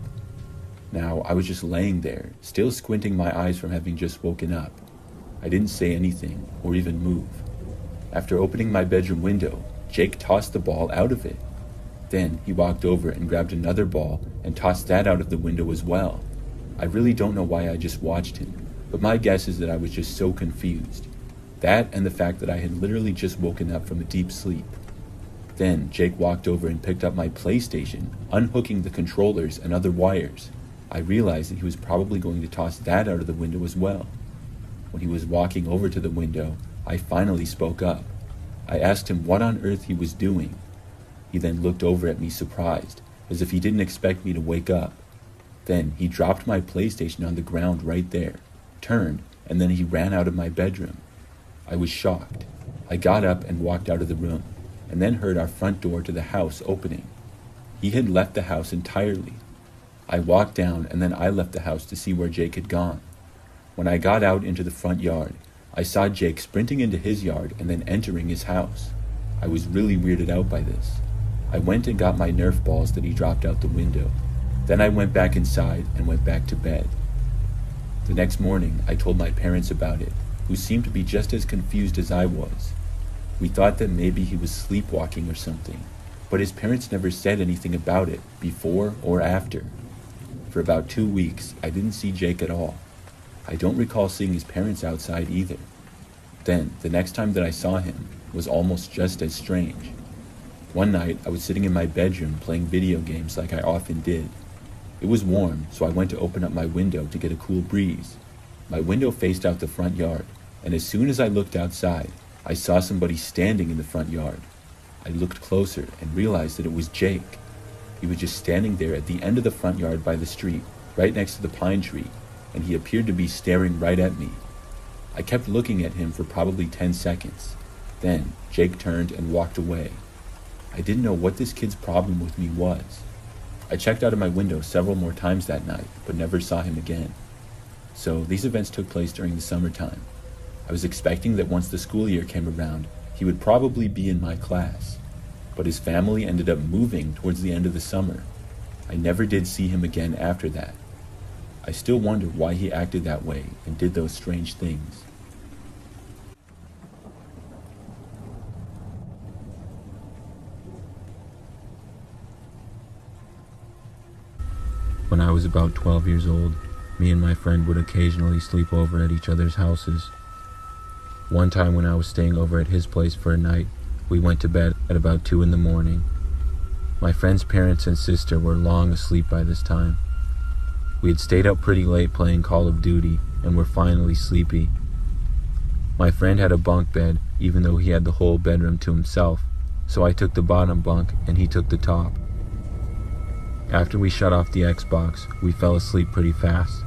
Now, I was just laying there, still squinting my eyes from having just woken up. I didn't say anything or even move. After opening my bedroom window, Jake tossed the ball out of it. Then he walked over and grabbed another ball and tossed that out of the window as well. I really don't know why I just watched him, but my guess is that I was just so confused. That and the fact that I had literally just woken up from a deep sleep. Then Jake walked over and picked up my PlayStation, unhooking the controllers and other wires. I realized that he was probably going to toss that out of the window as well. When he was walking over to the window, I finally spoke up. I asked him what on earth he was doing. He then looked over at me surprised, as if he didn't expect me to wake up. Then he dropped my PlayStation on the ground right there, turned, and then he ran out of my bedroom. I was shocked. I got up and walked out of the room, and then heard our front door to the house opening. He had left the house entirely. I walked down and then I left the house to see where Jake had gone. When I got out into the front yard, I saw Jake sprinting into his yard and then entering his house. I was really weirded out by this. I went and got my Nerf balls that he dropped out the window. Then I went back inside and went back to bed. The next morning, I told my parents about it, who seemed to be just as confused as I was. We thought that maybe he was sleepwalking or something, but his parents never said anything about it before or after. For about 2 weeks, I didn't see Jake at all. I don't recall seeing his parents outside either. Then, the next time that I saw him was almost just as strange. One night, I was sitting in my bedroom playing video games like I often did. It was warm, so I went to open up my window to get a cool breeze. My window faced out the front yard, and as soon as I looked outside, I saw somebody standing in the front yard. I looked closer and realized that it was Jake. He was just standing there at the end of the front yard by the street, right next to the pine tree, and he appeared to be staring right at me. I kept looking at him for probably 10 seconds. Then, Jake turned and walked away. I didn't know what this kid's problem with me was. I checked out of my window several more times that night, but never saw him again. So, these events took place during the summertime. I was expecting that once the school year came around, he would probably be in my class. But his family ended up moving towards the end of the summer. I never did see him again after that. I still wonder why he acted that way and did those strange things. when I was about 12 years old, me and my friend would occasionally sleep over at each other's houses. One time when I was staying over at his place for a night, we went to bed at about 2 in the morning. My friend's parents and sister were long asleep by this time. We had stayed up pretty late playing Call of Duty and were finally sleepy. My friend had a bunk bed, even though he had the whole bedroom to himself, so I took the bottom bunk and he took the top. After we shut off the Xbox, we fell asleep pretty fast.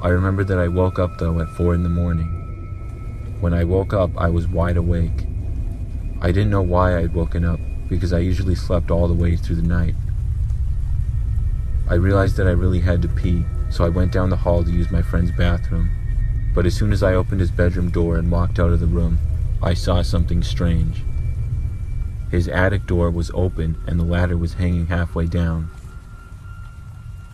I remember that I woke up though at 4 in the morning. When I woke up, I was wide awake. I didn't know why I'd woken up, because I usually slept all the way through the night. I realized that I really had to pee, so I went down the hall to use my friend's bathroom. But as soon as I opened his bedroom door and walked out of the room, I saw something strange. His attic door was open and the ladder was hanging halfway down.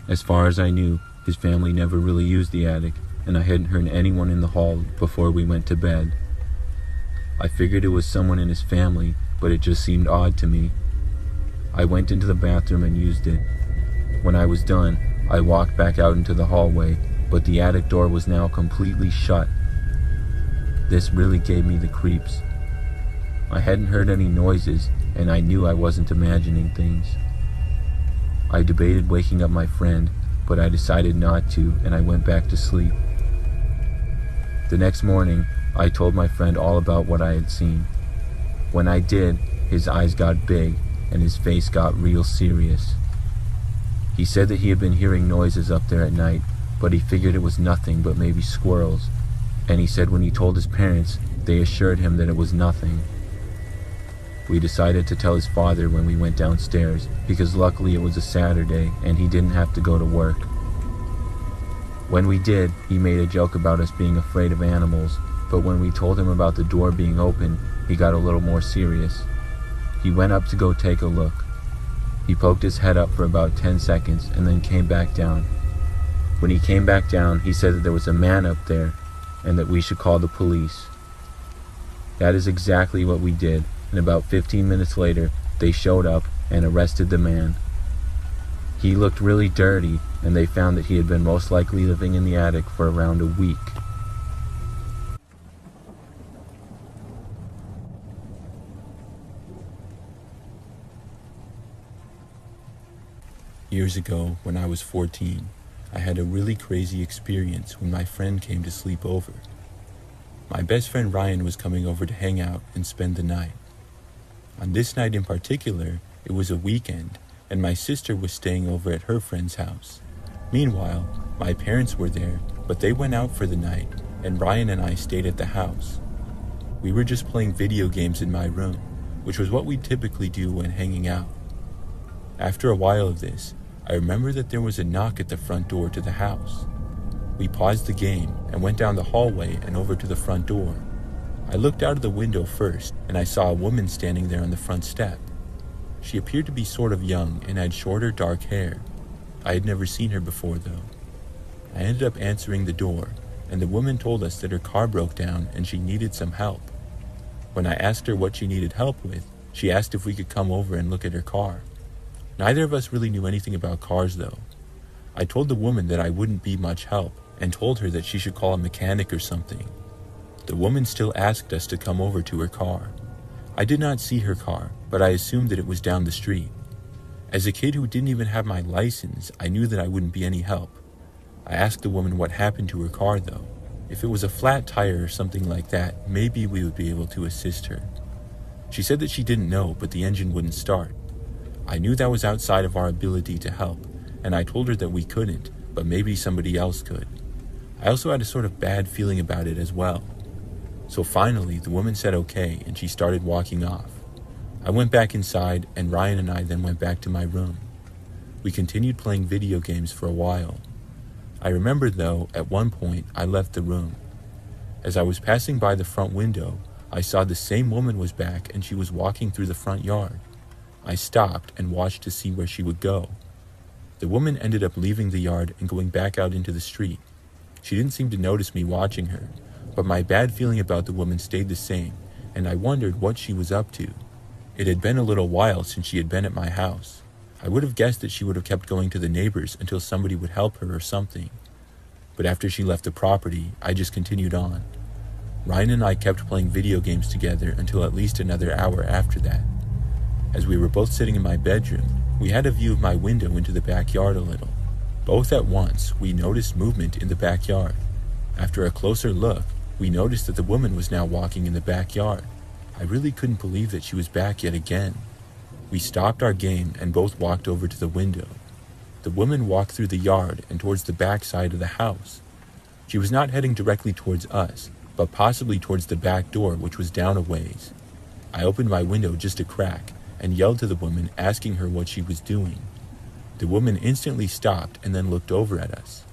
As far as I knew, his family never really used the attic, and I hadn't heard anyone in the hall before we went to bed. I figured it was someone in his family, but it just seemed odd to me. I went into the bathroom and used it. When I was done, I walked back out into the hallway, but the attic door was now completely shut. This really gave me the creeps. I hadn't heard any noises, and I knew I wasn't imagining things. I debated waking up my friend, but I decided not to, and I went back to sleep. The next morning, I told my friend all about what I had seen. When I did, his eyes got big, and his face got real serious. He said that he had been hearing noises up there at night, but he figured it was nothing but maybe squirrels, and he said when he told his parents, they assured him that it was nothing. We decided to tell his father when we went downstairs, because luckily it was a Saturday and he didn't have to go to work. When we did, he made a joke about us being afraid of animals, but when we told him about the door being open, he got a little more serious. He went up to go take a look. He poked his head up for about 10 seconds and then came back down. When he came back down, he said that there was a man up there and that we should call the police. That is exactly what we did, and about 15 minutes later, they showed up and arrested the man. He looked really dirty, and they found that he had been most likely living in the attic for around a week. Years ago, when I was 14, I had a really crazy experience when my friend came to sleep over. My best friend Ryan was coming over to hang out and spend the night. On this night in particular, it was a weekend, and my sister was staying over at her friend's house. Meanwhile, my parents were there, but they went out for the night, and Ryan and I stayed at the house. We were just playing video games in my room, which was what we typically do when hanging out. After a while of this, I remember that there was a knock at the front door to the house. We paused the game and went down the hallway and over to the front door. I looked out of the window first, and I saw a woman standing there on the front step. She appeared to be sort of young and had shorter dark hair. I had never seen her before though. I ended up answering the door, and the woman told us that her car broke down and she needed some help. When I asked her what she needed help with, she asked if we could come over and look at her car. Neither of us really knew anything about cars though. I told the woman that I wouldn't be much help and told her that she should call a mechanic or something. The woman still asked us to come over to her car. I did not see her car, but I assumed that it was down the street. As a kid who didn't even have my license, I knew that I wouldn't be any help. I asked the woman what happened to her car though. If it was a flat tire or something like that, maybe we would be able to assist her. She said that she didn't know, but the engine wouldn't start. I knew that was outside of our ability to help, and I told her that we couldn't, but maybe somebody else could. I also had a sort of bad feeling about it as well. So finally, the woman said okay, and she started walking off. I went back inside, and Ryan and I then went back to my room. We continued playing video games for a while. I remember though, at one point, I left the room. As I was passing by the front window, I saw the same woman was back and she was walking through the front yard. I stopped and watched to see where she would go. The woman ended up leaving the yard and going back out into the street. She didn't seem to notice me watching her, but my bad feeling about the woman stayed the same, and I wondered what she was up to. It had been a little while since she had been at my house. I would have guessed that she would have kept going to the neighbors until somebody would help her or something. But after she left the property, I just continued on. Ryan and I kept playing video games together until at least another hour after that. As we were both sitting in my bedroom, we had a view of my window into the backyard a little. Both at once, we noticed movement in the backyard. After a closer look, we noticed that the woman was now walking in the backyard. I really couldn't believe that she was back yet again. We stopped our game and both walked over to the window. The woman walked through the yard and towards the back side of the house. She was not heading directly towards us, but possibly towards the back door, which was down a ways. I opened my window just a crack and yelled to the woman, asking her what she was doing. The woman instantly stopped and then looked over at us.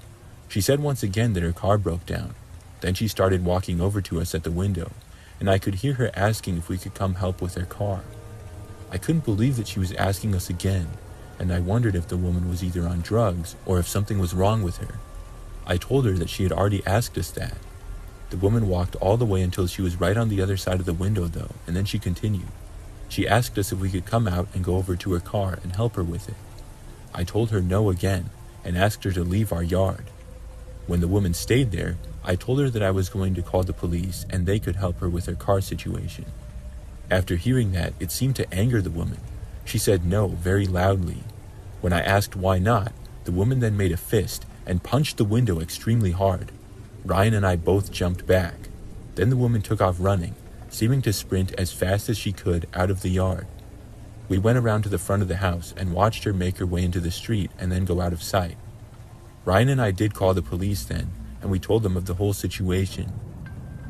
She said once again that her car broke down. Then she started walking over to us at the window, and I could hear her asking if we could come help with her car. I couldn't believe that she was asking us again, and I wondered if the woman was either on drugs or if something was wrong with her. I told her that she had already asked us that. The woman walked all the way until she was right on the other side of the window though, and then she continued. She asked us if we could come out and go over to her car and help her with it. I told her no again, and asked her to leave our yard. When the woman stayed there, I told her that I was going to call the police and they could help her with her car situation. After hearing that, it seemed to anger the woman. She said no very loudly. When I asked why not, the woman then made a fist and punched the window extremely hard. Ryan and I both jumped back. Then the woman took off running, seeming to sprint as fast as she could out of the yard. We went around to the front of the house and watched her make her way into the street and then go out of sight. Ryan and I did call the police then, and we told them of the whole situation.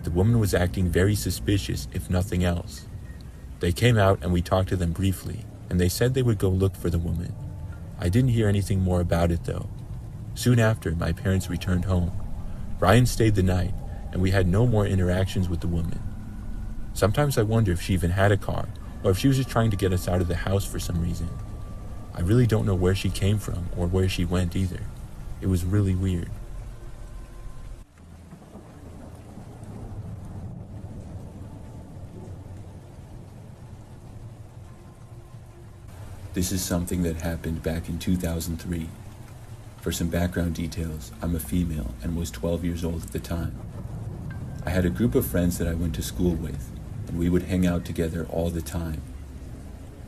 The woman was acting very suspicious, if nothing else. They came out and we talked to them briefly, and they said they would go look for the woman. I didn't hear anything more about it though. Soon after, my parents returned home. Ryan stayed the night, and we had no more interactions with the woman. Sometimes I wonder if she even had a car, or if she was just trying to get us out of the house for some reason. I really don't know where she came from or where she went either. It was really weird. This is something that happened back in 2003. For some background details, I'm a female and was 12 years old at the time. I had a group of friends that I went to school with, and we would hang out together all the time.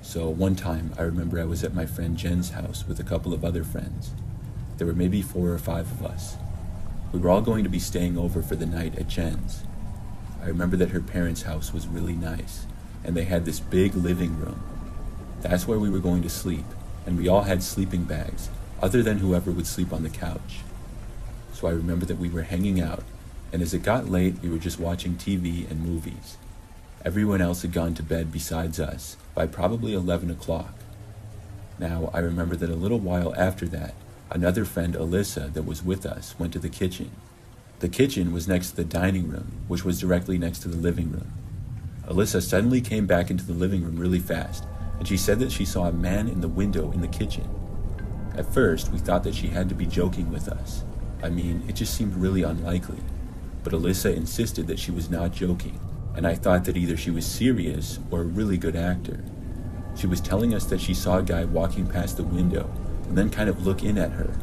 So one time, I remember I was at my friend Jen's house with a couple of other friends. There were maybe 4 or 5 of us. We were all going to be staying over for the night at Jen's. I remember that her parents' house was really nice, and they had this big living room. That's where we were going to sleep, and we all had sleeping bags, other than whoever would sleep on the couch. So I remember that we were hanging out, and as it got late, we were just watching TV and movies. Everyone else had gone to bed besides us by probably 11 o'clock. Now, I remember that a little while after that, another friend, Alyssa, that was with us, went to the kitchen. The kitchen was next to the dining room, which was directly next to the living room. Alyssa suddenly came back into the living room really fast, and she said that she saw a man in the window in the kitchen. At first, we thought that she had to be joking with us. I mean, it just seemed really unlikely. But Alyssa insisted that she was not joking, and I thought that either she was serious or a really good actor. She was telling us that she saw a guy walking past the window and then kind of look in at her.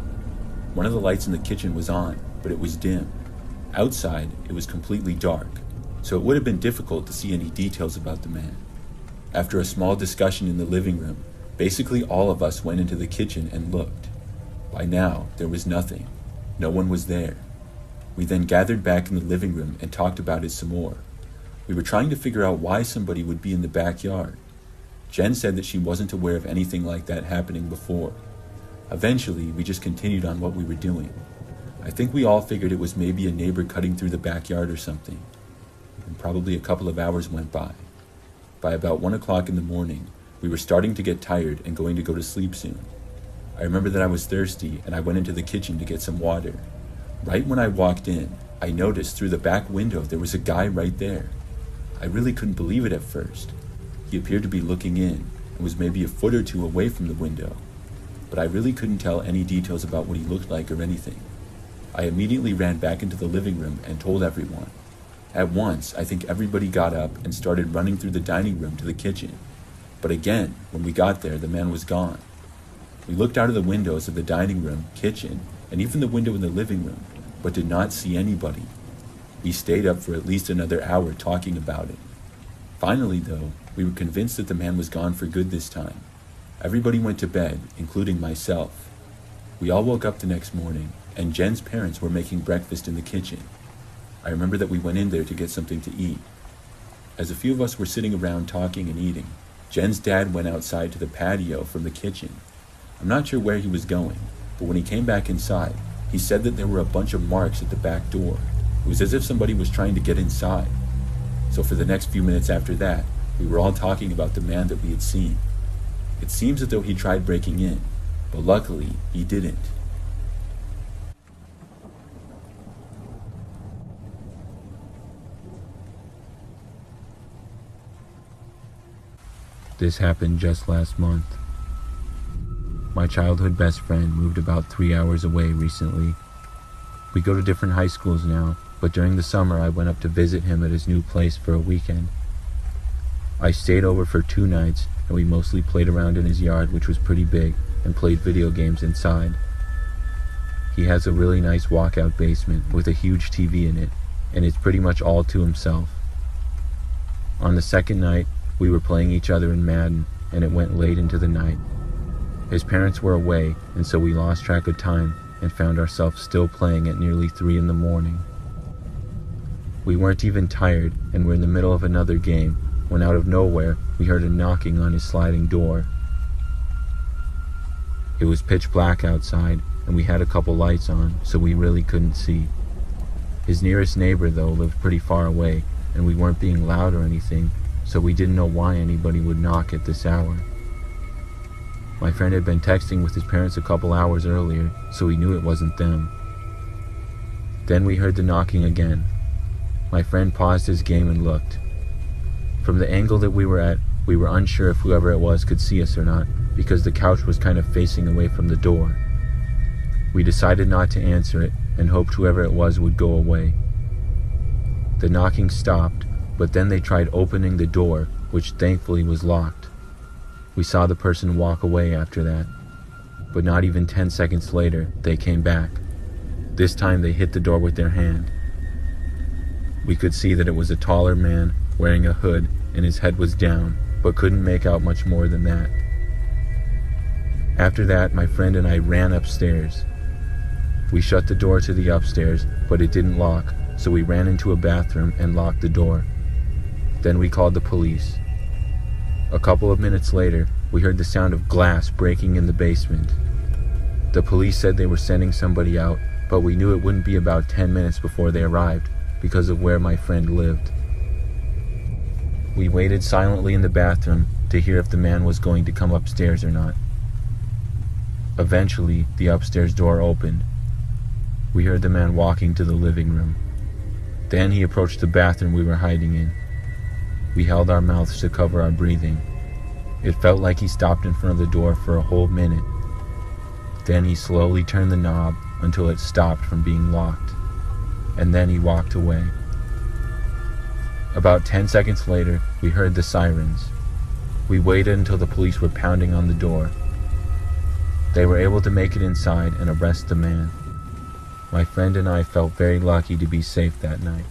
One of the lights in the kitchen was on, but it was dim. Outside, it was completely dark, so it would have been difficult to see any details about the man. After a small discussion in the living room, basically all of us went into the kitchen and looked. By now, there was nothing. No one was there. We then gathered back in the living room and talked about it some more. We were trying to figure out why somebody would be in the backyard. Jen said that she wasn't aware of anything like that happening before. Eventually, we just continued on what we were doing. I think we all figured it was maybe a neighbor cutting through the backyard or something. And probably a couple of hours went by. By about 1 o'clock in the morning, we were starting to get tired and going to go to sleep soon. I remember that I was thirsty and I went into the kitchen to get some water. Right when I walked in, I noticed through the back window there was a guy right there. I really couldn't believe it at first. He appeared to be looking in and was maybe a foot or two away from the window, but I really couldn't tell any details about what he looked like or anything. I immediately ran back into the living room and told everyone. At once, I think everybody got up and started running through the dining room to the kitchen. But again, when we got there, the man was gone. We looked out of the windows of the dining room, kitchen, and even the window in the living room, but did not see anybody. We stayed up for at least another hour talking about it. Finally, though, we were convinced that the man was gone for good this time. Everybody went to bed, including myself. We all woke up the next morning, and Jen's parents were making breakfast in the kitchen. I remember that we went in there to get something to eat. As a few of us were sitting around talking and eating, Jen's dad went outside to the patio from the kitchen. I'm not sure where he was going, but when he came back inside, he said that there were a bunch of marks at the back door. It was as if somebody was trying to get inside. So for the next few minutes after that, we were all talking about the man that we had seen. It seems as though he tried breaking in, but luckily he didn't. This happened just last month. My childhood best friend moved about 3 hours away recently. We go to different high schools now, but during the summer I went up to visit him at his new place for a weekend. I stayed over for 2 nights, and we mostly played around in his yard, which was pretty big, and played video games inside. He has a really nice walkout basement with a huge TV in it, and it's pretty much all to himself. On the second night, we were playing each other in Madden, and it went late into the night. His parents were away, and so we lost track of time and found ourselves still playing at nearly 3 in the morning. We weren't even tired, and were in the middle of another game, when out of nowhere, we heard a knocking on his sliding door. It was pitch black outside, and we had a couple lights on, so we really couldn't see. His nearest neighbor, though, lived pretty far away, and we weren't being loud or anything, so we didn't know why anybody would knock at this hour. My friend had been texting with his parents a couple hours earlier, so we knew it wasn't them. Then we heard the knocking again. My friend paused his game and looked. From the angle that we were at, we were unsure if whoever it was could see us or not, because the couch was kind of facing away from the door. We decided not to answer it, and hoped whoever it was would go away. The knocking stopped, but then they tried opening the door, which thankfully was locked. We saw the person walk away after that, but not even 10 seconds later, they came back. This time they hit the door with their hand. We could see that it was a taller man, wearing a hood, and his head was down, but couldn't make out much more than that. After that, my friend and I ran upstairs. We shut the door to the upstairs, but it didn't lock, so we ran into a bathroom and locked the door. Then we called the police. A couple of minutes later, we heard the sound of glass breaking in the basement. The police said they were sending somebody out, but we knew it wouldn't be about 10 minutes before they arrived, because of where my friend lived. We waited silently in the bathroom to hear if the man was going to come upstairs or not. Eventually, the upstairs door opened. We heard the man walking to the living room. Then he approached the bathroom we were hiding in. We held our mouths to cover our breathing. It felt like he stopped in front of the door for a whole minute. Then he slowly turned the knob until it stopped from being locked, and then he walked away. About 10 seconds later, we heard the sirens. We waited until the police were pounding on the door. They were able to make it inside and arrest the man. My friend and I felt very lucky to be safe that night.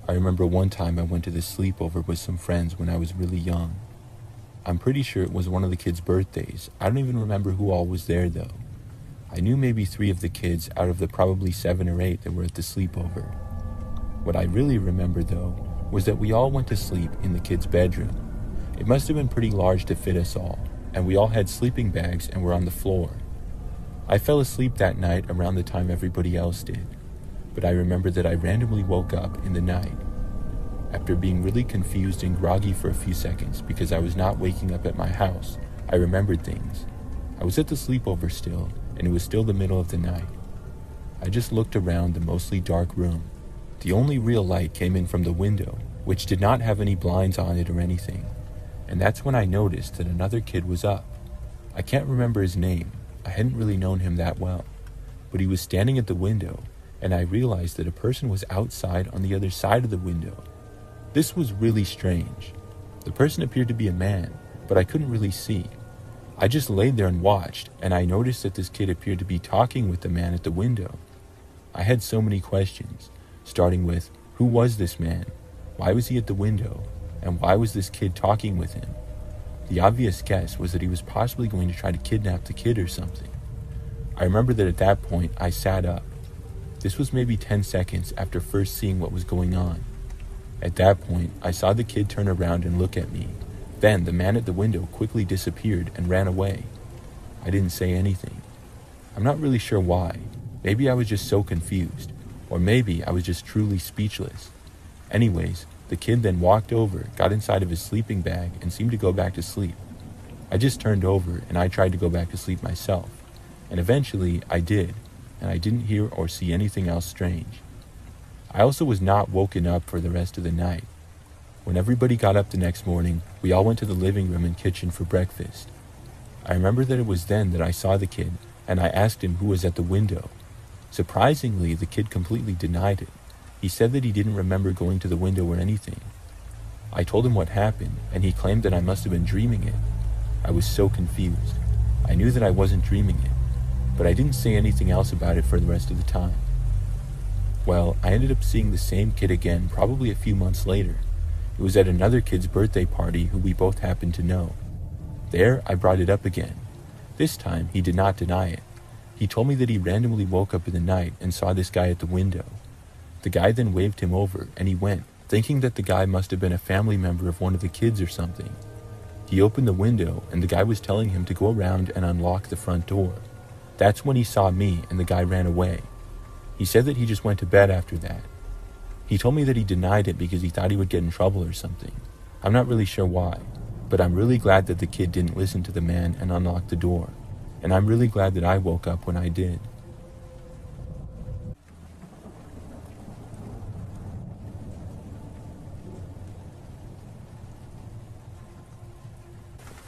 I remember one time I went to this sleepover with some friends when I was really young. I'm pretty sure it was one of the kids' birthdays. I don't even remember who all was there though. I knew maybe 3 of the kids out of the probably 7 or 8 that were at the sleepover. What I really remember though was that we all went to sleep in the kids' bedroom. It must have been pretty large to fit us all, and we all had sleeping bags and were on the floor. I fell asleep that night around the time everybody else did, but I remember that I randomly woke up in the night. After being really confused and groggy for a few seconds because I was not waking up at my house, I remembered things. I was at the sleepover still, and it was still the middle of the night. I just looked around the mostly dark room. The only real light came in from the window, which did not have any blinds on it or anything, and that's when I noticed that another kid was up. I can't remember his name. I hadn't really known him that well, but he was standing at the window, and I realized that a person was outside on the other side of the window. This was really strange. The person appeared to be a man, but I couldn't really see. I just laid there and watched, and I noticed that this kid appeared to be talking with the man at the window. I had so many questions, starting with, who was this man? Why was he at the window? And why was this kid talking with him? The obvious guess was that he was possibly going to try to kidnap the kid or something. I remember that at that point, I sat up. This was maybe 10 seconds after first seeing what was going on. At that point, I saw the kid turn around and look at me. Then the man at the window quickly disappeared and ran away. I didn't say anything. I'm not really sure why. Maybe I was just so confused, or maybe I was just truly speechless. Anyways, the kid then walked over, got inside of his sleeping bag, and seemed to go back to sleep. I just turned over and I tried to go back to sleep myself. And eventually I did, and I didn't hear or see anything else strange. I also was not woken up for the rest of the night. When everybody got up the next morning, we all went to the living room and kitchen for breakfast. I remember that it was then that I saw the kid, and I asked him who was at the window. Surprisingly, the kid completely denied it. He said that he didn't remember going to the window or anything. I told him what happened, and he claimed that I must have been dreaming it. I was so confused. I knew that I wasn't dreaming it, but I didn't say anything else about it for the rest of the time. Well, I ended up seeing the same kid again probably a few months later. It was at another kid's birthday party who we both happened to know. There, I brought it up again. This time, he did not deny it. He told me that he randomly woke up in the night and saw this guy at the window. The guy then waved him over, and he went, thinking that the guy must have been a family member of one of the kids or something. He opened the window, and the guy was telling him to go around and unlock the front door. That's when he saw me, and the guy ran away. He said that he just went to bed after that. He told me that he denied it because he thought he would get in trouble or something. I'm not really sure why, but I'm really glad that the kid didn't listen to the man and unlock the door. And I'm really glad that I woke up when I did.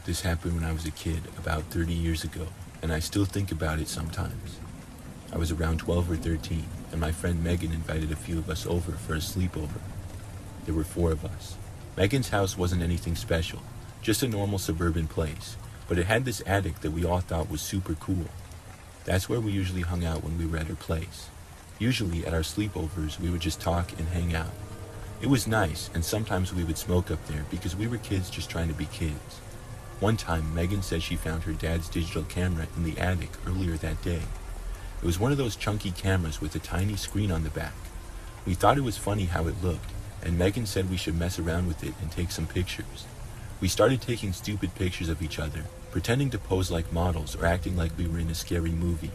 This happened when I was a kid, about 30 years ago, and I still think about it sometimes. I was around 12 or 13, and my friend Megan invited a few of us over for a sleepover. There were 4 of us. Megan's house wasn't anything special, just a normal suburban place, but it had this attic that we all thought was super cool. That's where we usually hung out when we were at her place. Usually at our sleepovers, we would just talk and hang out. It was nice, and sometimes we would smoke up there because we were kids just trying to be kids. One time, Megan said she found her dad's digital camera in the attic earlier that day. It was one of those chunky cameras with a tiny screen on the back. We thought it was funny how it looked, and Megan said we should mess around with it and take some pictures. We started taking stupid pictures of each other, pretending to pose like models or acting like we were in a scary movie.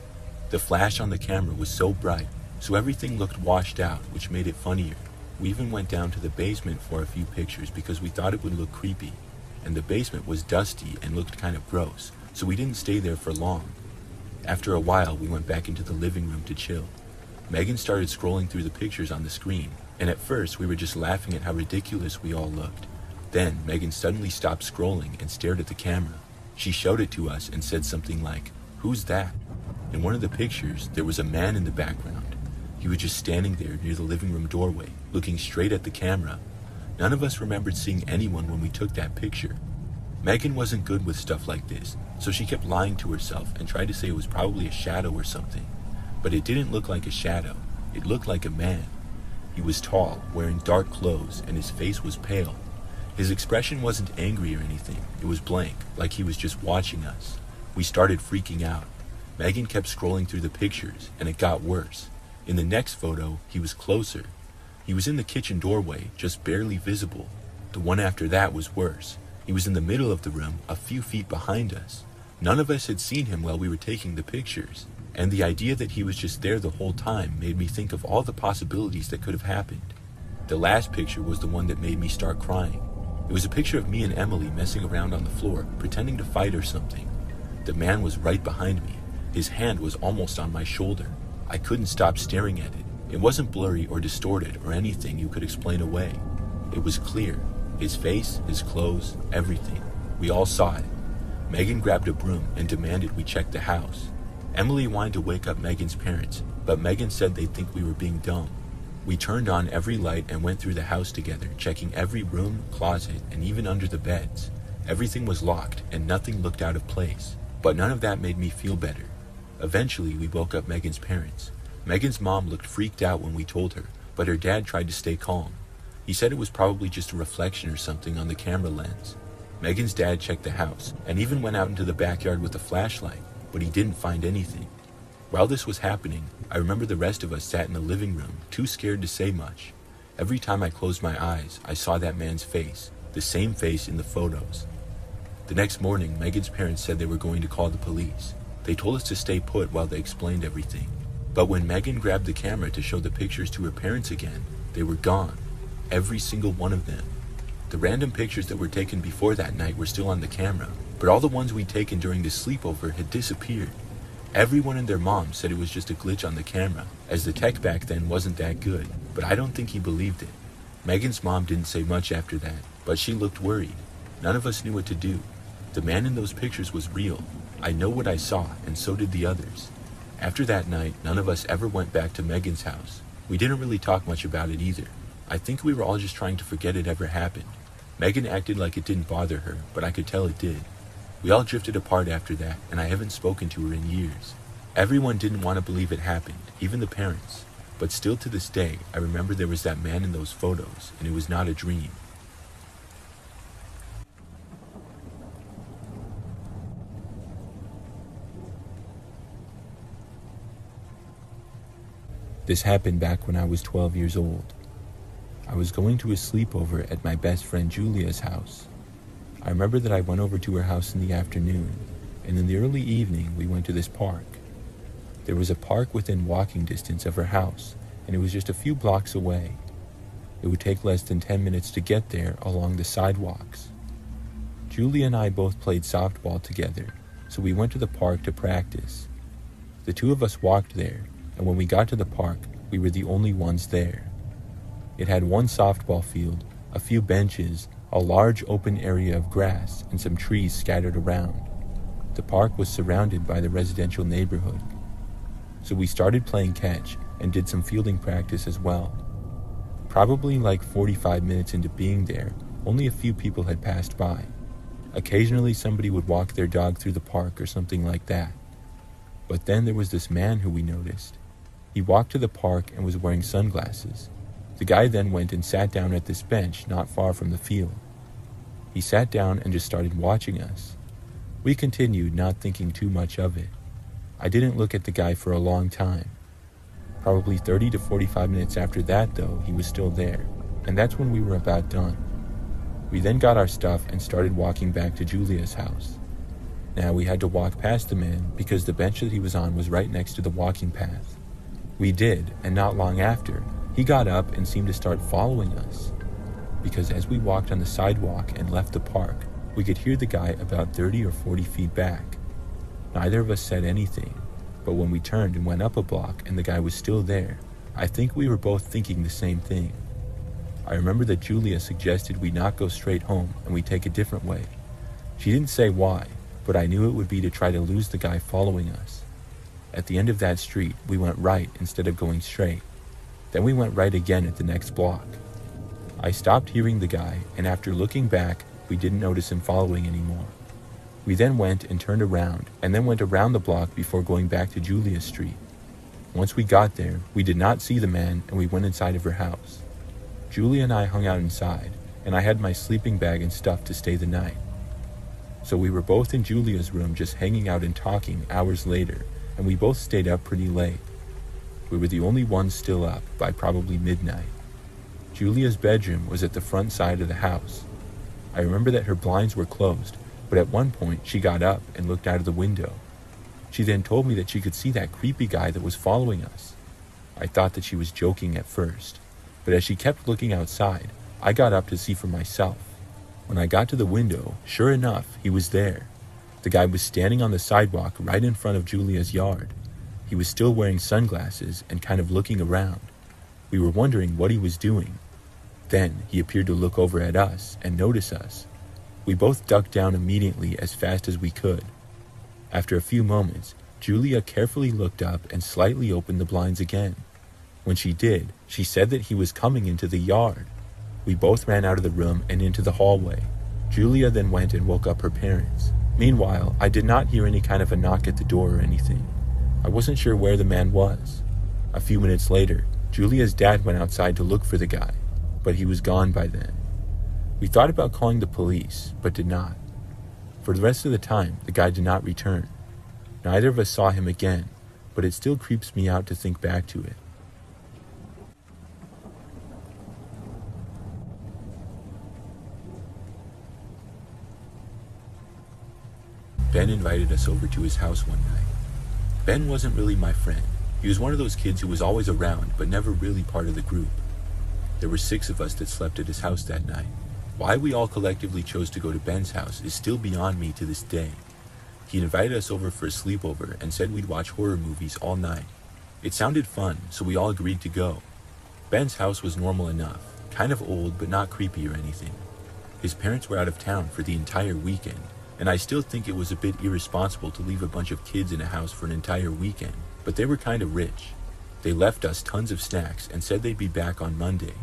The flash on the camera was so bright, so everything looked washed out, which made it funnier. We even went down to the basement for a few pictures because we thought it would look creepy. And the basement was dusty and looked kind of gross, so we didn't stay there for long. After a while, we went back into the living room to chill. Megan started scrolling through the pictures on the screen, and at first we were just laughing at how ridiculous we all looked. Then Megan suddenly stopped scrolling and stared at the camera. She showed it to us and said something like, "Who's that?" In one of the pictures, there was a man in the background. He was just standing there near the living room doorway, looking straight at the camera. None of us remembered seeing anyone when we took that picture. Megan wasn't good with stuff like this, so she kept lying to herself and tried to say it was probably a shadow or something. But it didn't look like a shadow. It looked like a man. He was tall, wearing dark clothes, and his face was pale. His expression wasn't angry or anything. It was blank, like he was just watching us. We started freaking out. Megan kept scrolling through the pictures, and it got worse. In the next photo, he was closer. He was in the kitchen doorway, just barely visible. The one after that was worse. He was in the middle of the room, a few feet behind us. None of us had seen him while we were taking the pictures, and the idea that he was just there the whole time made me think of all the possibilities that could have happened. The last picture was the one that made me start crying. It was a picture of me and Emily messing around on the floor, pretending to fight or something. The man was right behind me. His hand was almost on my shoulder. I couldn't stop staring at it. It wasn't blurry or distorted or anything you could explain away. It was clear. His face, his clothes, everything. We all saw it. Megan grabbed a broom and demanded we check the house. Emily wanted to wake up Megan's parents, but Megan said they'd think we were being dumb. We turned on every light and went through the house together, checking every room, closet, and even under the beds. Everything was locked and nothing looked out of place, but none of that made me feel better. Eventually, we woke up Megan's parents. Megan's mom looked freaked out when we told her, but her dad tried to stay calm. He said it was probably just a reflection or something on the camera lens. Megan's dad checked the house and even went out into the backyard with a flashlight, but he didn't find anything. While this was happening, I remember the rest of us sat in the living room, too scared to say much. Every time I closed my eyes, I saw that man's face, the same face in the photos. The next morning, Megan's parents said they were going to call the police. They told us to stay put while they explained everything. But when Megan grabbed the camera to show the pictures to her parents again, they were gone. Every single one of them. The random pictures that were taken before that night were still on the camera, but all the ones we'd taken during the sleepover had disappeared. Everyone and their mom said it was just a glitch on the camera, as the tech back then wasn't that good, but I don't think he believed it. Megan's mom didn't say much after that, but she looked worried. None of us knew what to do. The man in those pictures was real. I know what I saw, and so did the others. After that night, none of us ever went back to Megan's house. We didn't really talk much about it either. I think we were all just trying to forget it ever happened. Megan acted like it didn't bother her, but I could tell it did. We all drifted apart after that, and I haven't spoken to her in years. Everyone didn't want to believe it happened, even the parents. But still to this day, I remember there was that man in those photos, and it was not a dream. This happened back when I was 12 years old. I was going to a sleepover at my best friend Julia's house. I remember that I went over to her house in the afternoon, and in the early evening we went to this park. There was a park within walking distance of her house, and it was just a few blocks away. It would take less than 10 minutes to get there along the sidewalks. Julia and I both played softball together, so we went to the park to practice. The two of us walked there, and when we got to the park, we were the only ones there. It had one softball field, a few benches, a large open area of grass, and some trees scattered around. The park was surrounded by the residential neighborhood. So we started playing catch and did some fielding practice as well. Probably like 45 minutes into being there, only a few people had passed by. Occasionally somebody would walk their dog through the park or something like that. But then there was this man who we noticed. He walked to the park and was wearing sunglasses. The guy then went and sat down at this bench not far from the field. He sat down and just started watching us. We continued, not thinking too much of it. I didn't look at the guy for a long time. Probably 30 to 45 minutes after that, though, he was still there, and that's when we were about done. We then got our stuff and started walking back to Julia's house. Now we had to walk past the man because the bench that he was on was right next to the walking path. We did, and not long after, he got up and seemed to start following us. Because as we walked on the sidewalk and left the park, we could hear the guy about 30 or 40 feet back. Neither of us said anything, but when we turned and went up a block and the guy was still there, I think we were both thinking the same thing. I remember that Julia suggested we not go straight home and we take a different way. She didn't say why, but I knew it would be to try to lose the guy following us. At the end of that street, we went right instead of going straight. Then we went right again at the next block. I stopped hearing the guy, and after looking back, we didn't notice him following anymore. We then went and turned around, and then went around the block before going back to Julia Street. Once we got there, we did not see the man, and we went inside of her house. Julia and I hung out inside, and I had my sleeping bag and stuff to stay the night. So we were both in Julia's room just hanging out and talking hours later, and we both stayed up pretty late. We were the only ones still up by probably midnight. Julia's bedroom was at the front side of the house. I remember that her blinds were closed, but at one point she got up and looked out of the window. She then told me that she could see that creepy guy that was following us. I thought that she was joking at first, but as she kept looking outside, I got up to see for myself. When I got to the window, sure enough, he was there. The guy was standing on the sidewalk right in front of Julia's yard. He was still wearing sunglasses and kind of looking around. We were wondering what he was doing. Then he appeared to look over at us and notice us. We both ducked down immediately as fast as we could. After a few moments, Julia carefully looked up and slightly opened the blinds again. When she did, she said that he was coming into the yard. We both ran out of the room and into the hallway. Julia then went and woke up her parents. Meanwhile, I did not hear any kind of a knock at the door or anything. I wasn't sure where the man was. A few minutes later, Julia's dad went outside to look for the guy, but he was gone by then. We thought about calling the police, but did not. For the rest of the time, the guy did not return. Neither of us saw him again, but it still creeps me out to think back to it. Ben invited us over to his house one night. Ben wasn't really my friend. He was one of those kids who was always around, but never really part of the group. There were 6 of us that slept at his house that night. Why we all collectively chose to go to Ben's house is still beyond me to this day. He invited us over for a sleepover and said we'd watch horror movies all night. It sounded fun, so we all agreed to go. Ben's house was normal enough, kind of old but not creepy or anything. His parents were out of town for the entire weekend, and I still think it was a bit irresponsible to leave a bunch of kids in a house for an entire weekend, but they were kind of rich. They left us tons of snacks and said they'd be back on Monday.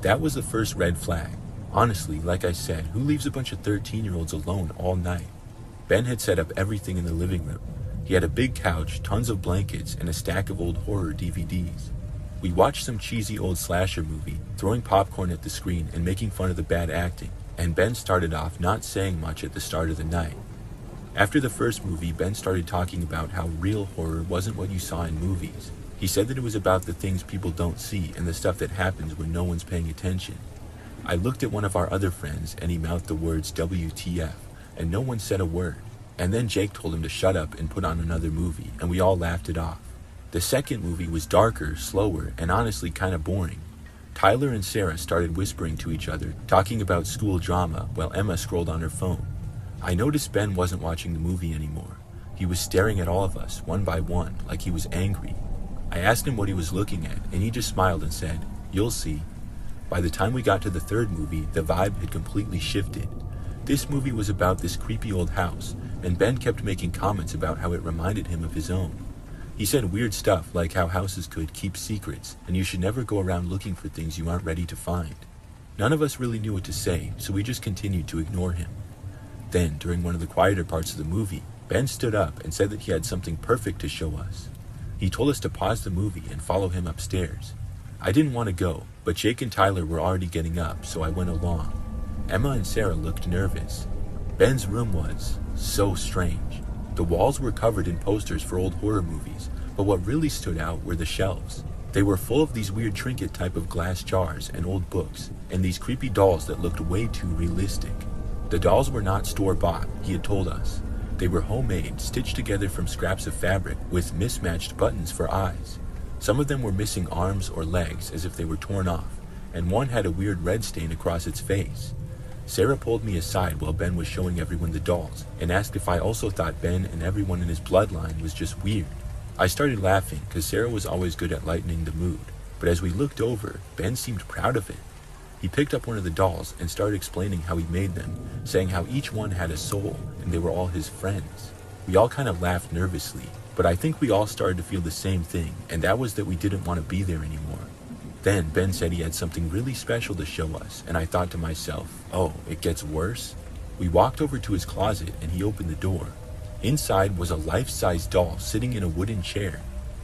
That was the first red flag. Honestly, like I said, who leaves a bunch of 13-year-olds alone all night? Ben had set up everything in the living room. He had a big couch, tons of blankets, and a stack of old horror DVDs. We watched some cheesy old slasher movie, throwing popcorn at the screen and making fun of the bad acting, and Ben started off not saying much at the start of the night. After the first movie, Ben started talking about how real horror wasn't what you saw in movies. He said that it was about the things people don't see and the stuff that happens when no one's paying attention. I looked at one of our other friends and he mouthed the words WTF, and no one said a word. And then Jake told him to shut up and put on another movie, and we all laughed it off. The second movie was darker, slower, and honestly kind of boring. Tyler and Sarah started whispering to each other, talking about school drama, while Emma scrolled on her phone. I noticed Ben wasn't watching the movie anymore. He was staring at all of us, one by one, like he was angry. I asked him what he was looking at, and he just smiled and said, "You'll see." By the time we got to the third movie, the vibe had completely shifted. This movie was about this creepy old house, and Ben kept making comments about how it reminded him of his own. He said weird stuff like how houses could keep secrets, and you should never go around looking for things you aren't ready to find. None of us really knew what to say, so we just continued to ignore him. Then, during one of the quieter parts of the movie, Ben stood up and said that he had something perfect to show us. He told us to pause the movie and follow him upstairs. I didn't want to go, but Jake and Tyler were already getting up, so I went along. Emma and Sarah looked nervous. Ben's room was so strange. The walls were covered in posters for old horror movies, but what really stood out were the shelves. They were full of these weird trinket type of glass jars and old books, and these creepy dolls that looked way too realistic. The dolls were not store-bought, he had told us. They were homemade, stitched together from scraps of fabric with mismatched buttons for eyes. Some of them were missing arms or legs as if they were torn off, and one had a weird red stain across its face. Sarah pulled me aside while Ben was showing everyone the dolls and asked if I also thought Ben and everyone in his bloodline was just weird. I started laughing because Sarah was always good at lightening the mood, but as we looked over, Ben seemed proud of it. He picked up one of the dolls and started explaining how he made them, saying how each one had a soul and they were all his friends. We all kind of laughed nervously, but I think we all started to feel the same thing, and that was that we didn't want to be there anymore. Then Ben said he had something really special to show us, and I thought to myself, oh, it gets worse? We walked over to his closet and he opened the door. Inside was a life-size doll sitting in a wooden chair.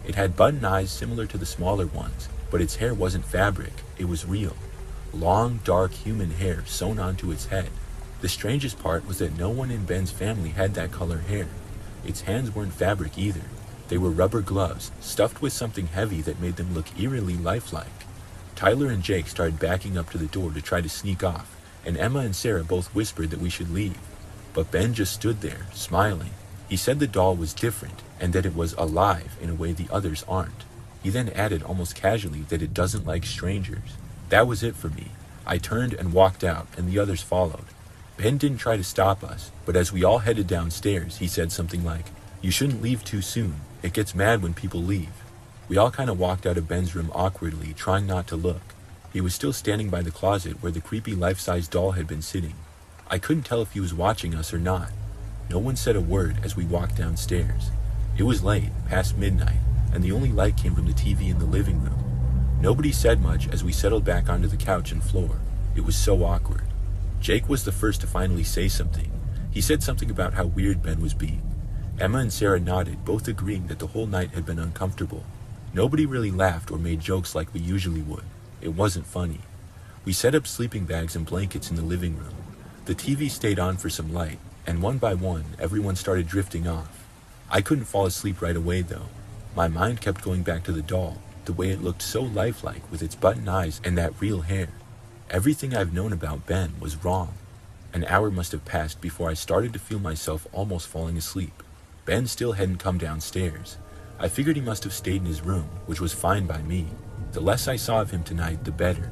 It had button eyes similar to the smaller ones, but its hair wasn't fabric, it was real. Long, dark human hair sewn onto its head. The strangest part was that no one in Ben's family had that color hair. Its hands weren't fabric either. They were rubber gloves, stuffed with something heavy that made them look eerily lifelike. Tyler and Jake started backing up to the door to try to sneak off, and Emma and Sarah both whispered that we should leave. But Ben just stood there, smiling. He said the doll was different, and that it was alive in a way the others aren't. He then added almost casually that it doesn't like strangers. That was it for me. I turned and walked out, and the others followed. Ben didn't try to stop us, but as we all headed downstairs, he said something like, "You shouldn't leave too soon. It gets mad when people leave." We all kind of walked out of Ben's room awkwardly, trying not to look. He was still standing by the closet where the creepy life-size doll had been sitting. I couldn't tell if he was watching us or not. No one said a word as we walked downstairs. It was late, past midnight, and the only light came from the TV in the living room. Nobody said much as we settled back onto the couch and floor. It was so awkward. Jake was the first to finally say something. He said something about how weird Ben was being. Emma and Sarah nodded, both agreeing that the whole night had been uncomfortable. Nobody really laughed or made jokes like we usually would. It wasn't funny. We set up sleeping bags and blankets in the living room. The TV stayed on for some light, and one by one, everyone started drifting off. I couldn't fall asleep right away, though. My mind kept going back to the doll, the way it looked so lifelike with its button eyes and that real hair. Everything I've known about Ben was wrong. An hour must have passed before I started to feel myself almost falling asleep. Ben still hadn't come downstairs. I figured he must have stayed in his room, which was fine by me. The less I saw of him tonight, the better.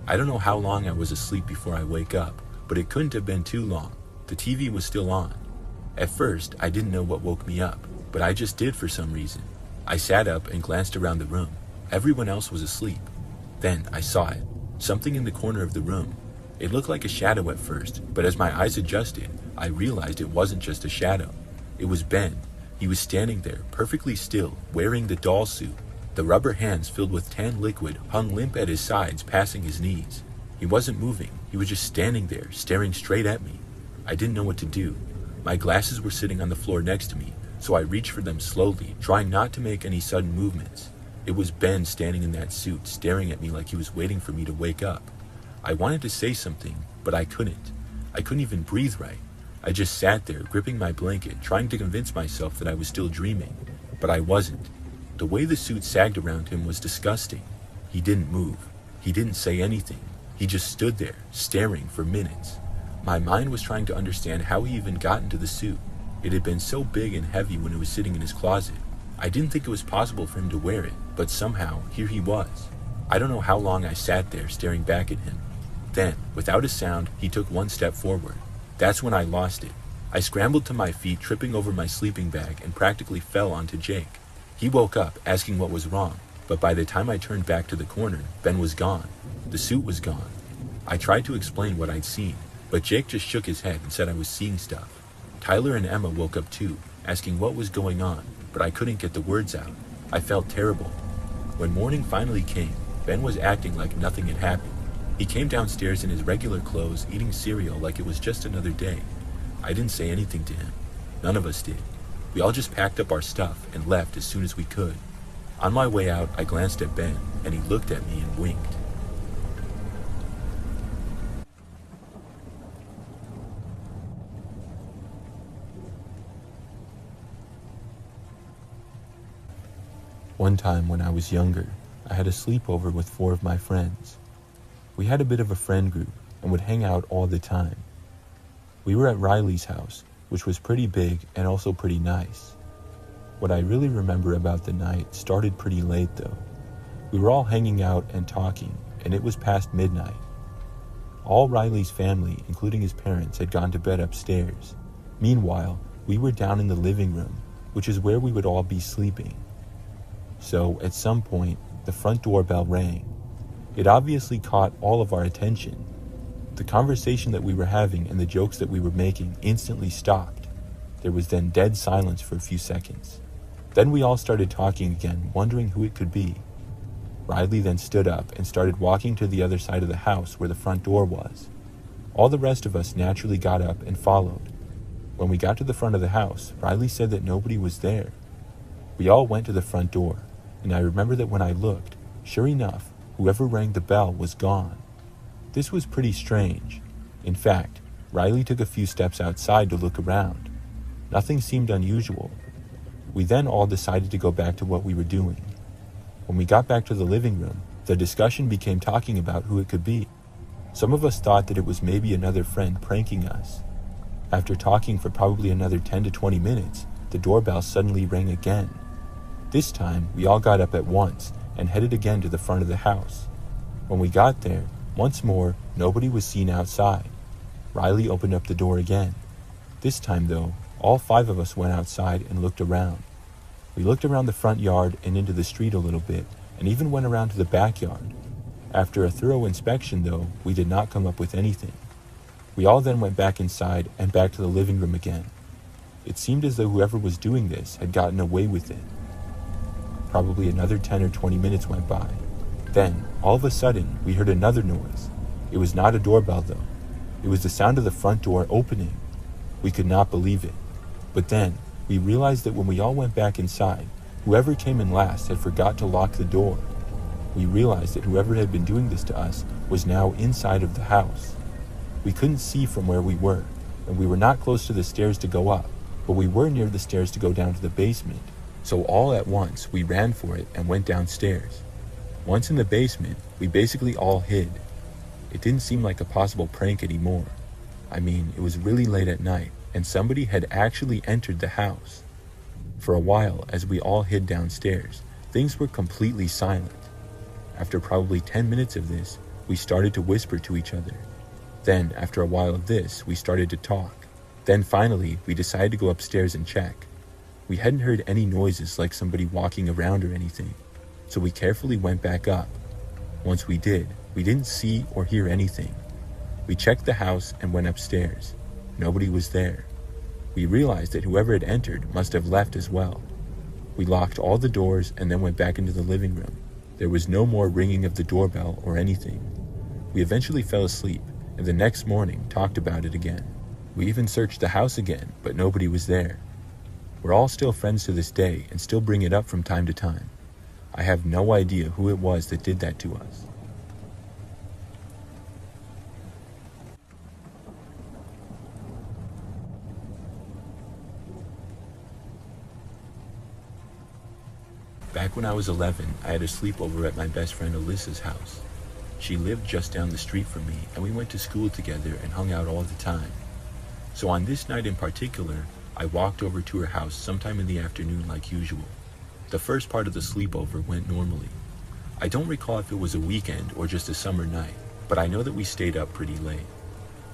I don't know how long I was asleep before I wake up, but it couldn't have been too long. The TV was still on. At first, I didn't know what woke me up, but I just did for some reason. I sat up and glanced around the room. Everyone else was asleep. Then I saw it. Something in the corner of the room. It looked like a shadow at first, but as my eyes adjusted, I realized it wasn't just a shadow. It was Ben. He was standing there, perfectly still, wearing the doll suit. The rubber hands filled with tan liquid hung limp at his sides, passing his knees. He wasn't moving. He was just standing there, staring straight at me. I didn't know what to do. My glasses were sitting on the floor next to me, so I reached for them slowly, trying not to make any sudden movements. It was Ben standing in that suit, staring at me like he was waiting for me to wake up. I wanted to say something, but I couldn't. I couldn't even breathe right. I just sat there, gripping my blanket, trying to convince myself that I was still dreaming. But I wasn't. The way the suit sagged around him was disgusting. He didn't move. He didn't say anything. He just stood there, staring for minutes. My mind was trying to understand how he even got into the suit. It had been so big and heavy when it was sitting in his closet. I didn't think it was possible for him to wear it, but somehow, here he was. I don't know how long I sat there, staring back at him. Then, without a sound, he took one step forward. That's when I lost it. I scrambled to my feet, tripping over my sleeping bag, and practically fell onto Jake. He woke up, asking what was wrong, but by the time I turned back to the corner, Ben was gone. The suit was gone. I tried to explain what I'd seen, but Jake just shook his head and said I was seeing stuff. Tyler and Emma woke up too, asking what was going on, but I couldn't get the words out. I felt terrible. When morning finally came, Ben was acting like nothing had happened. He came downstairs in his regular clothes, eating cereal like it was just another day. I didn't say anything to him. None of us did. We all just packed up our stuff and left as soon as we could. On my way out, I glanced at Ben, and he looked at me and winked. One time when I was younger, I had a sleepover with 4 of my friends. We had a bit of a friend group and would hang out all the time. We were at Riley's house, which was pretty big and also pretty nice. What I really remember about the night started pretty late though. We were all hanging out and talking, and it was past midnight. All Riley's family, including his parents, had gone to bed upstairs. Meanwhile, we were down in the living room, which is where we would all be sleeping. So, at some point, the front doorbell rang. It obviously caught all of our attention. The conversation that we were having and the jokes that we were making instantly stopped. There was then dead silence for a few seconds. Then we all started talking again, wondering who it could be. Riley then stood up and started walking to the other side of the house where the front door was. All the rest of us naturally got up and followed. When we got to the front of the house, Riley said that nobody was there. We all went to the front door, and I remember that when I looked, sure enough, whoever rang the bell was gone. This was pretty strange. In fact, Riley took a few steps outside to look around. Nothing seemed unusual. We then all decided to go back to what we were doing. When we got back to the living room, the discussion became talking about who it could be. Some of us thought that it was maybe another friend pranking us. After talking for probably another 10 to 20 minutes, the doorbell suddenly rang again. This time, we all got up at once and headed again to the front of the house. When we got there, once more, nobody was seen outside. Riley opened up the door again. This time, though, all 5 of us went outside and looked around. We looked around the front yard and into the street a little bit, and even went around to the backyard. After a thorough inspection, though, we did not come up with anything. We all then went back inside and back to the living room again. It seemed as though whoever was doing this had gotten away with it. Probably another 10 or 20 minutes went by. Then, all of a sudden, we heard another noise. It was not a doorbell though. It was the sound of the front door opening. We could not believe it. But then, we realized that when we all went back inside, whoever came in last had forgot to lock the door. We realized that whoever had been doing this to us was now inside of the house. We couldn't see from where we were, and we were not close to the stairs to go up, but we were near the stairs to go down to the basement. So all at once, we ran for it and went downstairs. Once in the basement, we basically all hid. It didn't seem like a possible prank anymore. I mean, it was really late at night, and somebody had actually entered the house. For a while, as we all hid downstairs, things were completely silent. After probably 10 minutes of this, we started to whisper to each other. Then, after a while of this, we started to talk. Then finally, we decided to go upstairs and check. We hadn't heard any noises like somebody walking around or anything, so we carefully went back up. Once we did, we didn't see or hear anything. We checked the house and went upstairs. Nobody was there. We realized that whoever had entered must have left as well. We locked all the doors and then went back into the living room. There was no more ringing of the doorbell or anything. We eventually fell asleep, and the next morning talked about it again. We even searched the house again, but nobody was there. We're all still friends to this day and still bring it up from time to time. I have no idea who it was that did that to us. Back when I was 11, I had a sleepover at my best friend Alyssa's house. She lived just down the street from me, and we went to school together and hung out all the time. So on this night in particular, I walked over to her house sometime in the afternoon like usual. The first part of the sleepover went normally. I don't recall if it was a weekend or just a summer night, but I know that we stayed up pretty late.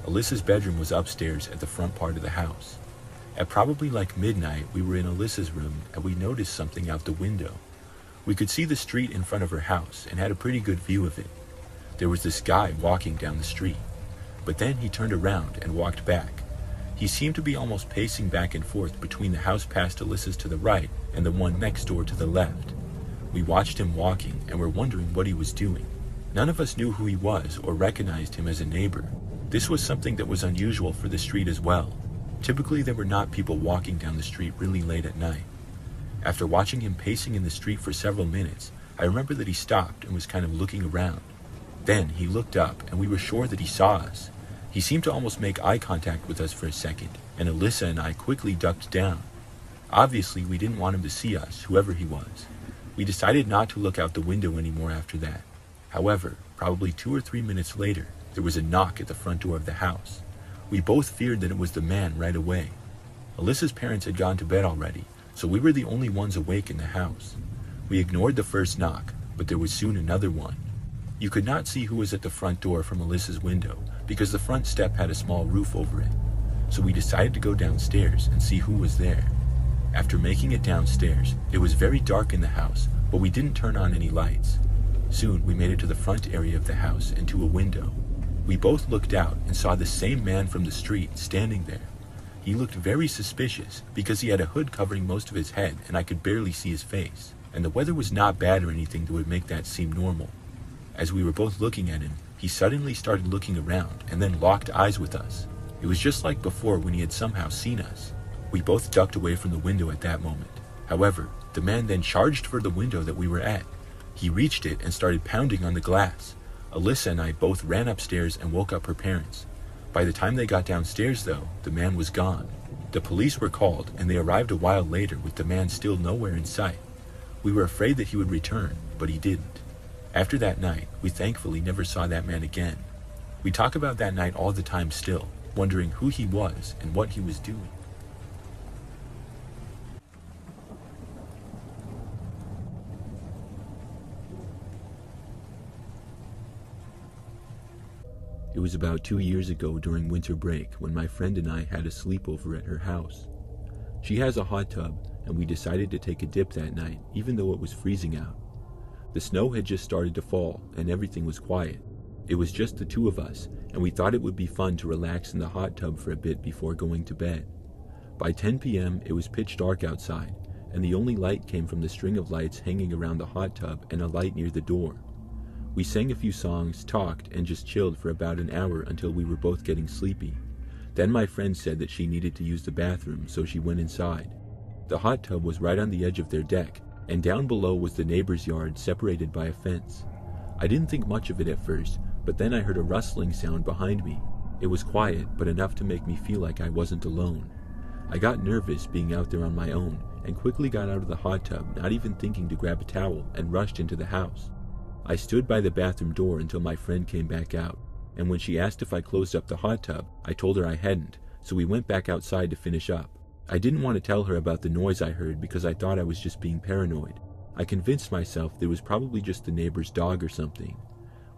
Alyssa's bedroom was upstairs at the front part of the house. At probably like midnight, we were in Alyssa's room and we noticed something out the window. We could see the street in front of her house and had a pretty good view of it. There was this guy walking down the street, but then he turned around and walked back. He seemed to be almost pacing back and forth between the house past Alyssa's to the right and the one next door to the left. We watched him walking and were wondering what he was doing. None of us knew who he was or recognized him as a neighbor. This was something that was unusual for the street as well. Typically, there were not people walking down the street really late at night. After watching him pacing in the street for several minutes, I remember that he stopped and was kind of looking around. Then he looked up and we were sure that he saw us. He seemed to almost make eye contact with us for a second, and Alyssa and I quickly ducked down. Obviously, we didn't want him to see us, whoever he was. We decided not to look out the window anymore after that. However, probably 2 or 3 minutes later, there was a knock at the front door of the house. We both feared that it was the man right away. Alyssa's parents had gone to bed already, so we were the only ones awake in the house. We ignored the first knock, but there was soon another one. You could not see who was at the front door from Alyssa's window because the front step had a small roof over it. So we decided to go downstairs and see who was there. After making it downstairs, it was very dark in the house, but we didn't turn on any lights. Soon we made it to the front area of the house and to a window. We both looked out and saw the same man from the street standing there. He looked very suspicious because he had a hood covering most of his head and I could barely see his face. And the weather was not bad or anything that would make that seem normal. As we were both looking at him, he suddenly started looking around and then locked eyes with us. It was just like before when he had somehow seen us. We both ducked away from the window at that moment. However, the man then charged for the window that we were at. He reached it and started pounding on the glass. Alyssa and I both ran upstairs and woke up her parents. By the time they got downstairs though, the man was gone. The police were called and they arrived a while later with the man still nowhere in sight. We were afraid that he would return, but he didn't. After that night, we thankfully never saw that man again. We talk about that night all the time still, wondering who he was and what he was doing. It was about 2 years ago during winter break when my friend and I had a sleepover at her house. She has a hot tub, and we decided to take a dip that night, even though it was freezing out. The snow had just started to fall, and everything was quiet. It was just the two of us, and we thought it would be fun to relax in the hot tub for a bit before going to bed. By 10 p.m., it was pitch dark outside, and the only light came from the string of lights hanging around the hot tub and a light near the door. We sang a few songs, talked, and just chilled for about an hour until we were both getting sleepy. Then my friend said that she needed to use the bathroom, so she went inside. The hot tub was right on the edge of their deck, and down below was the neighbor's yard separated by a fence. I didn't think much of it at first, but then I heard a rustling sound behind me. It was quiet, but enough to make me feel like I wasn't alone. I got nervous being out there on my own, and quickly got out of the hot tub, not even thinking to grab a towel, and rushed into the house. I stood by the bathroom door until my friend came back out, and when she asked if I closed up the hot tub, I told her I hadn't, so we went back outside to finish up. I didn't want to tell her about the noise I heard because I thought I was just being paranoid. I convinced myself there was probably just the neighbor's dog or something.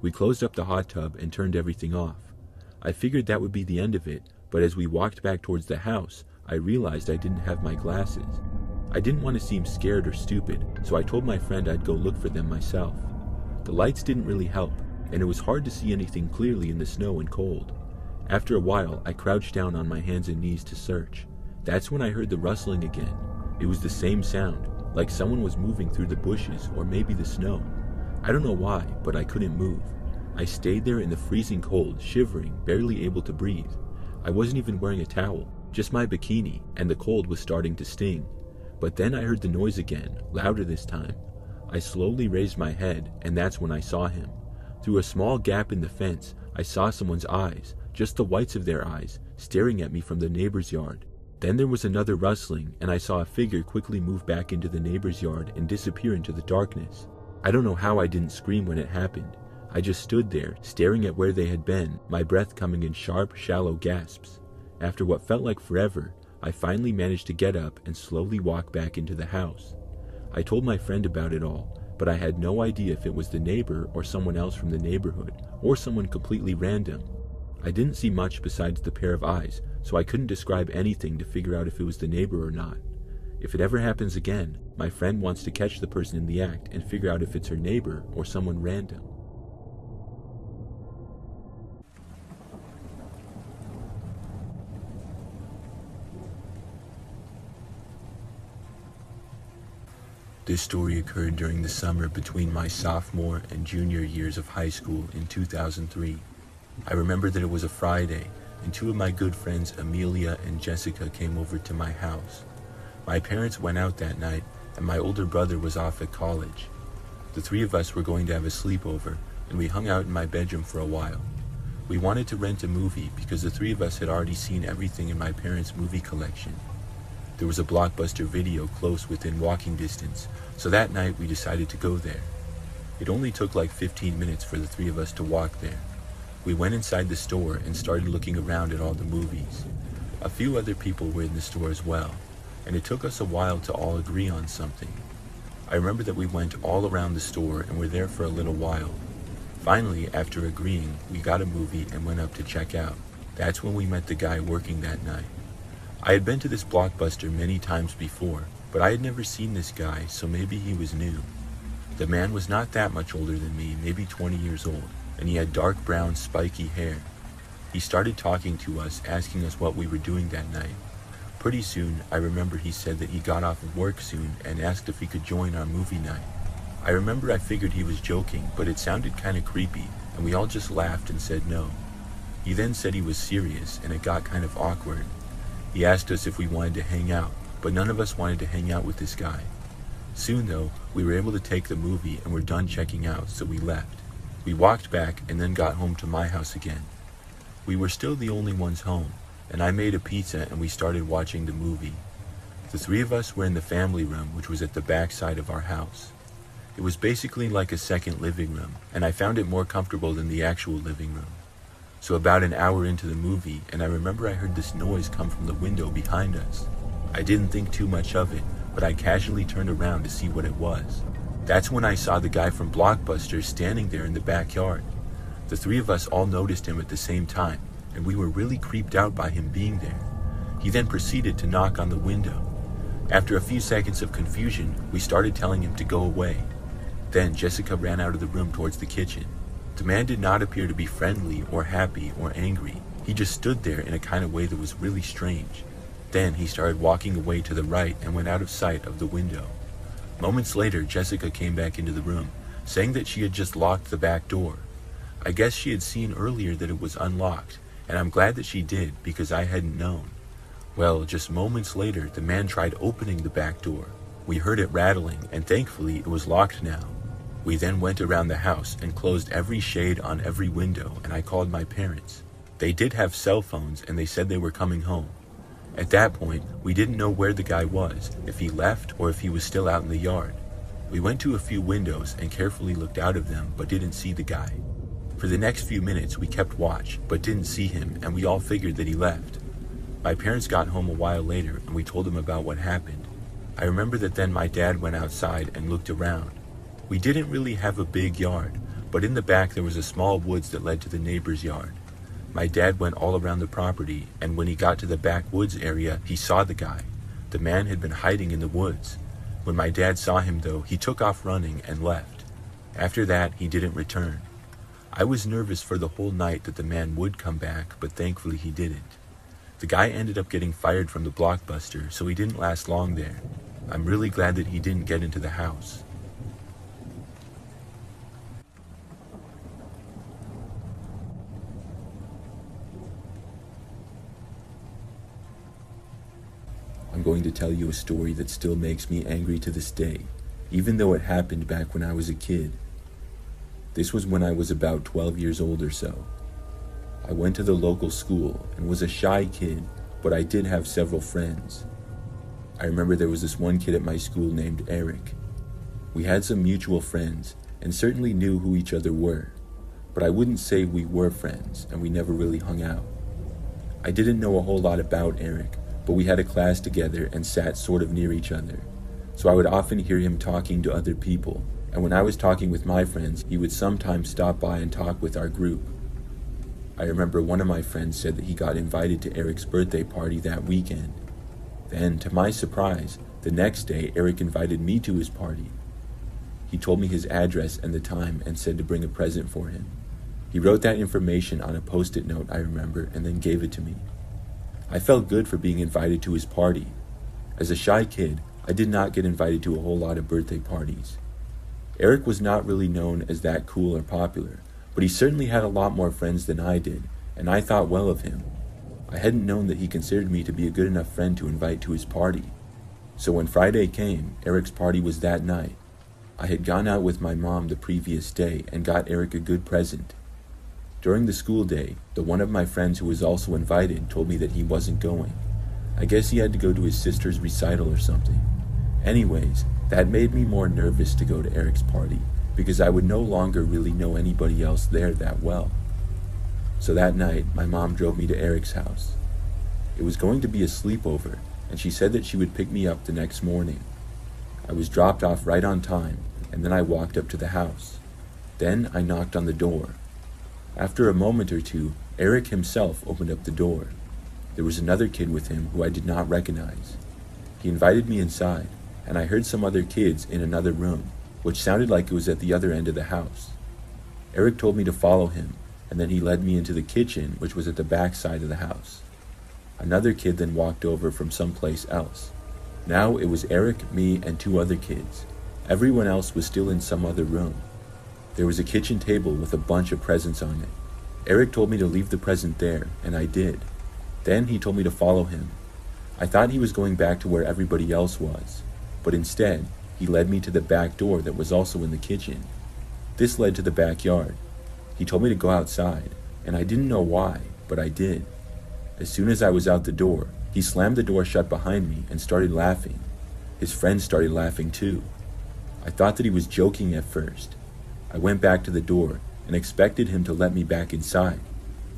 We closed up the hot tub and turned everything off. I figured that would be the end of it, but as we walked back towards the house, I realized I didn't have my glasses. I didn't want to seem scared or stupid, so I told my friend I'd go look for them myself. The lights didn't really help, and it was hard to see anything clearly in the snow and cold. After a while, I crouched down on my hands and knees to search. That's when I heard the rustling again. It was the same sound, like someone was moving through the bushes or maybe the snow. I don't know why, but I couldn't move. I stayed there in the freezing cold, shivering, barely able to breathe. I wasn't even wearing a towel, just my bikini, and the cold was starting to sting. But then I heard the noise again, louder this time. I slowly raised my head, and that's when I saw him. Through a small gap in the fence, I saw someone's eyes, just the whites of their eyes, staring at me from the neighbor's yard. Then there was another rustling, and I saw a figure quickly move back into the neighbor's yard and disappear into the darkness. I don't know how I didn't scream when it happened. I just stood there, staring at where they had been, my breath coming in sharp, shallow gasps. After what felt like forever, I finally managed to get up and slowly walk back into the house. I told my friend about it all, but I had no idea if it was the neighbor or someone else from the neighborhood, or someone completely random. I didn't see much besides the pair of eyes, so I couldn't describe anything to figure out if it was the neighbor or not. If it ever happens again, my friend wants to catch the person in the act and figure out if it's her neighbor or someone random. This story occurred during the summer between my sophomore and junior years of high school in 2003. I remember that it was a Friday, and two of my good friends, Amelia and Jessica, came over to my house. My parents went out that night, and my older brother was off at college. The three of us were going to have a sleepover, and we hung out in my bedroom for a while. We wanted to rent a movie because the three of us had already seen everything in my parents' movie collection. There was a Blockbuster Video close within walking distance, so that night we decided to go there. It only took like 15 minutes for the three of us to walk there. We went inside the store and started looking around at all the movies. A few other people were in the store as well, and it took us a while to all agree on something. I remember that we went all around the store and were there for a little while. Finally, after agreeing, we got a movie and went up to check out. That's when we met the guy working that night. I had been to this Blockbuster many times before, but I had never seen this guy, so maybe he was new. The man was not that much older than me, maybe 20 years old, and he had dark brown, spiky hair. He started talking to us, asking us what we were doing that night. Pretty soon, I remember he said that he got off of work soon and asked if he could join our movie night. I remember I figured he was joking, but it sounded kind of creepy, and we all just laughed and said no. He then said he was serious, and it got kind of awkward. He asked us if we wanted to hang out, but none of us wanted to hang out with this guy. Soon though, we were able to take the movie and were done checking out, so we left. We walked back and then got home to my house again. We were still the only ones home, and I made a pizza and we started watching the movie. The three of us were in the family room, which was at the back side of our house. It was basically like a second living room, and I found it more comfortable than the actual living room. So about an hour into the movie, and I remember I heard this noise come from the window behind us. I didn't think too much of it, but I casually turned around to see what it was. That's when I saw the guy from Blockbuster standing there in the backyard. The three of us all noticed him at the same time, and we were really creeped out by him being there. He then proceeded to knock on the window. After a few seconds of confusion, we started telling him to go away. Then Jessica ran out of the room towards the kitchen. The man did not appear to be friendly or happy or angry. He just stood there in a kind of way that was really strange. Then he started walking away to the right and went out of sight of the window. Moments later, Jessica came back into the room, saying that she had just locked the back door. I guess she had seen earlier that it was unlocked, and I'm glad that she did because I hadn't known. Well, just moments later, the man tried opening the back door. We heard it rattling, and thankfully it was locked now. We then went around the house and closed every shade on every window, and I called my parents. They did have cell phones, and they said they were coming home. At that point, we didn't know where the guy was, if he left or if he was still out in the yard. We went to a few windows and carefully looked out of them, but didn't see the guy. For the next few minutes, we kept watch, but didn't see him, and we all figured that he left. My parents got home a while later, and we told them about what happened. I remember that then my dad went outside and looked around. We didn't really have a big yard, but in the back there was a small woods that led to the neighbor's yard. My dad went all around the property, and when he got to the backwoods area, he saw the guy. The man had been hiding in the woods. When my dad saw him, though, he took off running and left. After that, he didn't return. I was nervous for the whole night that the man would come back, but thankfully he didn't. The guy ended up getting fired from the Blockbuster, so he didn't last long there. I'm really glad that he didn't get into the house. I'm going to tell you a story that still makes me angry to this day, even though it happened back when I was a kid. This was when I was about 12 years old or so. I went to the local school and was a shy kid, but I did have several friends. I remember there was this one kid at my school named Eric. We had some mutual friends and certainly knew who each other were, but I wouldn't say we were friends and we never really hung out. I didn't know a whole lot about Eric, but we had a class together and sat sort of near each other, so I would often hear him talking to other people, and when I was talking with my friends, he would sometimes stop by and talk with our group. I remember one of my friends said that he got invited to Eric's birthday party that weekend. Then, to my surprise, the next day Eric invited me to his party. He told me his address and the time and said to bring a present for him. He wrote that information on a post-it note, I remember, and then gave it to me. I felt good for being invited to his party. As a shy kid, I did not get invited to a whole lot of birthday parties. Eric was not really known as that cool or popular, but he certainly had a lot more friends than I did, and I thought well of him. I hadn't known that he considered me to be a good enough friend to invite to his party. So when Friday came, Eric's party was that night. I had gone out with my mom the previous day and got Eric a good present. During the school day, the one of my friends who was also invited told me that he wasn't going. I guess he had to go to his sister's recital or something. Anyways, that made me more nervous to go to Eric's party because I would no longer really know anybody else there that well. So that night, my mom drove me to Eric's house. It was going to be a sleepover, and she said that she would pick me up the next morning. I was dropped off right on time, and then I walked up to the house. Then I knocked on the door. After a moment or two, Eric himself opened up the door. There was another kid with him who I did not recognize. He invited me inside, and I heard some other kids in another room, which sounded like it was at the other end of the house. Eric told me to follow him, and then he led me into the kitchen, which was at the back side of the house. Another kid then walked over from someplace else. Now it was Eric, me, and two other kids. Everyone else was still in some other room. There was a kitchen table with a bunch of presents on it. Eric told me to leave the present there, and I did. Then he told me to follow him. I thought he was going back to where everybody else was, but instead, he led me to the back door that was also in the kitchen. This led to the backyard. He told me to go outside, and I didn't know why, but I did. As soon as I was out the door, he slammed the door shut behind me and started laughing. His friends started laughing too. I thought that he was joking at first. I went back to the door and expected him to let me back inside,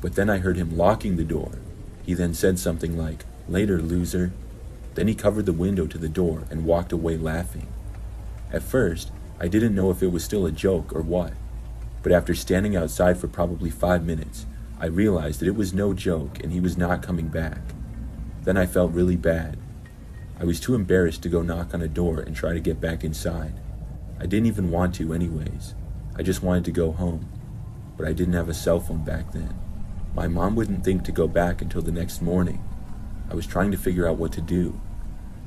but then I heard him locking the door. He then said something like, "Later, loser." Then he covered the window to the door and walked away laughing. At first, I didn't know if it was still a joke or what, but after standing outside for probably 5 minutes, I realized that it was no joke and he was not coming back. Then I felt really bad. I was too embarrassed to go knock on a door and try to get back inside. I didn't even want to anyways. I just wanted to go home, but I didn't have a cell phone back then. My mom wouldn't think to go back until the next morning. I was trying to figure out what to do.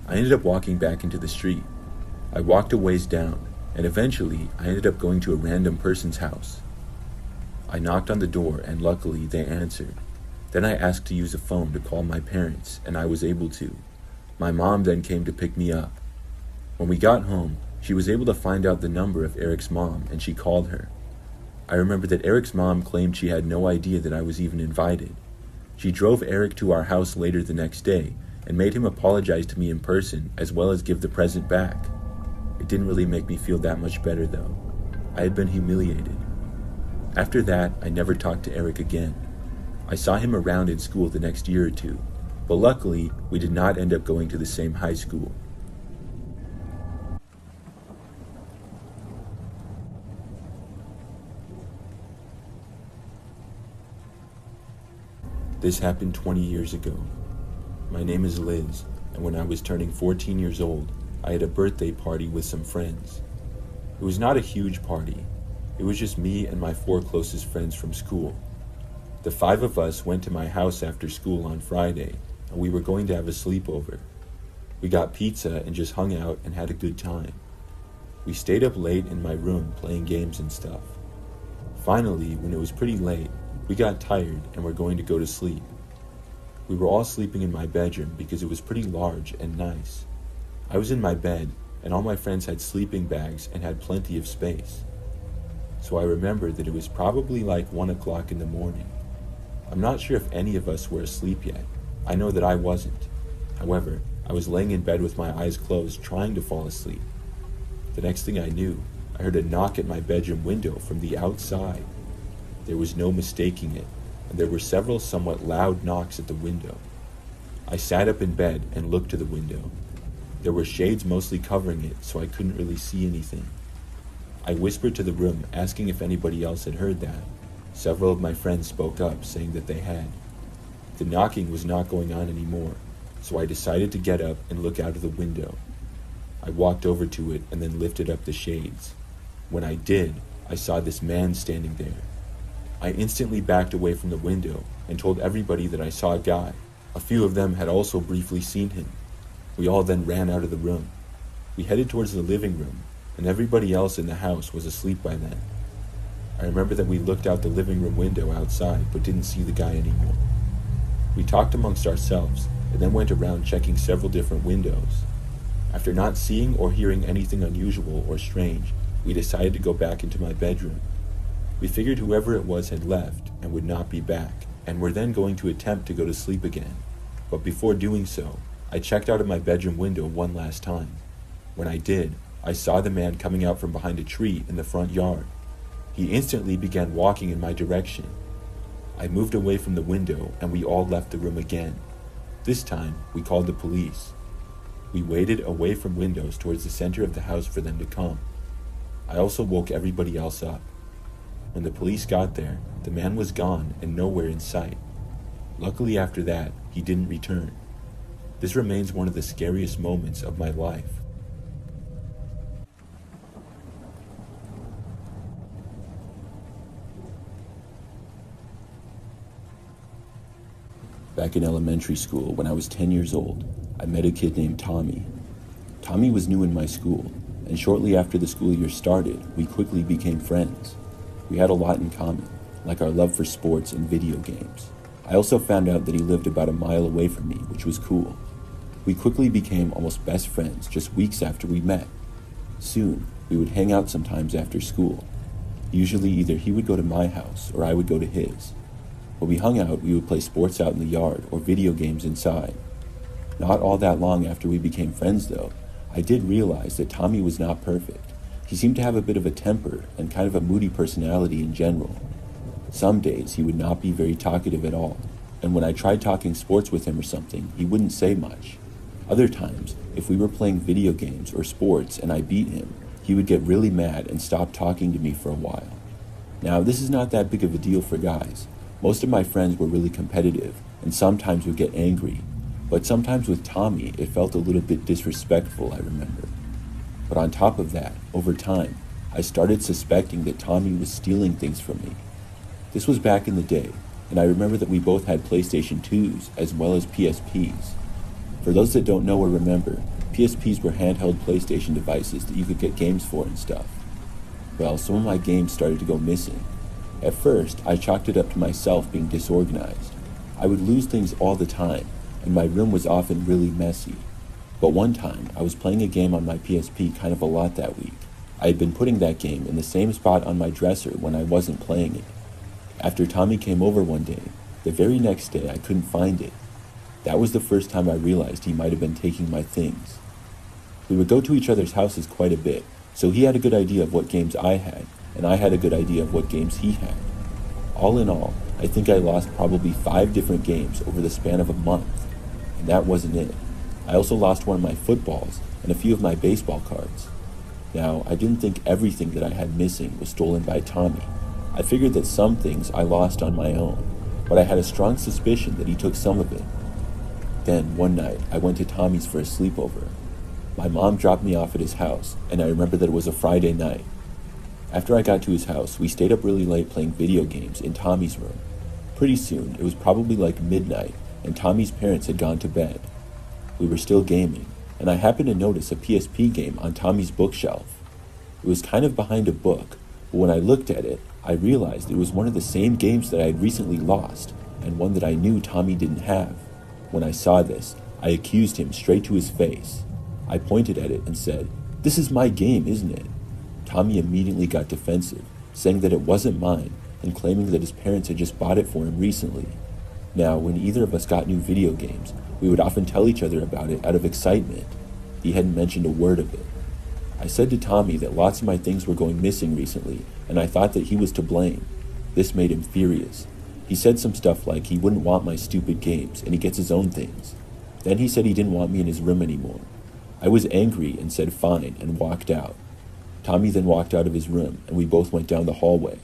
I ended up walking back into the street. I walked a ways down, and eventually I ended up going to a random person's house. I knocked on the door, and luckily they answered. Then I asked to use a phone to call my parents, and I was able to. My mom then came to pick me up. When we got home, she was able to find out the number of Eric's mom, and she called her. I remember that Eric's mom claimed she had no idea that I was even invited. She drove Eric to our house later the next day and made him apologize to me in person as well as give the present back. It didn't really make me feel that much better though. I had been humiliated. After that, I never talked to Eric again. I saw him around in school the next year or two, but luckily we did not end up going to the same high school. This happened 20 years ago. My name is Liz, and when I was turning 14 years old, I had a birthday party with some friends. It was not a huge party. It was just me and my 4 closest friends from school. The 5 of us went to my house after school on Friday, and we were going to have a sleepover. We got pizza and just hung out and had a good time. We stayed up late in my room playing games and stuff. Finally, when it was pretty late, we got tired and were going to go to sleep. We were all sleeping in my bedroom because it was pretty large and nice. I was in my bed, and all my friends had sleeping bags and had plenty of space. So I remembered that it was probably like 1 o'clock in the morning. I'm not sure if any of us were asleep yet. I know that I wasn't. However, I was laying in bed with my eyes closed, trying to fall asleep. The next thing I knew, I heard a knock at my bedroom window from the outside. There was no mistaking it, and there were several somewhat loud knocks at the window. I sat up in bed and looked to the window. There were shades mostly covering it, so I couldn't really see anything. I whispered to the room, asking if anybody else had heard that. Several of my friends spoke up, saying that they had. The knocking was not going on anymore, so I decided to get up and look out of the window. I walked over to it and then lifted up the shades. When I did, I saw this man standing there. I instantly backed away from the window and told everybody that I saw a guy. A few of them had also briefly seen him. We all then ran out of the room. We headed towards the living room, and everybody else in the house was asleep by then. I remember that we looked out the living room window outside but didn't see the guy anymore. We talked amongst ourselves and then went around checking several different windows. After not seeing or hearing anything unusual or strange, we decided to go back into my bedroom. We figured whoever it was had left and would not be back, and were then going to attempt to go to sleep again. But before doing so, I checked out of my bedroom window one last time. When I did, I saw the man coming out from behind a tree in the front yard. He instantly began walking in my direction. I moved away from the window and we all left the room again. This time, we called the police. We waited away from windows towards the center of the house for them to come. I also woke everybody else up. When the police got there, the man was gone and nowhere in sight. Luckily after that, he didn't return. This remains one of the scariest moments of my life. Back in elementary school, when I was 10 years old, I met a kid named Tommy. Tommy was new in my school, and shortly after the school year started, we quickly became friends. We had a lot in common, like our love for sports and video games. I also found out that he lived about a mile away from me, which was cool. We quickly became almost best friends just weeks after we met. Soon, we would hang out sometimes after school. Usually either he would go to my house or I would go to his. When we hung out, we would play sports out in the yard or video games inside. Not all that long after we became friends though, I did realize that Tommy was not perfect. He seemed to have a bit of a temper and kind of a moody personality in general. Some days he would not be very talkative at all, and when I tried talking sports with him or something, he wouldn't say much. Other times, if we were playing video games or sports and I beat him, he would get really mad and stop talking to me for a while. Now, this is not that big of a deal for guys. Most of my friends were really competitive and sometimes would get angry, but sometimes with Tommy, it felt a little bit disrespectful, I remember. But on top of that, over time, I started suspecting that Tommy was stealing things from me. This was back in the day, and I remember that we both had PlayStation 2s as well as PSPs. For those that don't know or remember, PSPs were handheld PlayStation devices that you could get games for and stuff. Well, some of my games started to go missing. At first, I chalked it up to myself being disorganized. I would lose things all the time, and my room was often really messy. But one time, I was playing a game on my PSP kind of a lot that week. I had been putting that game in the same spot on my dresser when I wasn't playing it. After Tommy came over one day, the very next day I couldn't find it. That was the first time I realized he might have been taking my things. We would go to each other's houses quite a bit, so he had a good idea of what games I had, and I had a good idea of what games he had. All in all, I think I lost probably 5 different games over the span of a month, and that wasn't it. I also lost one of my footballs and a few of my baseball cards. Now, I didn't think everything that I had missing was stolen by Tommy. I figured that some things I lost on my own, but I had a strong suspicion that he took some of it. Then, one night, I went to Tommy's for a sleepover. My mom dropped me off at his house, and I remember that it was a Friday night. After I got to his house, we stayed up really late playing video games in Tommy's room. Pretty soon, it was probably like midnight, and Tommy's parents had gone to bed. We were still gaming, and I happened to notice a PSP game on Tommy's bookshelf. It was kind of behind a book, but when I looked at it, I realized it was one of the same games that I had recently lost, and one that I knew Tommy didn't have. When I saw this, I accused him straight to his face. I pointed at it and said, "This is my game, isn't it?" Tommy immediately got defensive, saying that it wasn't mine, and claiming that his parents had just bought it for him recently. Now, when either of us got new video games, we would often tell each other about it out of excitement. He hadn't mentioned a word of it. I said to Tommy that lots of my things were going missing recently, and I thought that he was to blame. This made him furious. He said some stuff like he wouldn't want my stupid games, and he gets his own things. Then he said he didn't want me in his room anymore. I was angry and said fine, and walked out. Tommy then walked out of his room, and we both went down the hallway.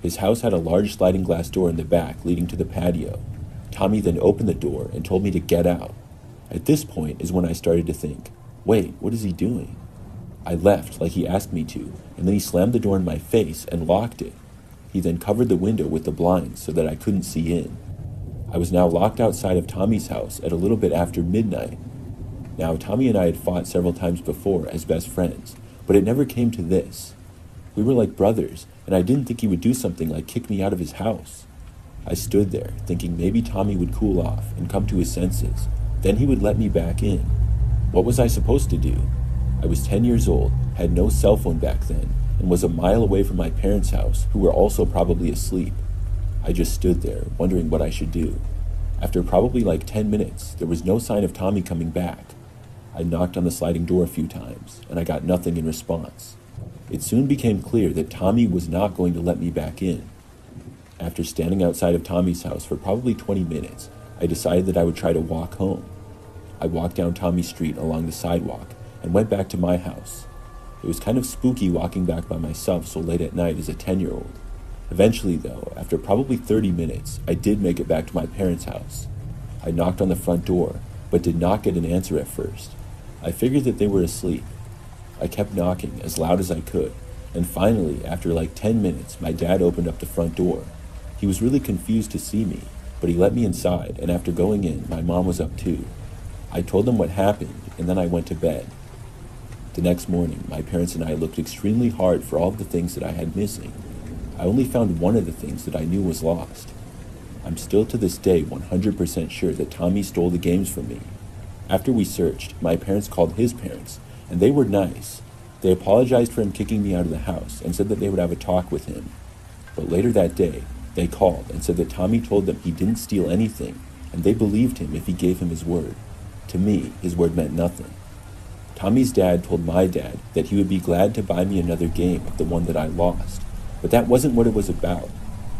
His house had a large sliding glass door in the back leading to the patio. Tommy then opened the door and told me to get out. At this point is when I started to think, wait, what is he doing? I left like he asked me to, and then he slammed the door in my face and locked it. He then covered the window with the blinds so that I couldn't see in. I was now locked outside of Tommy's house at a little bit after midnight. Now, Tommy and I had fought several times before as best friends, but it never came to this. We were like brothers, and I didn't think he would do something like kick me out of his house. I stood there, thinking maybe Tommy would cool off and come to his senses. Then he would let me back in. What was I supposed to do? I was 10 years old, had no cell phone back then, and was a mile away from my parents' house, who were also probably asleep. I just stood there, wondering what I should do. After probably like 10 minutes, there was no sign of Tommy coming back. I knocked on the sliding door a few times, and I got nothing in response. It soon became clear that Tommy was not going to let me back in. After standing outside of Tommy's house for probably 20 minutes, I decided that I would try to walk home. I walked down Tommy's street along the sidewalk and went back to my house. It was kind of spooky walking back by myself so late at night as a 10-year-old. Eventually, though, after probably 30 minutes, I did make it back to my parents' house. I knocked on the front door, but did not get an answer at first. I figured that they were asleep. I kept knocking as loud as I could, and finally, after like 10 minutes, my dad opened up the front door. He was really confused to see me, but he let me inside, and after going in, my mom was up too. I told them what happened, and then I went to bed. The next morning, my parents and I looked extremely hard for all of the things that I had missing. I only found one of the things that I knew was lost. I'm still to this day 100% sure that Tommy stole the games from me. After we searched, my parents called his parents, and they were nice. They apologized for him kicking me out of the house and said that they would have a talk with him. But later that day, they called and said that Tommy told them he didn't steal anything, and they believed him if he gave him his word. To me, his word meant nothing. Tommy's dad told my dad that he would be glad to buy me another game of the one that I lost, but that wasn't what it was about.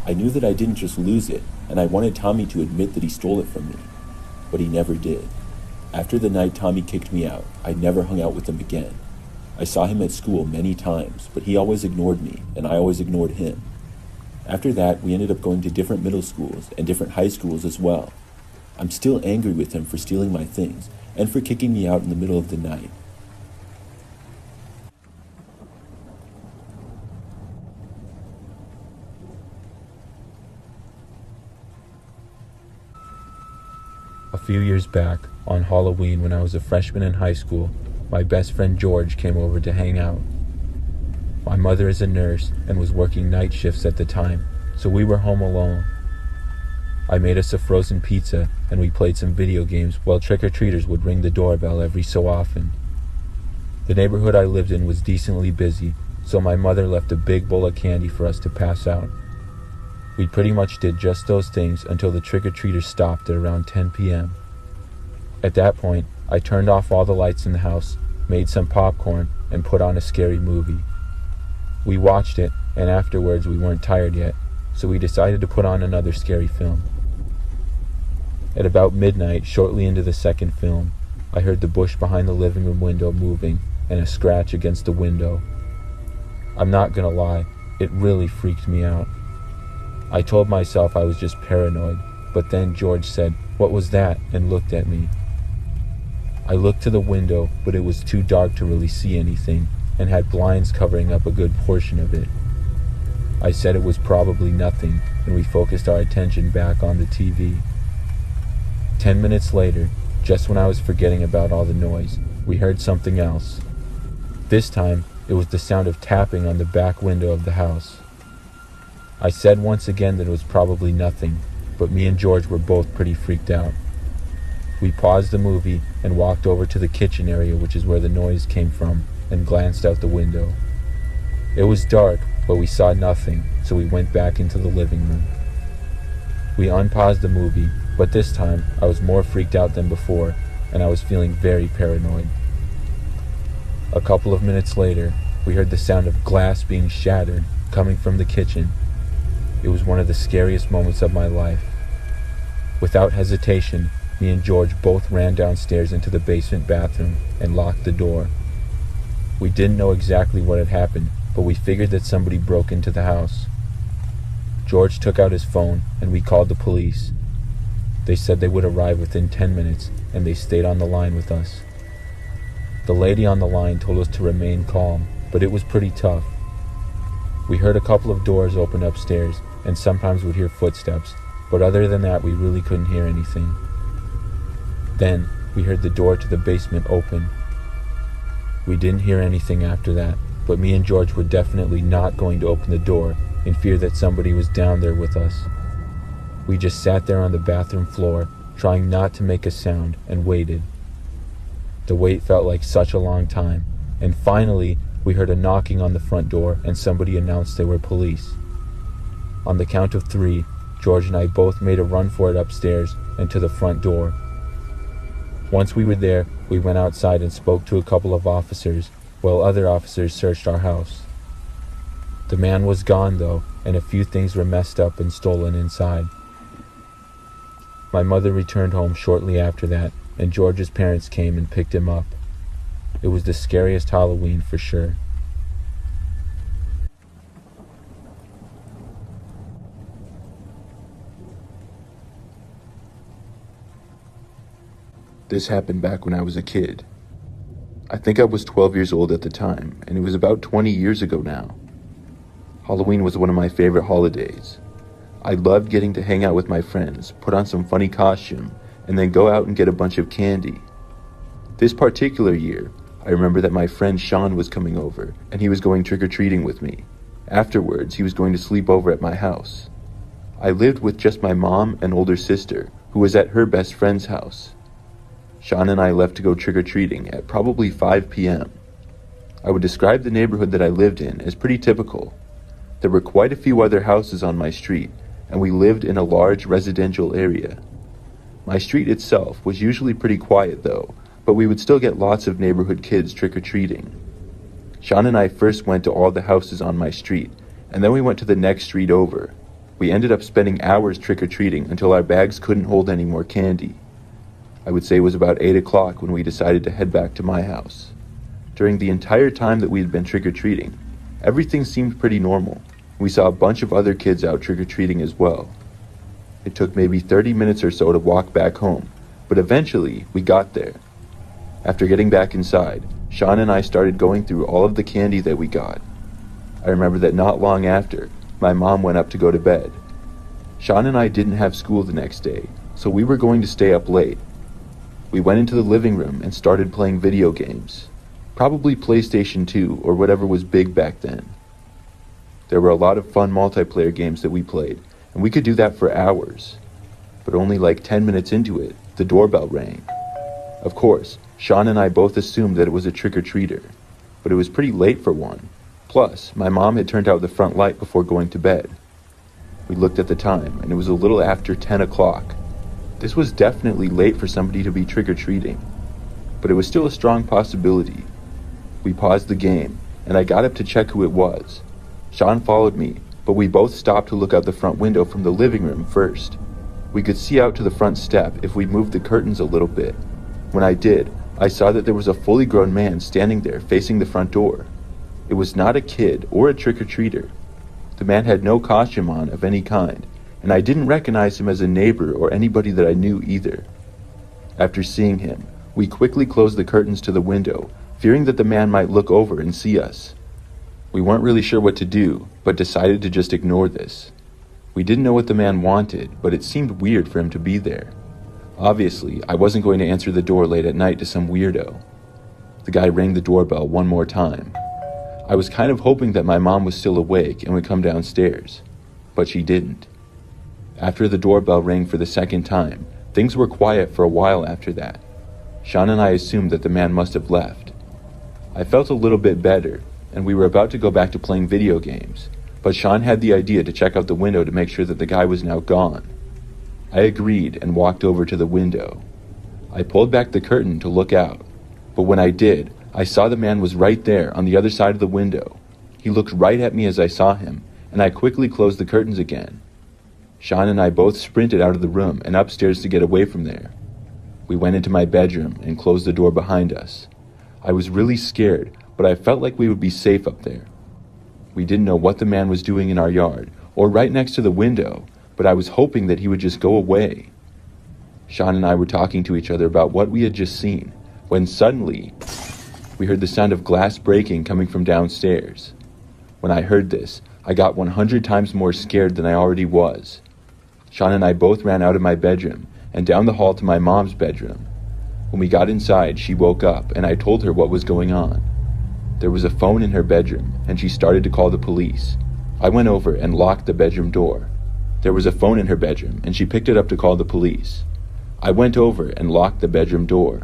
I knew that I didn't just lose it, and I wanted Tommy to admit that he stole it from me, but he never did. After the night Tommy kicked me out, I never hung out with him again. I saw him at school many times, but he always ignored me, and I always ignored him. After that, we ended up going to different middle schools and different high schools as well. I'm still angry with him for stealing my things, and for kicking me out in the middle of the night. A few years back, on Halloween when I was a freshman in high school, my best friend George came over to hang out. My mother is a nurse and was working night shifts at the time, so we were home alone. I made us a frozen pizza and we played some video games while trick-or-treaters would ring the doorbell every so often. The neighborhood I lived in was decently busy, so my mother left a big bowl of candy for us to pass out. We pretty much did just those things until the trick-or-treaters stopped at around 10 p.m. At that point, I turned off all the lights in the house, made some popcorn, and put on a scary movie. We watched it, and afterwards we weren't tired yet, so we decided to put on another scary film. At about midnight, shortly into the second film, I heard the bush behind the living room window moving and a scratch against the window. I'm not gonna lie, it really freaked me out. I told myself I was just paranoid, but then George said, "What was that?" and looked at me. I looked to the window, but it was too dark to really see anything, and had blinds covering up a good portion of it. I said it was probably nothing, and we focused our attention back on the TV. 10 minutes later, just when I was forgetting about all the noise, we heard something else. This time, it was the sound of tapping on the back window of the house. I said once again that it was probably nothing, but me and George were both pretty freaked out. We paused the movie and walked over to the kitchen area, which is where the noise came from, and glanced out the window. It was dark, but we saw nothing, so we went back into the living room. We unpaused the movie, but this time I was more freaked out than before, and I was feeling very paranoid. A couple of minutes later, we heard the sound of glass being shattered coming from the kitchen. It was one of the scariest moments of my life. Without hesitation, me and George both ran downstairs into the basement bathroom and locked the door. We didn't know exactly what had happened, but we figured that somebody broke into the house. George took out his phone and we called the police. They said they would arrive within 10 minutes and they stayed on the line with us. The lady on the line told us to remain calm, but it was pretty tough. We heard a couple of doors open upstairs and sometimes would hear footsteps, but other than that we really couldn't hear anything. Then we heard the door to the basement open. We didn't hear anything after that, but me and George were definitely not going to open the door in fear that somebody was down there with us. We just sat there on the bathroom floor, trying not to make a sound, and waited. The wait felt like such a long time, and finally we heard a knocking on the front door and somebody announced they were police. On the count of 3, George and I both made a run for it upstairs and to the front door. Once we were there, we went outside and spoke to a couple of officers, while other officers searched our house. The man was gone though, and a few things were messed up and stolen inside. My mother returned home shortly after that, and George's parents came and picked him up. It was the scariest Halloween for sure. This happened back when I was a kid. I think I was 12 years old at the time, and it was about 20 years ago now. Halloween was one of my favorite holidays. I loved getting to hang out with my friends, put on some funny costume, and then go out and get a bunch of candy. This particular year, I remember that my friend Sean was coming over, and he was going trick-or-treating with me. Afterwards, he was going to sleep over at my house. I lived with just my mom and older sister, who was at her best friend's house. Sean and I left to go trick-or-treating at probably 5 p.m. I would describe the neighborhood that I lived in as pretty typical. There were quite a few other houses on my street, and we lived in a large residential area. My street itself was usually pretty quiet though, but we would still get lots of neighborhood kids trick-or-treating. Sean and I first went to all the houses on my street, and then we went to the next street over. We ended up spending hours trick-or-treating until our bags couldn't hold any more candy. I would say it was about 8 o'clock when we decided to head back to my house. During the entire time that we had been trick-or-treating, everything seemed pretty normal. We saw a bunch of other kids out trick-or-treating as well. It took maybe 30 minutes or so to walk back home, but eventually we got there. After getting back inside, Sean and I started going through all of the candy that we got. I remember that not long after, my mom went up to go to bed. Sean and I didn't have school the next day, so we were going to stay up late. We went into the living room and started playing video games, probably PlayStation 2 or whatever was big back then. There were a lot of fun multiplayer games that we played, and we could do that for hours. But only like 10 minutes into it, the doorbell rang. Of course, Sean and I both assumed that it was a trick-or-treater, but it was pretty late for one. Plus, my mom had turned out the front light before going to bed. We looked at the time, and it was a little after 10 o'clock. This was definitely late for somebody to be trick-or-treating, but it was still a strong possibility. We paused the game, and I got up to check who it was. Sean followed me, but we both stopped to look out the front window from the living room first. We could see out to the front step if we moved the curtains a little bit. When I did, I saw that there was a fully grown man standing there facing the front door. It was not a kid or a trick-or-treater. The man had no costume on of any kind, and I didn't recognize him as a neighbor or anybody that I knew either. After seeing him, we quickly closed the curtains to the window, fearing that the man might look over and see us. We weren't really sure what to do, but decided to just ignore this. We didn't know what the man wanted, but it seemed weird for him to be there. Obviously, I wasn't going to answer the door late at night to some weirdo. The guy rang the doorbell one more time. I was kind of hoping that my mom was still awake and would come downstairs, but she didn't. After the doorbell rang for the second time, things were quiet for a while after that. Sean and I assumed that the man must have left. I felt a little bit better, and we were about to go back to playing video games, but Sean had the idea to check out the window to make sure that the guy was now gone. I agreed and walked over to the window. I pulled back the curtain to look out, but when I did, I saw the man was right there on the other side of the window. He looked right at me as I saw him, and I quickly closed the curtains again. Sean and I both sprinted out of the room and upstairs to get away from there. We went into my bedroom and closed the door behind us. I was really scared, but I felt like we would be safe up there. We didn't know what the man was doing in our yard or right next to the window, but I was hoping that he would just go away. Sean and I were talking to each other about what we had just seen, when suddenly we heard the sound of glass breaking coming from downstairs. When I heard this, I got 100 times more scared than I already was. Sean and I both ran out of my bedroom and down the hall to my mom's bedroom. When we got inside, she woke up and I told her what was going on. There was a phone in her bedroom and she started to call the police. I went over and locked the bedroom door. There was a phone in her bedroom and she picked it up to call the police. I went over and locked the bedroom door.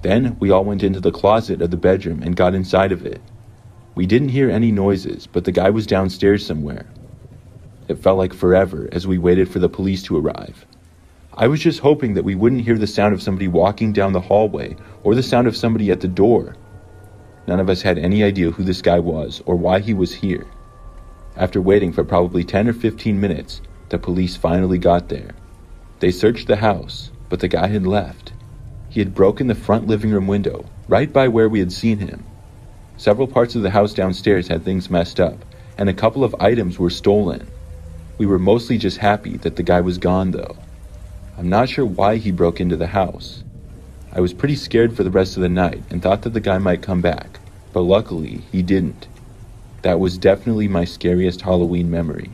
Then we all went into the closet of the bedroom and got inside of it. We didn't hear any noises, but the guy was downstairs somewhere. It felt like forever as we waited for the police to arrive. I was just hoping that we wouldn't hear the sound of somebody walking down the hallway or the sound of somebody at the door. None of us had any idea who this guy was or why he was here. After waiting for probably 10 or 15 minutes, the police finally got there. They searched the house, but the guy had left. He had broken the front living room window, right by where we had seen him. Several parts of the house downstairs had things messed up, and a couple of items were stolen. We were mostly just happy that the guy was gone, though. I'm not sure why he broke into the house. I was pretty scared for the rest of the night and thought that the guy might come back, but luckily he didn't. That was definitely my scariest Halloween memory.